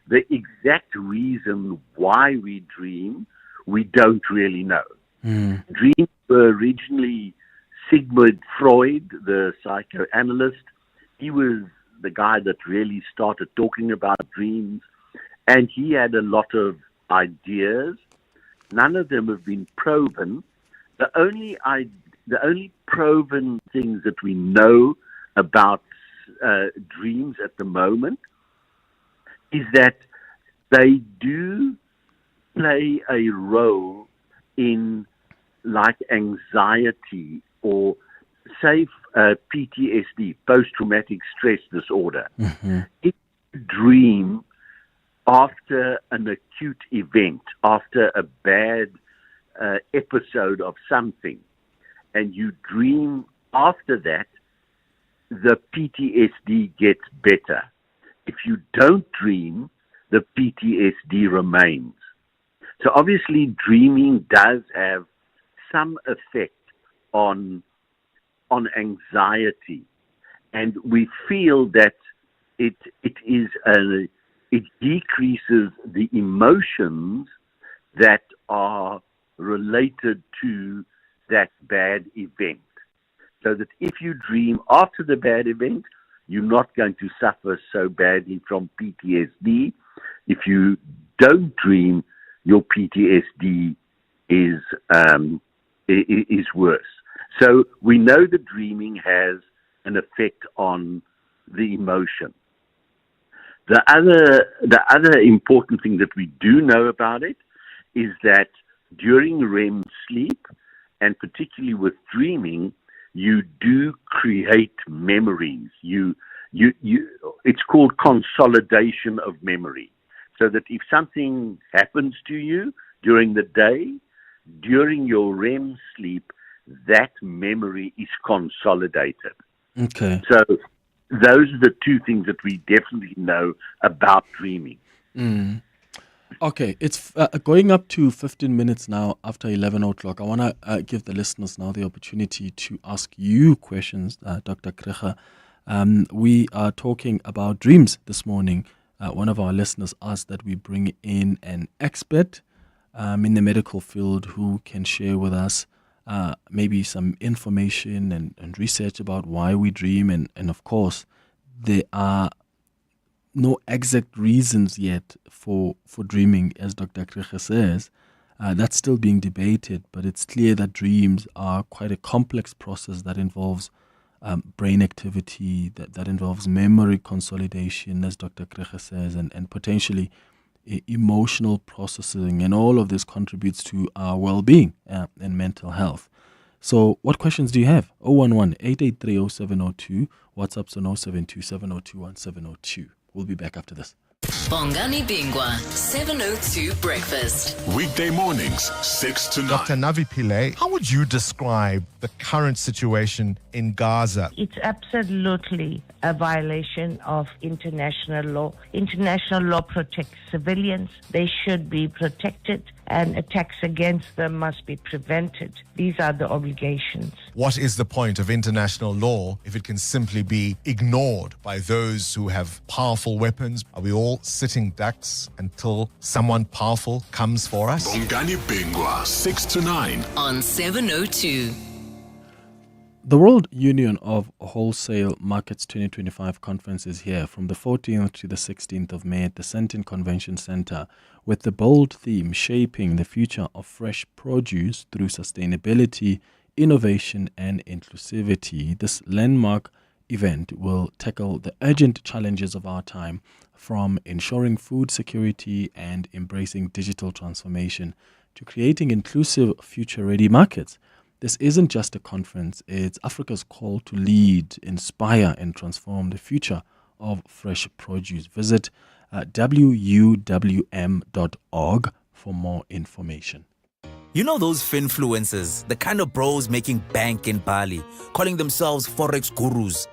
The exact reason why we dream, we don't really know. Dreams were originally Sigmund Freud, the psychoanalyst. He was the guy that really started talking about dreams, and he had a lot of ideas. None of them have been proven. The only proven things that we know about dreams at the moment is that they do play a role in like anxiety or say PTSD, post-traumatic stress disorder. If you dream after an acute event, after a bad episode of something, and you dream after that, the PTSD gets better. If you don't dream, the PTSD remains. So obviously dreaming does have some effect on anxiety, and we feel that it decreases the emotions that are related to that bad event. So that if you dream after the bad event, you're not going to suffer so badly from PTSD. If you don't dream, your PTSD is worse. So we know that dreaming has an effect on the emotion. The other important thing that we do know about it is that during REM sleep, and particularly with dreaming, you do create memories. It's called consolidation of memory. So that if something happens to you during the day, during your REM sleep, that memory is consolidated. Okay. So those are the two things that we definitely know about dreaming. Okay, it's going up to 15 minutes now after 11 o'clock. I want to give the listeners now the opportunity to ask you questions, Dr. Krecha. We are talking about dreams this morning. One of our listeners asked that we bring in an expert in the medical field who can share with us maybe some information and research about why we dream. And of course, there are no exact reasons yet for dreaming, as Dr. Krecha says. That's still being debated, but it's clear that dreams are quite a complex process that involves brain activity, that involves memory consolidation, as Dr. Krecha says, and potentially emotional processing, and all of this contributes to our well-being and mental health. So what questions do you have? 011-883-0702, WhatsApp's on 0727021702. We'll be back after this. Bongani Bingwa, 702 Breakfast. Weekday mornings, 6 to 9. Dr. Navi Pillay, how would you describe the current situation in Gaza? It's absolutely a violation of international law. International law protects civilians. They should be protected, and attacks against them must be prevented. These are the obligations. What is the point of international law if it can simply be ignored by those who have powerful weapons? Are we all sitting ducks until someone powerful comes for us? Bongani Bingwa, 6 to 9. On 702. The World Union of Wholesale Markets 2025 conference is here from the 14th to the 16th of May at the Sandton Convention Center, with the bold theme shaping the future of fresh produce through sustainability, innovation and inclusivity. This landmark event will tackle the urgent challenges of our time, from ensuring food security and embracing digital transformation to creating inclusive future-ready markets. This isn't just a conference, it's Africa's call to lead, inspire and transform the future of fresh produce. Visit wuwm.org for more information. You know those finfluencers, the kind of bros making bank in Bali, calling themselves Forex gurus,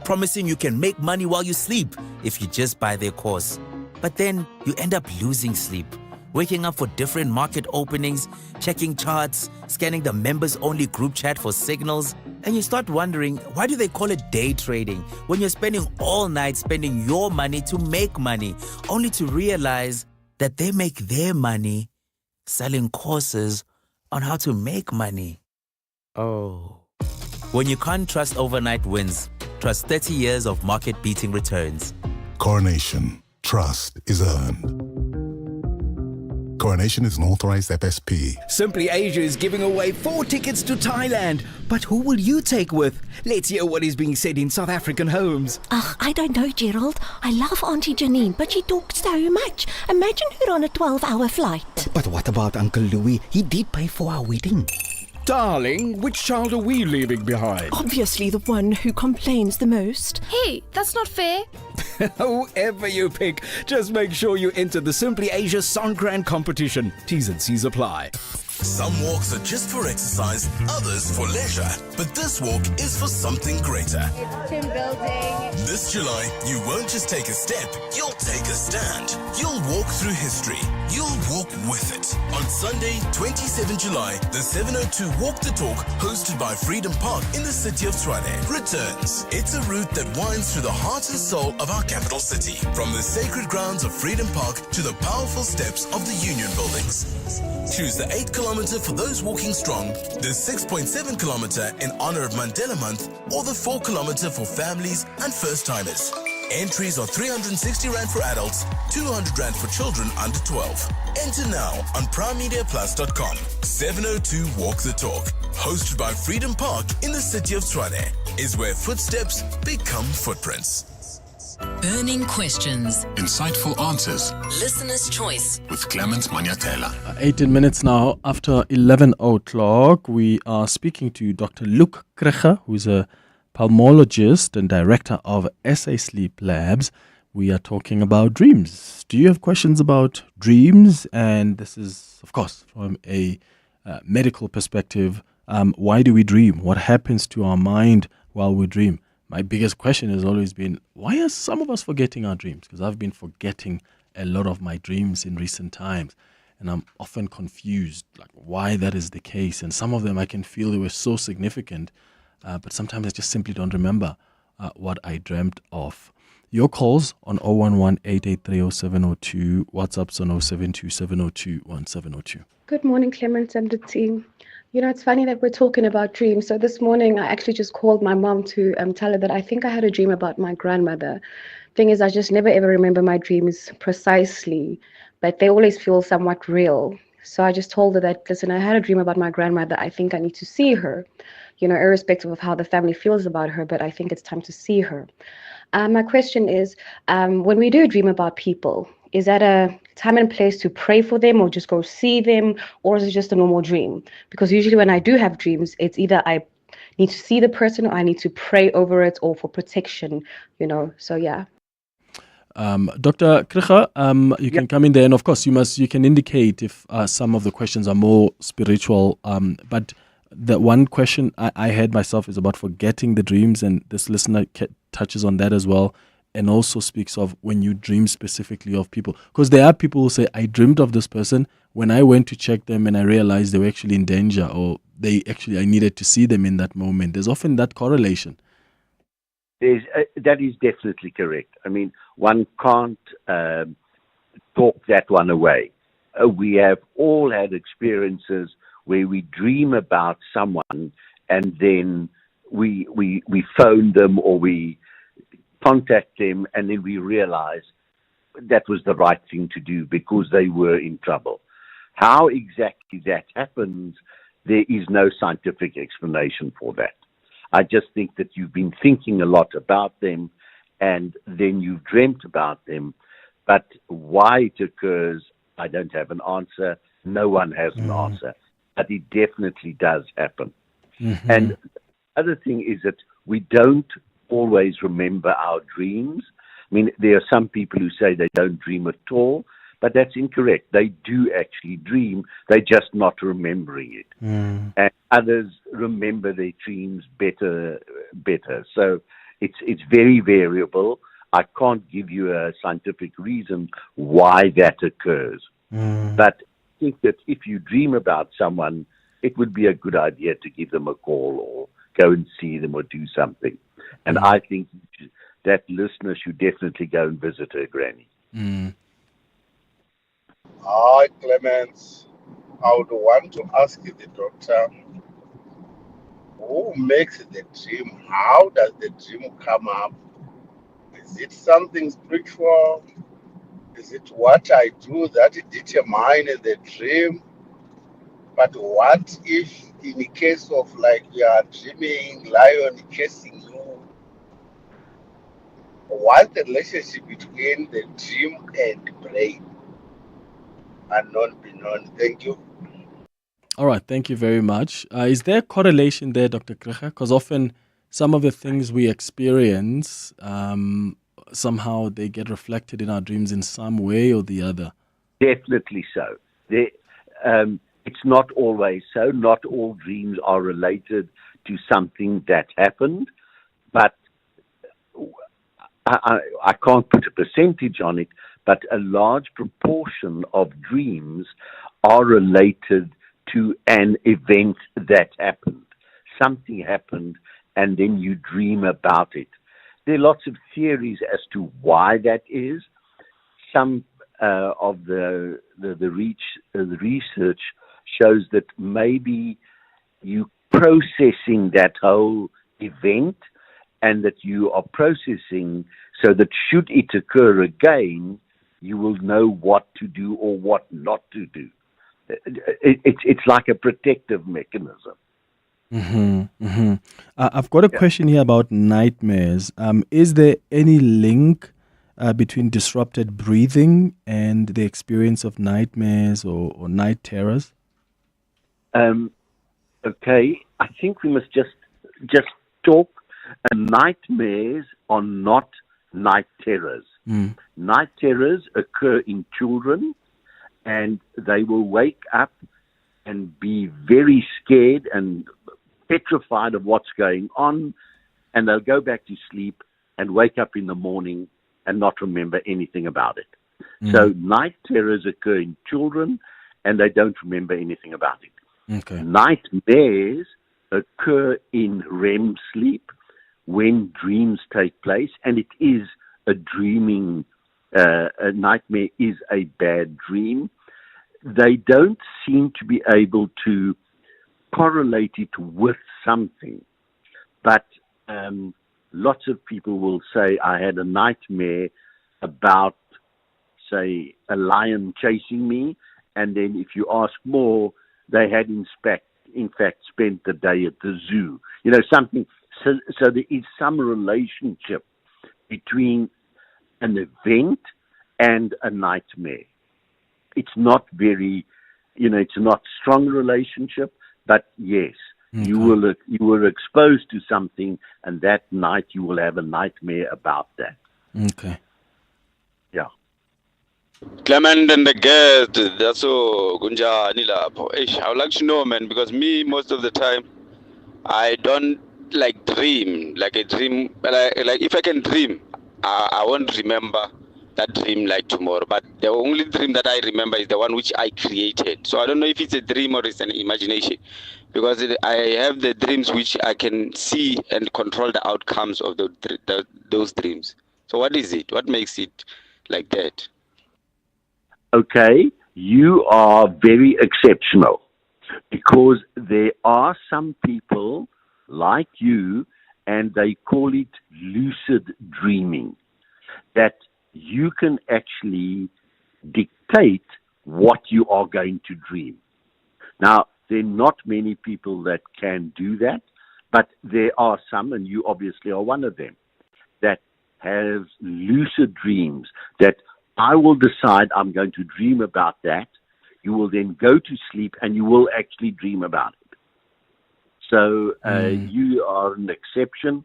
promising you can make money while you sleep if you just buy their course. But then you end up losing sleep, waking up for different market openings, checking charts, scanning the members-only group chat for signals, and you start wondering, why do they call it day trading when you're spending all night spending your money to make money, only to realize that they make their money selling courses on how to make money? Oh. When you can't trust overnight wins, trust 30 years of market-beating returns. Coronation. Trust is earned. Coronation is an authorized FSP. Simply Asia is giving away 4 tickets to Thailand. But who will you take with? Let's hear what is being said in South African homes. I don't know, Gerald. I love Auntie Janine, but she talks so much. Imagine her on a 12-hour flight. But what about Uncle Louis? He did pay for our wedding. Darling, which child are we leaving behind? Obviously the one who complains the most. Hey, that's not fair. Whoever you pick, just make sure you enter the Simply Asia Songkran competition. T's and C's apply. Some walks are just for exercise, others for leisure. But this walk is for something greater. It's team building. This July, you won't just take a step, you'll take a stand. You'll walk through history. You'll walk with it. On Sunday, 27 July, the 702 Walk the Talk, hosted by Freedom Park in the city of Tshwane, returns. It's a route that winds through the heart and soul of our capital city. From the sacred grounds of Freedom Park to the powerful steps of the Union buildings. Choose the 8 kilometer for those walking strong, the 6.7 kilometer in honor of Mandela Month, or the 4 kilometer for families and first-timers. Entries are 360 Rand for adults, 200 Rand for children under 12. Enter now on primemediaplus.com. 702 Walk the Talk, hosted by Freedom Park in the city of Tshwane, is where footsteps become footprints. Burning questions. Insightful answers Listener's choice. with Clement Manyathela. 18 minutes now after 11 o'clock, we are speaking to Dr. Luke Kreger, who is a pulmonologist and director of SA Sleep Labs. We are talking about dreams. Do you have questions about dreams? And this is, of course, from a medical perspective. Why do we dream? What happens to our mind while we dream? My biggest question has always been, why are some of us forgetting our dreams? Because I've been forgetting a lot of my dreams in recent times. And I'm often confused, like why that is the case. And some of them I can feel they were so significant, but sometimes I just simply don't remember what I dreamt of. Your calls on 011-883-0702, WhatsApps on 072-702-1702. Good morning, Clement and the team. You know, it's funny that we're talking about dreams. So this morning, I actually just called my mom to tell her that I think I had a dream about my grandmother. Thing is, I just never ever remember my dreams precisely, but they always feel somewhat real. So I just told her that, listen, I had a dream about my grandmother. I think I need to see her, you know, irrespective of how the family feels about her, but I think it's time to see her. My question is, when we do dream about people, is that a time and place to pray for them or just go see them, or is it just a normal dream? Because usually when I do have dreams, it's either I need to see the person or I need to pray over it or for protection, you know, so yeah. Dr. Kreger, you can come in there, and of course you can indicate if some of the questions are more spiritual, but the one question I had myself is about forgetting the dreams, and this listener touches on that as well, and also speaks of when you dream specifically of people. Because there are people who say, I dreamed of this person. When I went to check them and I realized they were actually in danger, or I needed to see them in that moment. There's often that correlation. That is definitely correct. I mean, one can't talk that one away. We have all had experiences where we dream about someone and then we phone them or we contact them and then we realize that was the right thing to do because they were in trouble. How exactly that happens, there is no scientific explanation for that. I just think that you've been thinking a lot about them and then you've dreamt about them. But why it occurs, I don't have an answer. No one has an answer. But it definitely does happen. Mm-hmm. And the other thing is that we don't always remember our dreams. I mean, there are some people who say they don't dream at all, but that's incorrect. They do actually dream. They're just not remembering it. And others remember their dreams better. So it's very variable. I can't give you a scientific reason why that occurs. But I think that if you dream about someone, it would be a good idea to give them a call or go and see them or do something. And I think that listener should definitely go and visit her granny. Hi, Clement. I would want to ask the doctor, who makes the dream? How does the dream come up? Is it something spiritual? Is it what I do that determine the dream? But what if in the case of like you are dreaming lion chasing you? What's the relationship between the dream and brain? Unknown, known. Thank you. All right, thank you very much. Is there a correlation there, Dr. Kreger? Because often some of the things we experience, somehow they get reflected in our dreams in some way or the other. Definitely so. It's not always so. Not all dreams are related to something that happened, but I can't put a percentage on it, but a large proportion of dreams are related to an event that happened. Something happened, and then you dream about it. There are lots of theories as to why that is. Some of the research shows that maybe you processing that whole event, and that you are processing so that should it occur again, you will know what to do or what not to do. It's like a protective mechanism. I've got a question here about nightmares. Is there any link between disrupted breathing and the experience of nightmares or night terrors? Okay, I think we must just talk. Nightmares are not night terrors. Night terrors occur in children, and they will wake up and be very scared and petrified of what's going on, and they'll go back to sleep and wake up in the morning and not remember anything about it. So night terrors occur in children, and they don't remember anything about it. Okay. Nightmares occur in REM sleep when dreams take place, and it is a dreaming. A nightmare is a bad dream. They don't seem to be able to correlate it with something, but lots of people will say, I had a nightmare about, say, a lion chasing me, and then if you ask more, they had in fact spent the day at the zoo. Something. So there is some relationship between an event and a nightmare. It's not very, it's not strong relationship, but yes, you were exposed to something, and that night you will have a nightmare about that. Okay. Yeah. Clement and the guest, that's so Gunjani lapho. I would like to know, man, because me most of the time I don't dream like a dream. Like if I can dream, I won't remember that dream like tomorrow. But the only dream that I remember is the one which I created. So I don't know if it's a dream or it's an imagination, because I have the dreams which I can see and control the outcomes of those dreams. So what is it? What makes it like that? Okay, you are very exceptional, because there are some people like you, and they call it lucid dreaming, that you can actually dictate what you are going to dream. Now, there are not many people that can do that, but there are some, and you obviously are one of them, that have lucid dreams, that I will decide I'm going to dream about that. You will then go to sleep and you will actually dream about it. So you are an exception,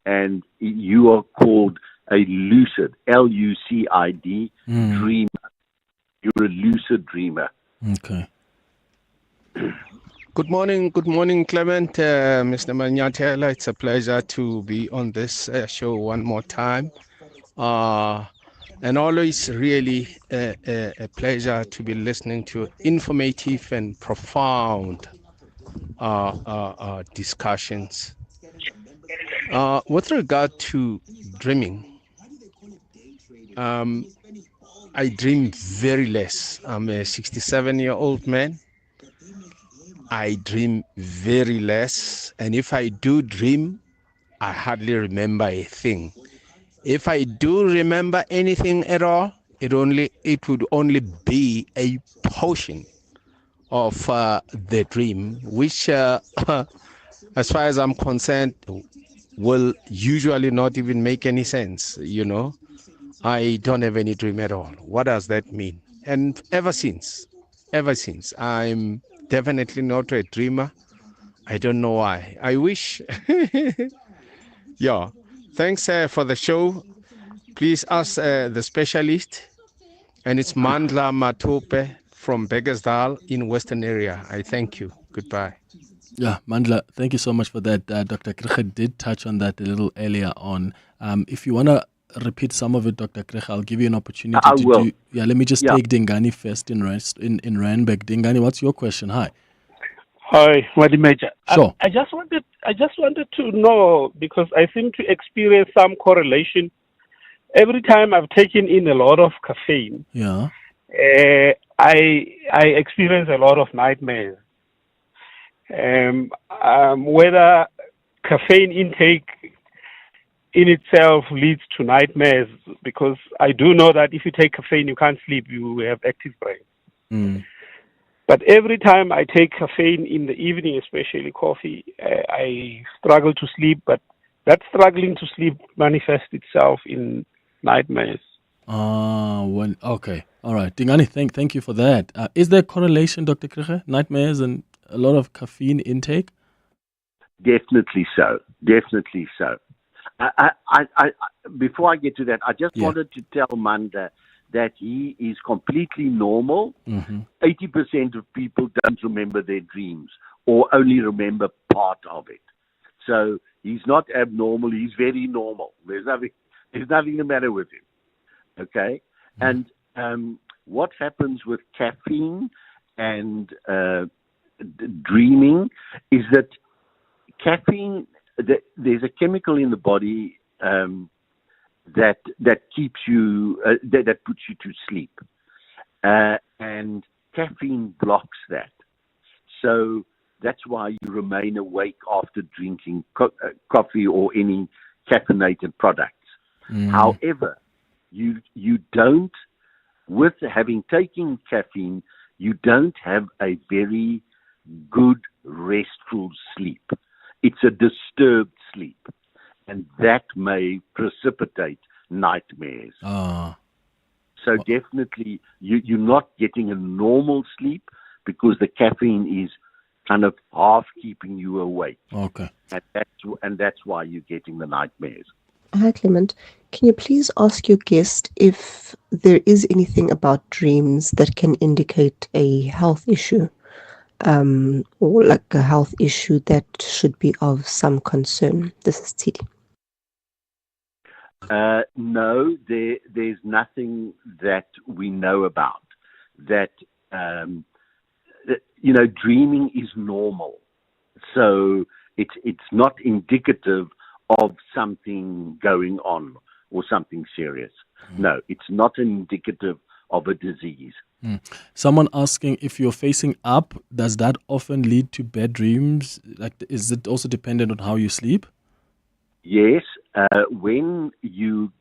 and you are called a lucid, Lucid, dreamer. You're a lucid dreamer. Okay. Good morning, Clement, Mr. Manyathela. It's a pleasure to be on this show one more time. And always really a pleasure to be listening to informative and profound discussions. With regard to dreaming, I dream very less. I'm a 67-year-old man. I dream very less. And if I do dream, I hardly remember a thing. If I do remember anything at all, it would only be a portion of the dream, which, as far as I'm concerned, will usually not even make any sense. I don't have any dream at all. What does that mean? And ever since, I'm definitely not a dreamer. I don't know why. I wish. Yeah. Thanks for the show. Please ask the specialist. And it's Mandla Matope from Beggersdal in Western area. I thank you. Goodbye. Yeah, Mandla, thank you so much for that. Dr. Krige did touch on that a little earlier on. If you want to repeat some of it, Dr. Krige, I'll give you an opportunity to will. do. Yeah, let me just take Dingani first in Randburg. Dingani, what's your question? Hi. Hi, Wadi Major. Sure. I just wanted to know, because I seem to experience some correlation. Every time I've taken in a lot of caffeine, I experience a lot of nightmares. Whether caffeine intake in itself leads to nightmares, because I do know that if you take caffeine, you can't sleep, you have active brain. But every time I take caffeine in the evening, especially coffee, I struggle to sleep. But that struggling to sleep manifests itself in nightmares. Okay. All right. Dingani, thank you for that. Is there a correlation, Dr. Krige? Nightmares and a lot of caffeine intake? Definitely so. Definitely so. I before I get to that, I just wanted to tell Manda that he is completely normal. 80% of people don't remember their dreams or only remember part of it. So he's not abnormal. He's very normal. There's nothing the matter with him. Okay? And what happens with caffeine and dreaming is that caffeine, there's a chemical in the body that keeps you, that puts you to sleep. And caffeine blocks that. So that's why you remain awake after drinking coffee or any caffeinated products. However, you don't, with having taken caffeine, you don't have a very good restful sleep. It's a disturbed sleep, and that may precipitate nightmares. So definitely you're not getting a normal sleep because the caffeine is kind of half keeping you awake. Okay. And that's why you're getting the nightmares. Hi, Clement. Can you please ask your guest if there is anything about dreams that can indicate a health issue, or like a health issue that should be of some concern? This is Titi. No, there's nothing that we know about that. Dreaming is normal, so it's not indicative of something going on or something serious. No, it's not indicative of a disease. Someone asking, if you're facing up, does that often lead to bad dreams? Like, is it also dependent on how you sleep? Yes, when you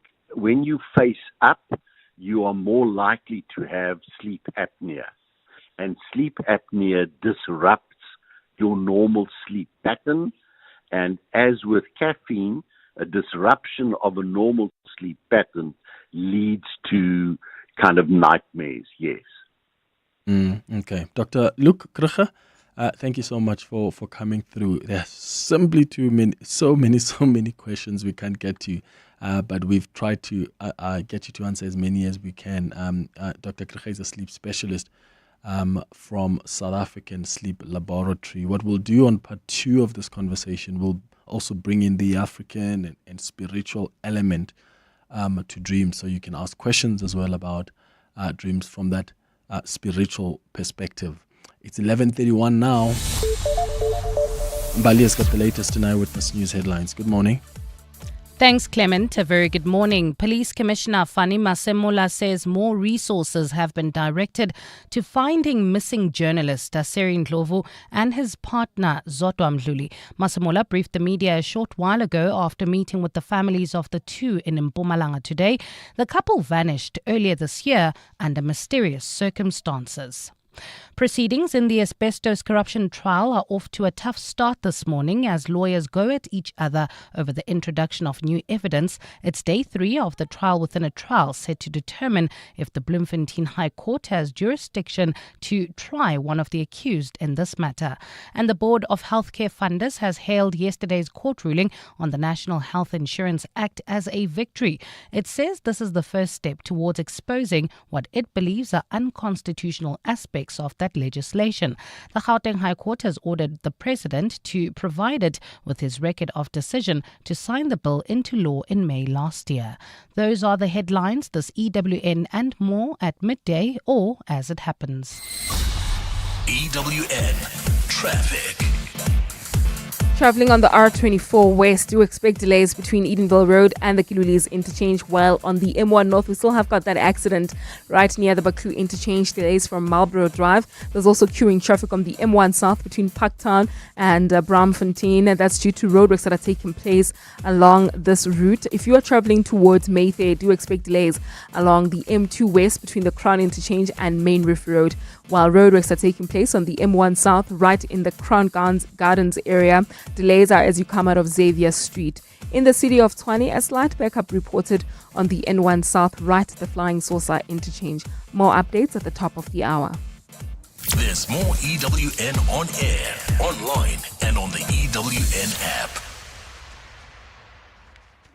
face up, you are more likely to have sleep apnea, and sleep apnea disrupts your normal sleep pattern. And as with caffeine, a disruption of a normal sleep pattern leads to kind of nightmares, yes. Okay. Dr. Luke Krige, thank you so much for coming through. There's simply so many questions we can't get to, but we've tried to get you to answer as many as we can. Dr. Krige is a sleep specialist from South African Sleep Laboratory. What we'll do on part 2 of this conversation, we'll also bring in the African and spiritual element to dreams, so you can ask questions as well about dreams from that spiritual perspective. It's 11:31 now. Mbali has got the latest tonight with this news headlines. Good morning. Thanks, Clement. A very good morning. Police Commissioner Fani Masemola says more resources have been directed to finding missing journalist Aseri Ndlovu and his partner Zodwa Mdluli. Masemola briefed the media a short while ago after meeting with the families of the two in Mpumalanga today. The couple vanished earlier this year under mysterious circumstances. Proceedings in the Asbestos corruption trial are off to a tough start this morning as lawyers go at each other over the introduction of new evidence. It's day 3 of the trial within a trial set to determine if the Bloemfontein High Court has jurisdiction to try one of the accused in this matter. And the Board of Healthcare Funders has hailed yesterday's court ruling on the National Health Insurance Act as a victory. It says this is the first step towards exposing what it believes are unconstitutional aspects of that legislation. The Gauteng High Court has ordered the President to provide it with his record of decision to sign the bill into law in May last year. Those are the headlines, this EWN and more at midday or as it happens. EWN Traffic. Travelling on the R24 West, do expect delays between Edenville Road and the Kilulis interchange, while on the M1 North, we still have got that accident right near the Baku interchange, delays from Marlborough Drive. There's also queuing traffic on the M1 South between Parktown and Braamfontein, and that's due to roadworks that are taking place along this route. If you are travelling towards Mayfair, do expect delays along the M2 West between the Crown interchange and Main Reef Road, While roadworks are taking place on the M1 South, right in the Crown Gardens area, delays are as you come out of Xavier Street. In the city of Tshwane, a slight backup reported on the N1 South, right at the Flying Saucer interchange. More updates at the top of the hour. There's more EWN on air, online, and on the EWN app.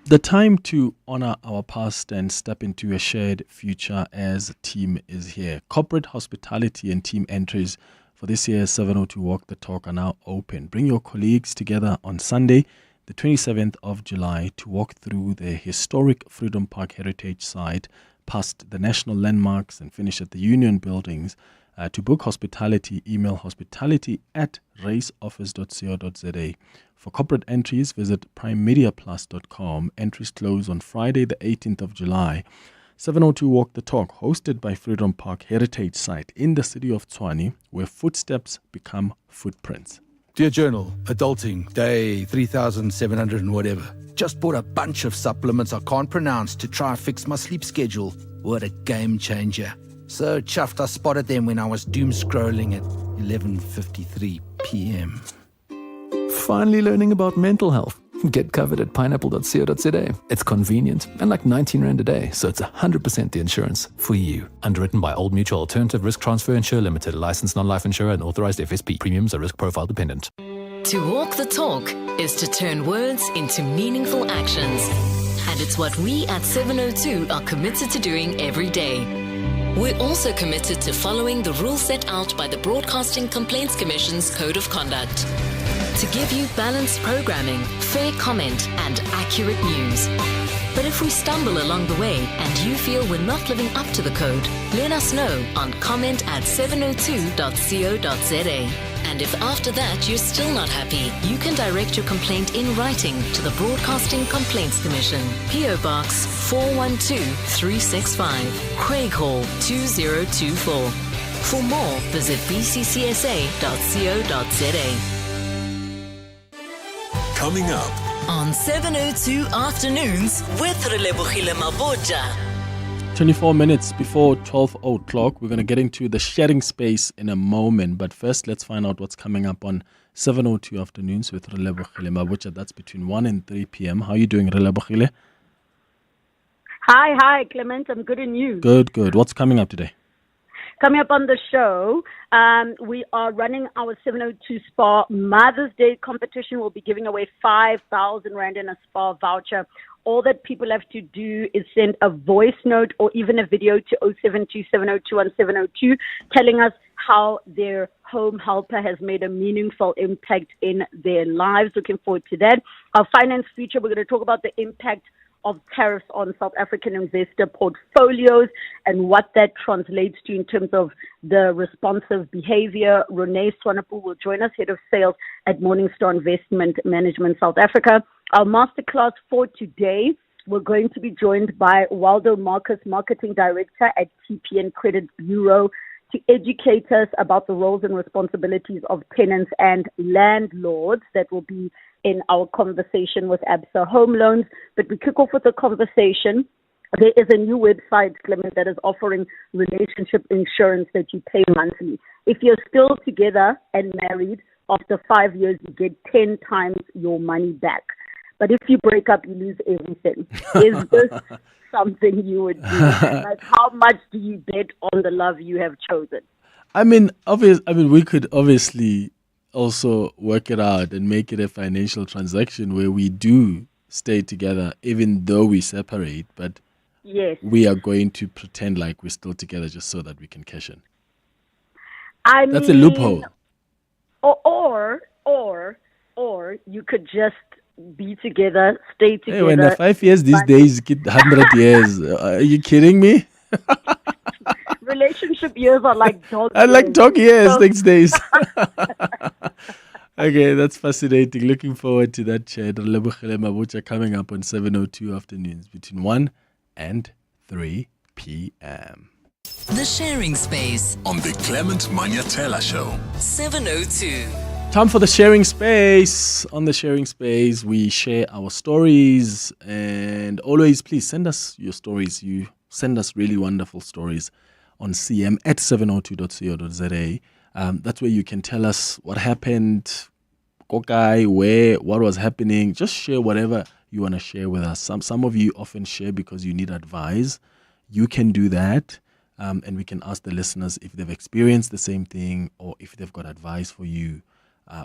The time to honor our past and step into a shared future as a team is here. Corporate hospitality and team entries for this year's 702 Walk the Talk are now open. Bring your colleagues together on Sunday, the 27th of July, to walk through the historic Freedom Park heritage site, past the national landmarks and finish at the Union buildings. To book hospitality, email hospitality@raceoffice.co.za. For corporate entries, visit primemediaplus.com. Entries close on Friday, the 18th of July. 702 Walk the Talk, hosted by Freedom Park Heritage Site in the city of Tshwane, where footsteps become footprints. Dear Journal, adulting, day 3,700 and whatever. Just bought a bunch of supplements I can't pronounce to try and fix my sleep schedule. What a game changer. So chuffed I spotted them when I was doom scrolling at 11:53 p.m. Finally learning about mental health. Get covered at pineapple.co.za. It's convenient and like 19 Rand a day, so it's 100% the insurance for you. Underwritten by Old Mutual Alternative Risk Transfer Insurer Limited, licensed non-life insurer and authorized FSP. Premiums are risk profile dependent. To walk the talk is to turn words into meaningful actions. And it's what we at 702 are committed to doing every day. We're also committed to following the rules set out by the Broadcasting Complaints Commission's Code of Conduct. To give you balanced programming, fair comment, and accurate news. But if we stumble along the way and you feel we're not living up to the code, let us know on comment@702.co.za. And if after that you're still not happy, you can direct your complaint in writing to the Broadcasting Complaints Commission, PO Box 412365, Craig Hall 2024. For more, visit bccsa.co.za. Coming up on 702 Afternoons with Relebogile Mabotja. 24 minutes before 12 o'clock, we're going to get into the sharing space in a moment. But first, let's find out what's coming up on 702 Afternoons with Relebogile Mabotja. That's between 1 and 3 p.m. How are you doing, Relebogile? Hi, Clement. I'm good and you? Good. What's coming up today? Coming up on the show, we are running our 702 Spa Mother's Day competition. We'll be giving away 5,000 Rand in a spa voucher. All that people have to do is send a voice note or even a video to 0727021702 telling us how their home helper has made a meaningful impact in their lives. Looking forward to that. Our finance feature, we're going to talk about the impact of tariffs on South African investor portfolios and what that translates to in terms of the responsive behavior. Renee Swanepoel will join us, Head of Sales at Morningstar Investment Management South Africa. Our masterclass for today, we're going to be joined by Waldo Marcus, Marketing Director at TPN Credit Bureau, to educate us about the roles and responsibilities of tenants and landlords. That will be in our conversation with Absa Home Loans. But we kick off with a conversation. There is a new website, Clement, that is offering relationship insurance that you pay monthly. If you're still together and married, after 5 years, you get 10 times your money back. But if you break up, you lose everything. Is this something you would do? Like, how much do you bet on the love you have chosen? We could obviously also work it out and make it a financial transaction where we do stay together even though we separate, but yes, we are going to pretend like we're still together just so that we can cash in. That's a mean, loophole. Or you could just be together, stay together. Hey, when the 5 years these days get 100 years, are you kidding me? Relationship years are like dog years. I like dog years these days. Okay, that's fascinating. Looking forward to that chat. Relebogile Mabotja coming up on 702 Afternoons between 1 and 3 p.m. The Sharing Space on the Clement Manyathela Show. 702. Time for the sharing space. On the sharing space, we share our stories, and always please send us your stories. You send us really wonderful stories on CM at 702.co.za. That's where you can tell us what happened, Kokai, where, what was happening. Just share whatever you want to share with us. Some of you often share because you need advice. You can do that, and we can ask the listeners if they've experienced the same thing or if they've got advice for you,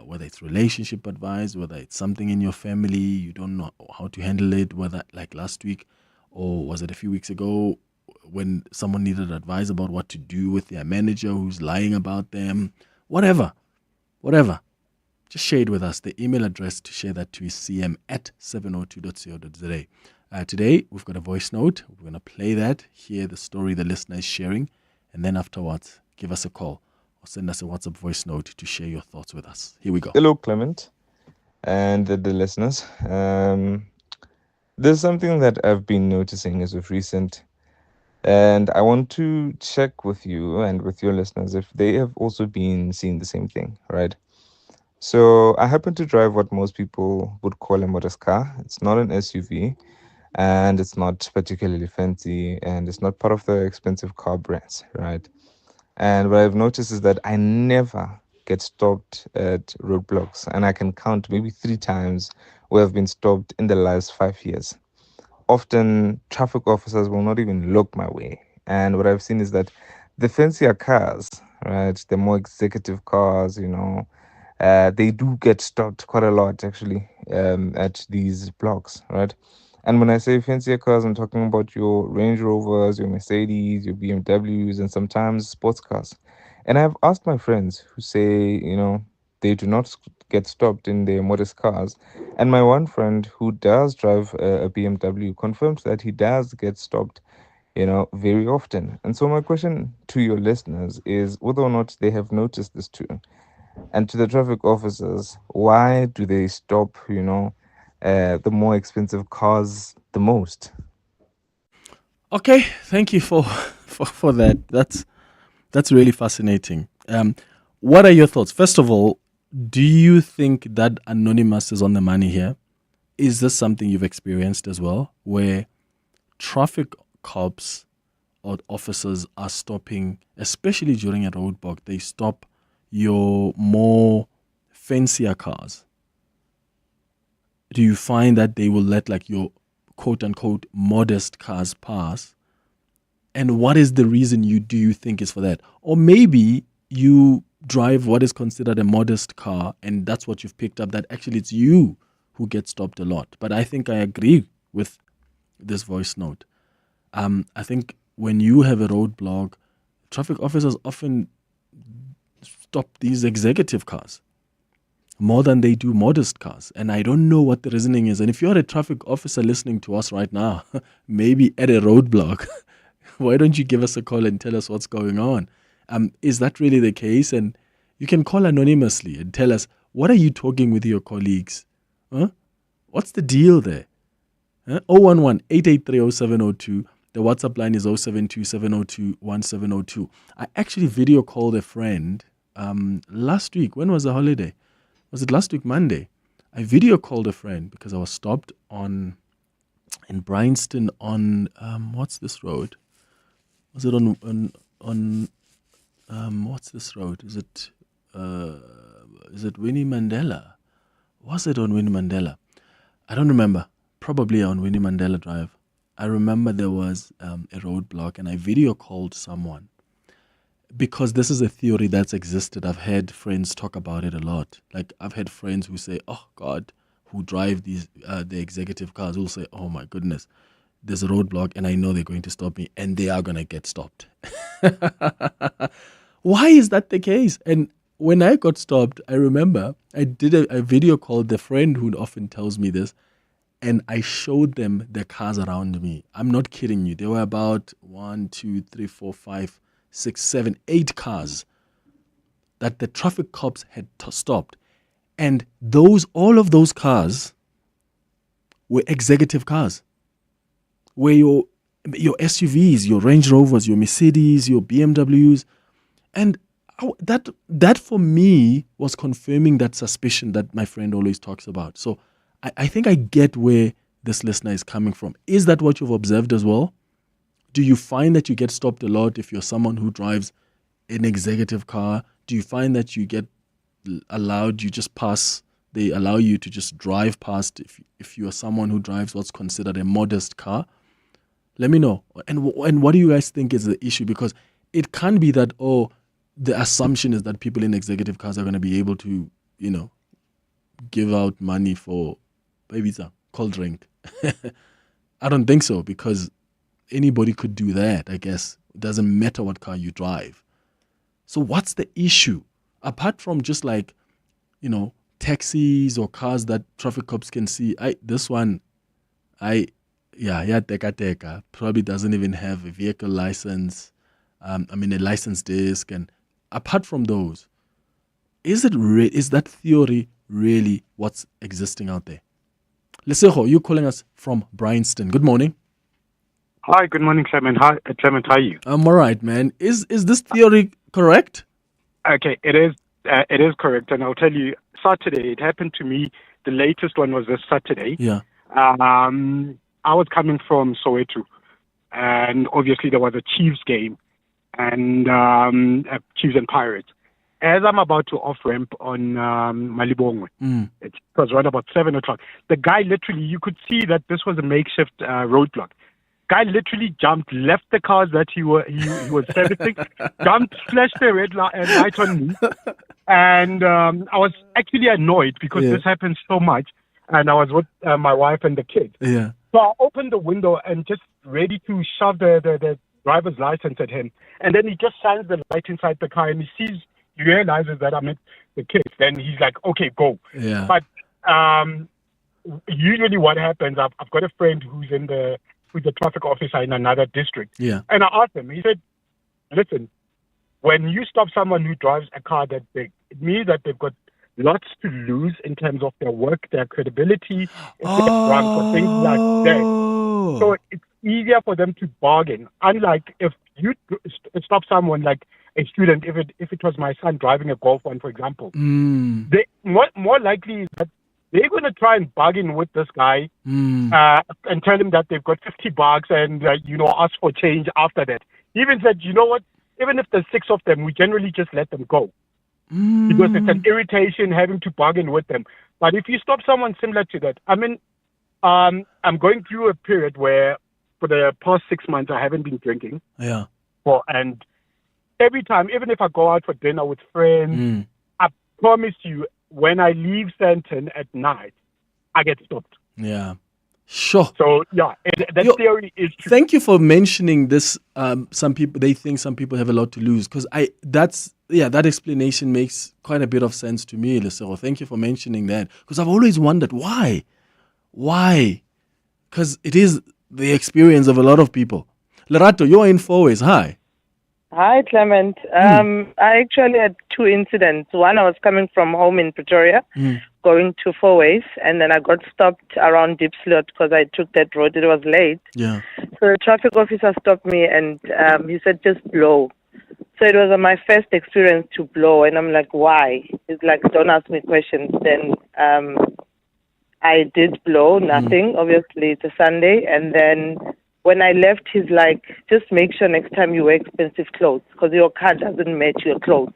whether it's relationship advice, whether it's something in your family, you don't know how to handle it, whether like last week or was it a few weeks ago when someone needed advice about what to do with their manager who's lying about them, whatever. Just share it with us. The email address to share that to is cm at 702.co.za. Today, we've got a voice note. We're going to play that, hear the story the listener is sharing, and then afterwards, give us a call or send us a WhatsApp voice note to share your thoughts with us. Here we go. Hello, Clement and the listeners. There's something that I've been noticing as of recent, and I want to check with you and with your listeners if they have also been seeing the same thing, right? So I happen to drive what most people would call a modest car. It's not an SUV, and it's not particularly fancy, and it's not part of the expensive car brands, right? And what I've noticed is that I never get stopped at roadblocks, and I can count maybe 3 times where I've been stopped in the last 5 years. Often traffic officers will not even look my way. And what I've seen is that the fancier cars, right, the more executive cars, they do get stopped quite a lot actually at these blocks, right? And when I say fancier cars, I'm talking about your Range Rovers, your Mercedes, your BMWs, and sometimes sports cars. And I've asked my friends who say, they do not get stopped in their modest cars. And my one friend who does drive a BMW confirms that he does get stopped, very often. And so my question to your listeners is whether or not they have noticed this too. And to the traffic officers, why do they stop, the more expensive cars the most? Okay, thank you for that. That's really fascinating. What are your thoughts? First of all, do you think that Anonymous is on the money here? Is this something you've experienced as well, where traffic cops or officers are stopping, especially during a roadblock, they stop your more fancier cars? Do you find that they will let like your quote-unquote modest cars pass? And what is the reason do you think is for that? Or maybe you drive what is considered a modest car and that's what you've picked up, that actually it's you who get stopped a lot. But I think I agree with this voice note. I think when you have a roadblock, traffic officers often stop these executive cars more than they do modest cars. And I don't know what the reasoning is. And if you're a traffic officer listening to us right now, maybe at a roadblock, why don't you give us a call and tell us what's going on? Is that really the case? And you can call anonymously and tell us, what are you talking with your colleagues? What's the deal there? 011-883-0702. The WhatsApp line is 072-702-1702. I actually video called a friend last week. When was the holiday? Was it last week, Monday? I video called a friend because I was stopped in Bryanston on, what's this road? Was it on what's this road? Is it Winnie Mandela? Was it on Winnie Mandela? I don't remember. Probably on Winnie Mandela Drive. I remember there was a roadblock and I video called someone because this is a theory that's existed. I've had friends talk about it a lot. Like I've had friends who say, oh God, who drive the executive cars will say, oh my goodness, there's a roadblock and I know they're going to stop me and they are going to get stopped. Why is that the case? And when I got stopped, I remember I did a video call, the friend who often tells me this, and I showed them the cars around me. I'm not kidding you. There were about 1, 2, 3, 4, 5, 6, 7, 8 cars that the traffic cops had stopped. And all of those cars were executive cars. Where your SUVs, your Range Rovers, your Mercedes, your BMWs. And that for me was confirming that suspicion that my friend always talks about. So I think I get where this listener is coming from. Is that what you've observed as well? Do you find that you get stopped a lot if you're someone who drives an executive car? Do you find that you get allowed, you just pass, they allow you to just drive past if you are someone who drives what's considered a modest car? Let me know. And what do you guys think is the issue? Because it can't be that, the assumption is that people in executive cars are going to be able to, give out money for maybe it's a cold drink. I don't think so, because anybody could do that, I guess. It doesn't matter what car you drive. So what's the issue? Apart from just like, taxis or cars that traffic cops can see, teka probably doesn't even have a vehicle license, a license disc. And apart from those, is that theory really what's existing out there? Lesego, you're calling us from Bryanston. Good morning. Hi, good morning, Clement. Hi, Clement, how are you? I'm all right, man. Is this theory correct? Okay, it is. It is correct, and I'll tell you. Saturday, it happened to me. The latest one was this Saturday. Yeah. I was coming from Soweto, and obviously there was a Chiefs game, and Chiefs and Pirates. As I'm about to off ramp on Malibongwe, it was around about 7 o'clock. The guy literally, you could see that this was a makeshift roadblock. Guy literally jumped, left the cars that he was servicing, jumped, flashed the red light on me, and I was actually annoyed because this happens so much, and I was with my wife and the kids. Yeah. So I opened the window and just ready to shove the driver's license at him, and then he just shines the light inside the car, and he realizes that I'm at the kids. Then he's like, "Okay, go." Yeah. But usually, what happens? I've got a friend who's the traffic officer in another district. Yeah. And I asked him, he said, listen, when you stop someone who drives a car that big, it means that they've got lots to lose in terms of their work, their credibility, if they're drunk or things like that. So it's easier for them to bargain. Unlike if you stop someone like a student, if it was my son driving a Golf 1, for example, they more likely is that they're going to try and bargain with this guy and tell him that they've got $50 and, ask for change after that. He even said, you know what, even if there's 6 of them, we generally just let them go. Because it's an irritation having to bargain with them. But if you stop someone similar to that, I'm going through a period where for the past 6 months, I haven't been drinking. Yeah. And every time, even if I go out for dinner with friends, I promise you, when I leave Sandton at night, I get stopped. Yeah. Sure. So, yeah, that theory is true. Thank you for mentioning this. Some people have a lot to lose, because that explanation makes quite a bit of sense to me, Lesego. Thank you for mentioning that, because I've always wondered why. Because it is the experience of a lot of people. Lerato, you're in 4 ways. Hi. Hi, Clement. I actually had 2 incidents. One, I was coming from home in Pretoria, going to 4 ways, and then I got stopped around Diepsloot because I took that road. It was late. Yeah. So the traffic officer stopped me, and he said, just blow. So it was my first experience to blow, and I'm like, why? He's like, don't ask me questions. Then I did blow, nothing. Obviously, it's a Sunday, and then when I left, he's like, just make sure next time you wear expensive clothes because your car doesn't match your clothes.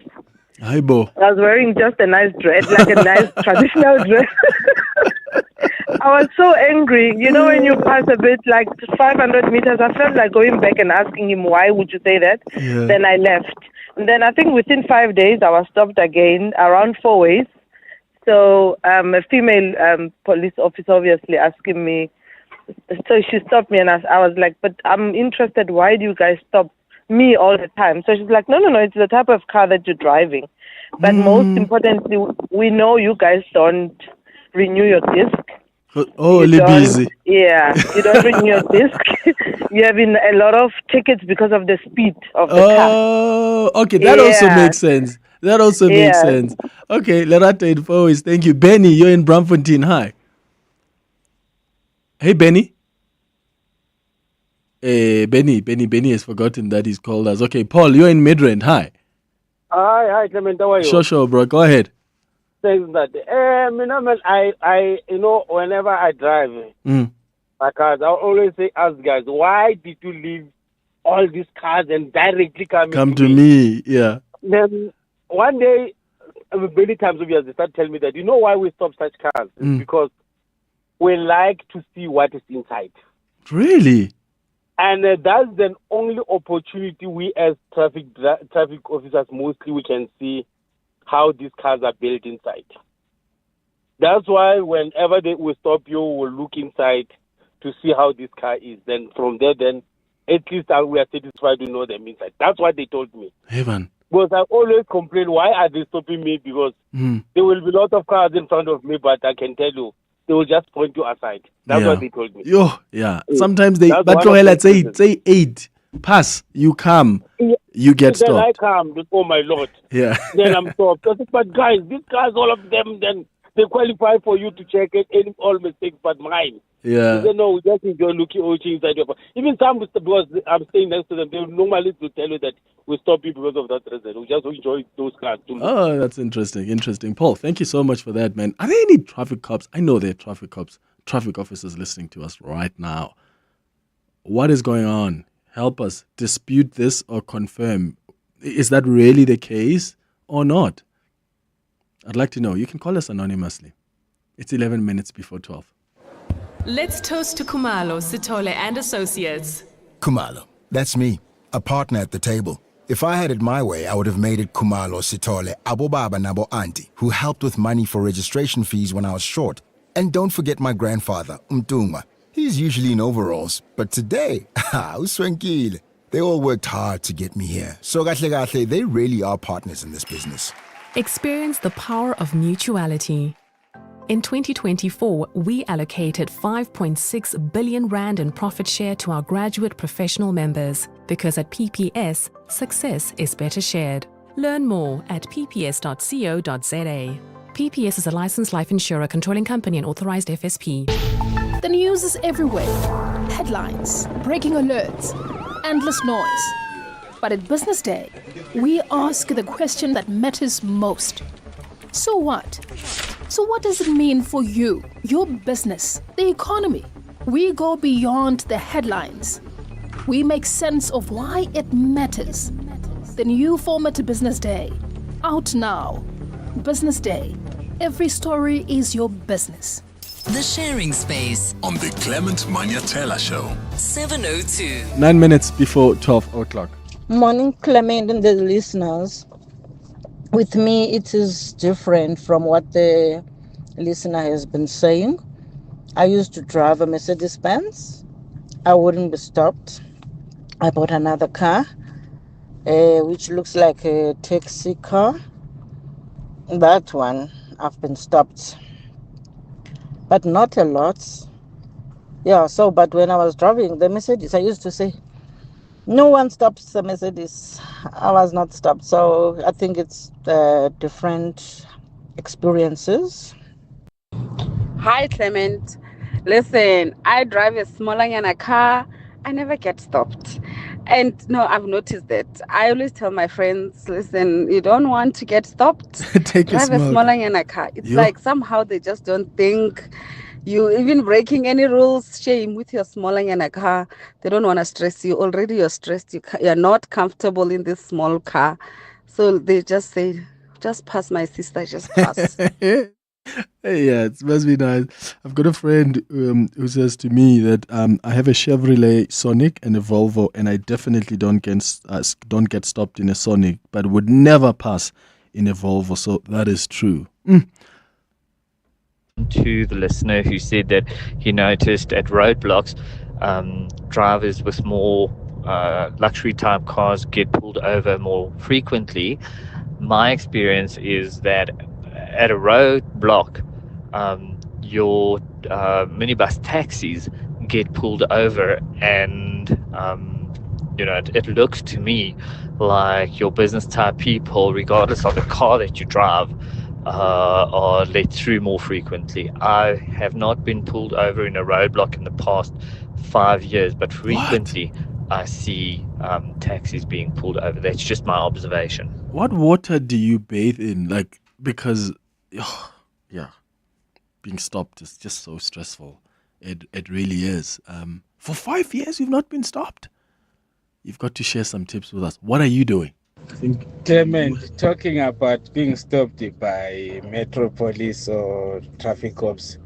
Hi, Bo. I was wearing just a nice dress, like a nice traditional dress. I was so angry. When you pass a bit, like 500 meters, I felt like going back and asking him, why would you say that? Yeah. Then I left. And then I think within 5 days, I was stopped again around 4 ways. So a female police officer obviously asking me, so she stopped me and I was like, but I'm interested. Why do you guys stop me all the time? So she's like, no, it's the type of car that you're driving. But most importantly, we know you guys don't renew your disc. busy. Yeah, you don't renew your disc. You have a lot of tickets because of the speed of the car. Oh, okay. That also makes sense. Makes sense. Okay, Lerato in 4 ways. Thank you. Benny, you're in Braamfontein. Hi. Hey, Benny. Benny has forgotten that he's called us. Okay, Paul, you're in Midrand. Hi. Hi, Clement. How are you? Sure, bro. Go ahead. Thanks, that. I whenever I drive my cars, I always ask guys, why did you leave all these cars and directly Come to me. Yeah. Then one day, many times obviously, they start telling me that, you know why we stop such cars? It's because we like to see what is inside. Really? And that's the only opportunity we as traffic officers mostly we can see how these cars are built inside. That's why whenever they will stop you, we'll look inside to see how this car is. Then from there, then at least we are satisfied to know them inside. That's what they told me. Heaven. Because I always complain, why are they stopping me? Because there will be a lot of cars in front of me, but I can tell you, they will just point you aside. That's what they told me. Yeah. Sometimes they, but let's say 8, pass, you come, you get then stopped. I come, oh my Lord. Yeah. Then I'm stopped. I said, but guys, these cars, all of them, then they qualify for you to check it, any all mistakes but mine. Yeah. They say, no, we just enjoy looking inside your car. Even some, because I'm staying next to them, they normally will tell you that we stop you because of that reason. We just enjoy those cars too. Oh, that's interesting. Paul, thank you so much for that, man. Are there any traffic cops? I know there are traffic officers listening to us right now. What is going on? Help us dispute this or confirm. Is that really the case or not? I'd like to know. You can call us anonymously. It's 11 minutes before 12. Let's toast to Khumalo, Sithole and Associates. Khumalo, that's me, a partner at the table. If I had it my way, I would have made it Khumalo, Sithole, Abo Baba Nabo Auntie, who helped with money for registration fees when I was short. And don't forget my grandfather, Umtungwa. He's usually in overalls, but today, uswenkile. They all worked hard to get me here. So kahle kahle, they really are partners in this business. Experience the power of mutuality. In 2024, we allocated 5.6 billion Rand in profit share to our graduate professional members because at PPS, success is better shared. Learn more at pps.co.za. PPS is a licensed life insurer, controlling company and authorized FSP. The news is everywhere. Headlines, breaking alerts, endless noise. But at Business Day, we ask the question that matters most. So what? So what does it mean for you, your business, the economy? We go beyond the headlines. We make sense of why it matters. The new format Business Day. Out now. Business Day. Every story is your business. The Sharing Space on the Clement Manyathela Show. 7:02. 9 minutes before 12 o'clock. Morning, Clement and the listeners. With me, it is different from what the listener has been saying. I used to drive a Mercedes-Benz. I wouldn't be stopped. I bought another car, which looks like a taxi car. That one, I've been stopped. But not a lot. Yeah, but when I was driving the Mercedes, I used to say, no one stops the Mercedes. I was not stopped. So I think it's different experiences. Hi, Clement. Listen, I drive a smaller car. I never get stopped. And no, I've noticed that. I always tell my friends, listen, you don't want to get stopped. Drive a smaller car. It's like somehow they just don't think you even breaking any rules. Shame with your smaller car. They don't want to stress you. Already you're stressed. You're not comfortable in this small car. So they just say, just pass, my sister, just pass. Yeah, it must be nice. I've got a friend who says to me that I have a Chevrolet Sonic and a Volvo, and I definitely don't get stopped in a Sonic, but would never pass in a Volvo. So that is true. To the listener who said that he noticed at roadblocks, drivers with more luxury type cars get pulled over more frequently. My experience is that at a roadblock, your minibus taxis get pulled over, and it looks to me like your business type people, regardless of the car that you drive, are let through more frequently. I have not been pulled over in a roadblock in the past 5 years, but frequently I see taxis being pulled over. That's just my observation. What water do you bathe in? Because being stopped is just so stressful. It really is. For 5 years, you've not been stopped. you've got to share some tips with us. What are you doing? Clement, talking about being stopped by Metro Police or traffic cops.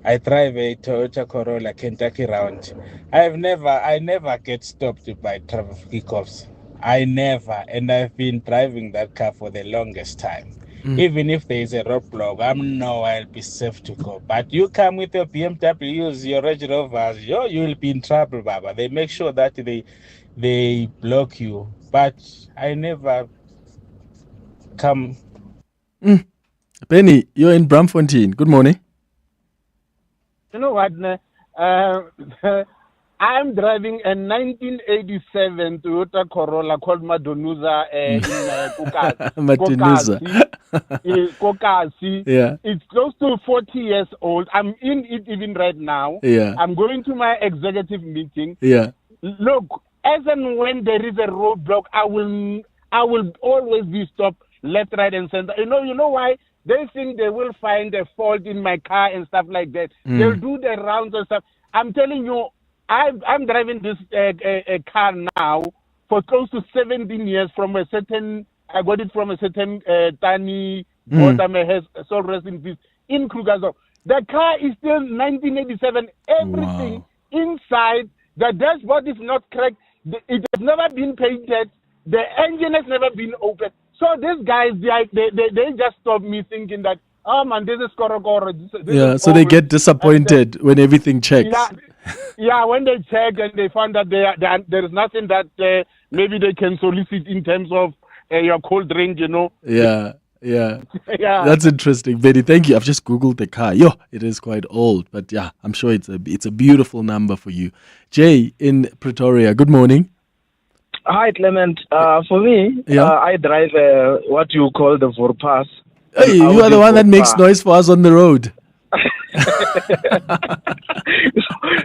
I drive a Toyota Corolla Kentucky Round. I never get stopped by traffic cops. I never, and I've been driving that car for the longest time. Even if there is a roadblock, I'll be safe to go. But you come with your BMWs, your Range Rovers, you will be in trouble, Baba. They make sure that they block you. But I never come. Benny, you're in Bramfontein. Good morning. You know what? I'm driving a 1987 Toyota Corolla called Madonuza in Kokasi. Yeah. It's close to 40 years old. I'm in it even right now. Yeah. I'm going to my executive meeting. Yeah. Look, as and when there is a roadblock, I will always be stopped left, right, and center. You know why? They think they will find a fault in my car and stuff like that. They'll do the rounds and stuff. I'm telling you, I'm driving this car now for close to 17 years from a certain. I got it from a certain Tani has soul rest in peace in Krugersdorp. The car is still 1987. Everything inside, the dashboard is not cracked. It has never been painted. The engine has never been opened. So these guys, they just stop me thinking that, oh man, this is Korokoro. Yeah, so they get disappointed when everything checks. Yeah, when they check and they find that there is nothing that maybe they can solicit in terms of your cold drink, Yeah. That's interesting, Betty. Thank you. I've just Googled the car. It is quite old, but yeah, I'm sure it's a beautiful number for you. Jay in Pretoria. Good morning. Hi, Clement. For me, I drive what you call the Vorpass. Hey, you are the one that makes noise for us on the road.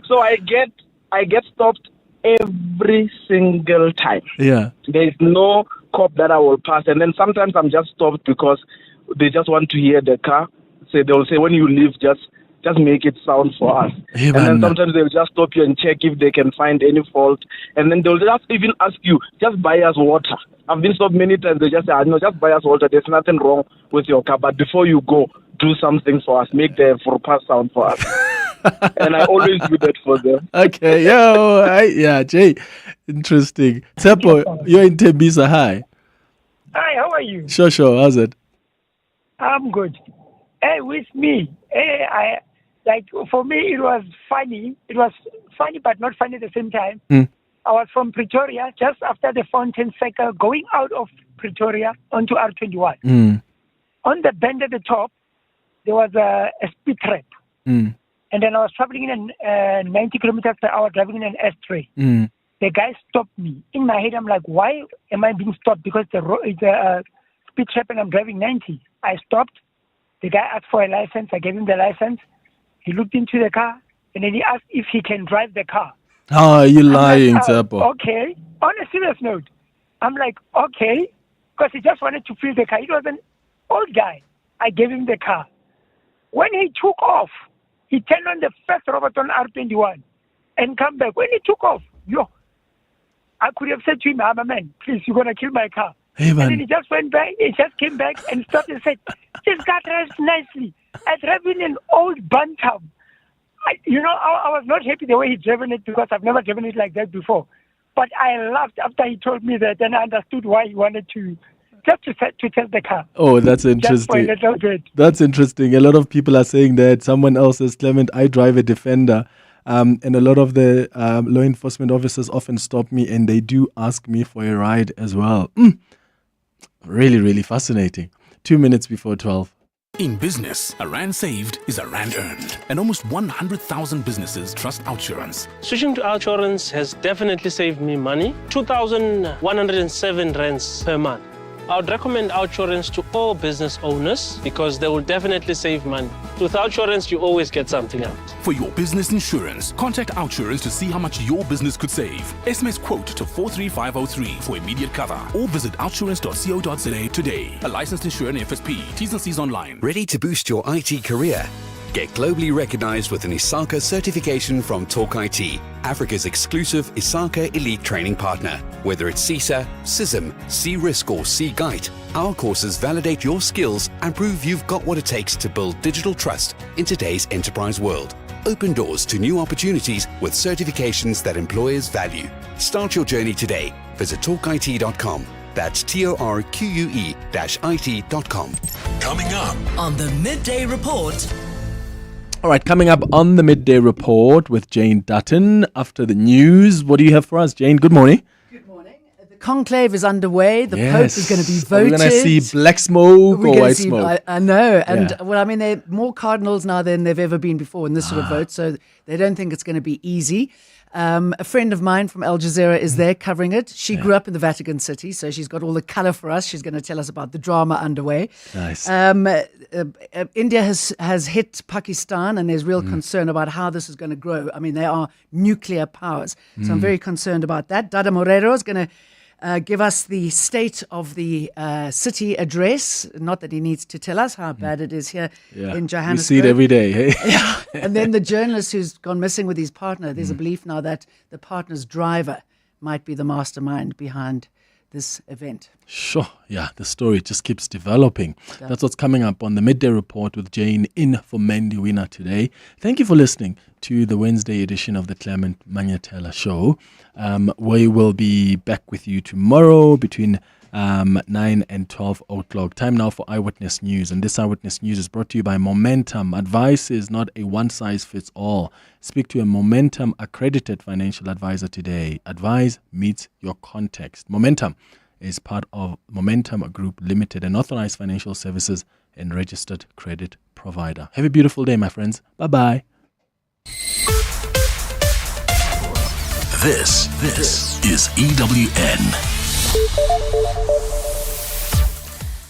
So I get stopped every single time. Yeah. There is no cop that I will pass, and then sometimes I'm just stopped because they just want to hear the car. So they'll say, when you leave, just make it sound for us. Hey, and then sometimes they'll just stop you and check if they can find any fault, and then they'll just even ask you, just buy us water. I've been stopped many times. They just say, no, just buy us water. There's nothing wrong with your car, but before you go, do something for us. Make the Vorpass sound for us. And I always do that for them. Okay, Jay. Interesting. Tsepo, you're in Tembisa. Hi. Hi, how are you? Sure. How's it? I'm good. Hey, with me, for me, it was funny. It was funny, but not funny at the same time. I was from Pretoria, just after the Fountain Circle, going out of Pretoria onto R21. On the bend at the top, there was a speed trap. And then I was traveling in 90 kilometers per hour, driving in an S3. The guy stopped me. In my head, I'm like, why am I being stopped? Because it's a speed trap and I'm driving 90. I stopped. The guy asked for a license. I gave him the license. He looked into the car and then he asked if he can drive the car. Oh, you're lying, Tsepo. Okay. On a serious note, I'm like, okay. Because he just wanted to feel the car. He was an old guy. I gave him the car. When he took off, he turned on the first robot on R21 and come back. When he took off, I could have said to him, man, please, you're going to kill my car. Hey, and then he just went back. He just came back and stopped and said, this car drives nicely. I drive in an old Bantam. I was not happy the way he driven it because I've never driven it like that before. But I laughed after he told me that, and I understood why he wanted to test the car. Oh, that's interesting. Just for a little bit. That's interesting. A lot of people are saying that. Someone else says, Clement, I drive a Defender. And a lot of the law enforcement officers often stop me and they do ask me for a ride as well. Really, really fascinating. 2 minutes before 12. In business, a rand saved is a rand earned. And almost 100,000 businesses trust Outsurance. Switching to Outsurance has definitely saved me money. 2,107 rands per month. I would recommend Outsurance to all business owners because they will definitely save money. With Outsurance, you always get something out. For your business insurance, contact Outsurance to see how much your business could save. SMS quote to 43503 for immediate cover or visit outsurance.co.za today. A licensed insurer in FSP. T's and C's online. Ready to boost your IT career? Get globally recognized with an ISACA certification from Talk IT, Africa's exclusive ISACA elite training partner. Whether it's CISA, CISM, C-RISC or C-GUIDE, our courses validate your skills and prove you've got what it takes to build digital trust in today's enterprise world. Open doors to new opportunities with certifications that employers value. Start your journey today. Visit talkit.com. That's TORQUE-IT.com. Coming up on the Midday Report. All right, coming up on the Midday Report with Jane Dutton after the news. What do you have for us, Jane? Good morning. The conclave is underway. The Pope is going to be voted. We're going to see black smoke or white smoke. I know. And, well, I mean, there are more cardinals now than there've ever been before in this sort of vote, so they don't think it's going to be easy. A friend of mine from Al Jazeera is there covering it. She grew up in the Vatican City, so she's got all the colour for us. She's going to tell us about the drama underway. Nice. India has hit Pakistan, and there's real concern about how this is going to grow. I mean, they are nuclear powers, so I'm very concerned about that. Dada Morero is going to give us the state of the city address. Not that he needs to tell us how bad it is here in Johannesburg. We see it every day. Hey? Yeah. And then the journalist who's gone missing with his partner, there's a belief now that the partner's driver might be the mastermind behind this event. Sure. Yeah, the story just keeps developing. Yeah. That's what's coming up on the Midday Report with Jane in for Mandiwina today. Thank you for listening to the Wednesday edition of the Clement Manyathela Show. We will be back with you tomorrow between 9 and 12 o'clock. Time now for Eyewitness News. And this Eyewitness News is brought to you by Momentum. Advice is not a one-size-fits-all. Speak to a Momentum accredited financial advisor today. Advice meets your context. Momentum is part of Momentum Group Limited, an authorized financial services and registered credit provider. Have a beautiful day, my friends. Bye-bye. This is EWN.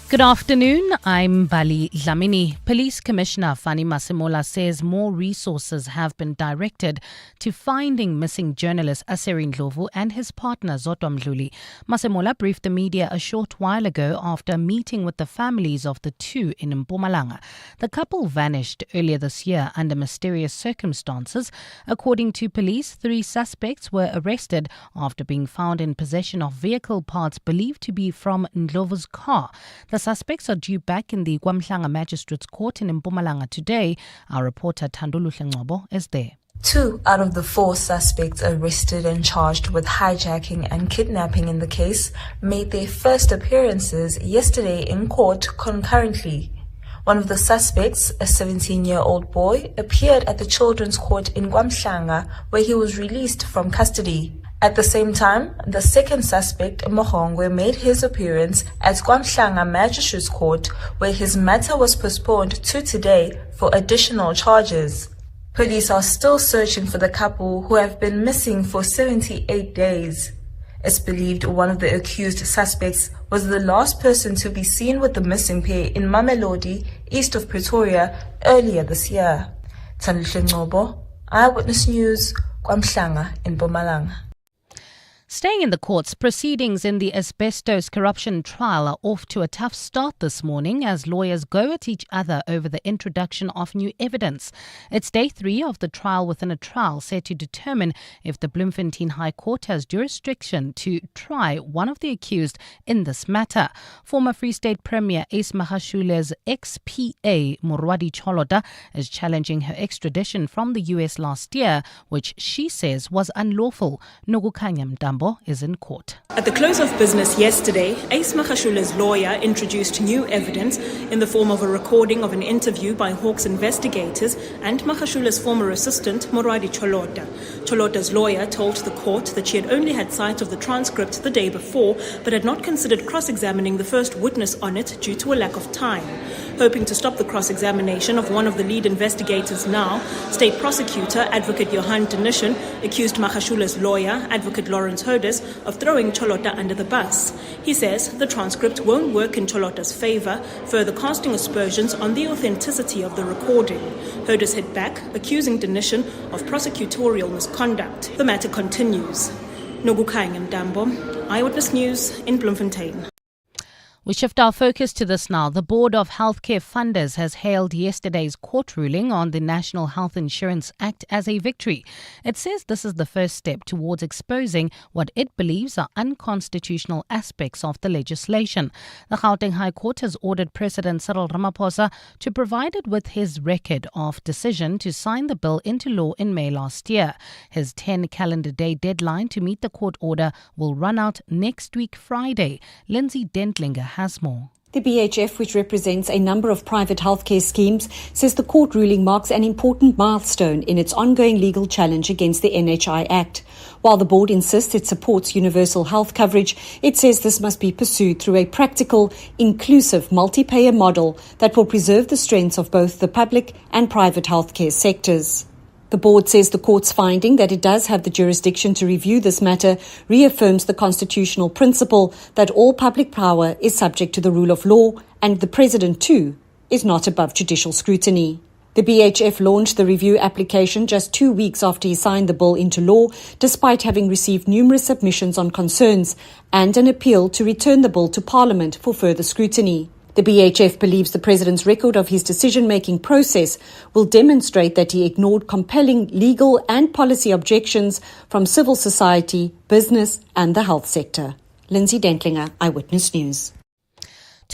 Good afternoon, I'm Bali Dlamini. Police Commissioner Fani Masemola says more resources have been directed to finding missing journalist Aseri Ndlovu and his partner Zodwa Mdluli. Masemola briefed the media a short while ago after meeting with the families of the two in Mpumalanga. The couple vanished earlier this year under mysterious circumstances. According to police, 3 suspects were arrested after being found in possession of vehicle parts believed to be from Ndlovu's car. The suspects are due back in the KwaMhlanga Magistrates Court in Mpumalanga today. Our reporter Tandulu Ngcobo is there. 2 out of the 4 suspects arrested and charged with hijacking and kidnapping in the case made their first appearances yesterday in court concurrently. One of the suspects, a 17-year-old boy, appeared at the Children's Court in KwaMhlanga, where he was released from custody. At the same time, the second suspect, Mohongwe, made his appearance at KwaMhlanga Magistrates Court, where his matter was postponed to today for additional charges. Police are still searching for the couple who have been missing for 78 days. It's believed one of the accused suspects was the last person to be seen with the missing pair in Mamelodi, east of Pretoria, earlier this year. Tandlu Ngcobo, Eyewitness News, KwaMhlanga in Mpumalanga. Staying in the courts, proceedings in the Asbestos corruption trial are off to a tough start this morning as lawyers go at each other over the introduction of new evidence. It's day 3 of the trial within a trial set to determine if the Bloemfontein High Court has jurisdiction to try one of the accused in this matter. Former Free State Premier Ace Magashule's ex-PA Morwadi Cholota is challenging her extradition from the US last year, which she says was unlawful. Nogukanya Mdambo is in court. At the close of business yesterday, Ace Magashule's lawyer introduced new evidence in the form of a recording of an interview by Hawks investigators and Magashule's former assistant, Morwadi Cholota. Cholota's lawyer told the court that she had only had sight of the transcript the day before, but had not considered cross-examining the first witness on it due to a lack of time. Hoping to stop the cross-examination of one of the lead investigators now, State Prosecutor Advocate Johan Denishan accused Magashule's lawyer, Advocate Lawrence Hodes, of throwing Cholota under the bus. He says the transcript won't work in Cholota's favor, further casting aspersions on the authenticity of the recording. Hodes hit back, accusing Denishan of prosecutorial misconduct. The matter continues. Nogukanya Mdambo, Eyewitness News in Bloemfontein. We shift our focus to this now. The Board of Healthcare Funders has hailed yesterday's court ruling on the National Health Insurance Act as a victory. It says this is the first step towards exposing what it believes are unconstitutional aspects of the legislation. The Gauteng High Court has ordered President Cyril Ramaphosa to provide it with his record of decision to sign the bill into law in May last year. His 10-calendar day deadline to meet the court order will run out next week Friday. Lindsay Dentlinger has more. The BHF, which represents a number of private healthcare schemes, says the court ruling marks an important milestone in its ongoing legal challenge against the NHI Act. While the board insists it supports universal health coverage, it says this must be pursued through a practical, inclusive, multi-payer model that will preserve the strengths of both the public and private healthcare sectors. The board says the court's finding that it does have the jurisdiction to review this matter reaffirms the constitutional principle that all public power is subject to the rule of law and the president, too, is not above judicial scrutiny. The BHF launched the review application just 2 weeks after he signed the bill into law, despite having received numerous submissions on concerns and an appeal to return the bill to Parliament for further scrutiny. The BHF believes the president's record of his decision-making process will demonstrate that he ignored compelling legal and policy objections from civil society, business and the health sector. Lindsay Dentlinger, Eyewitness News.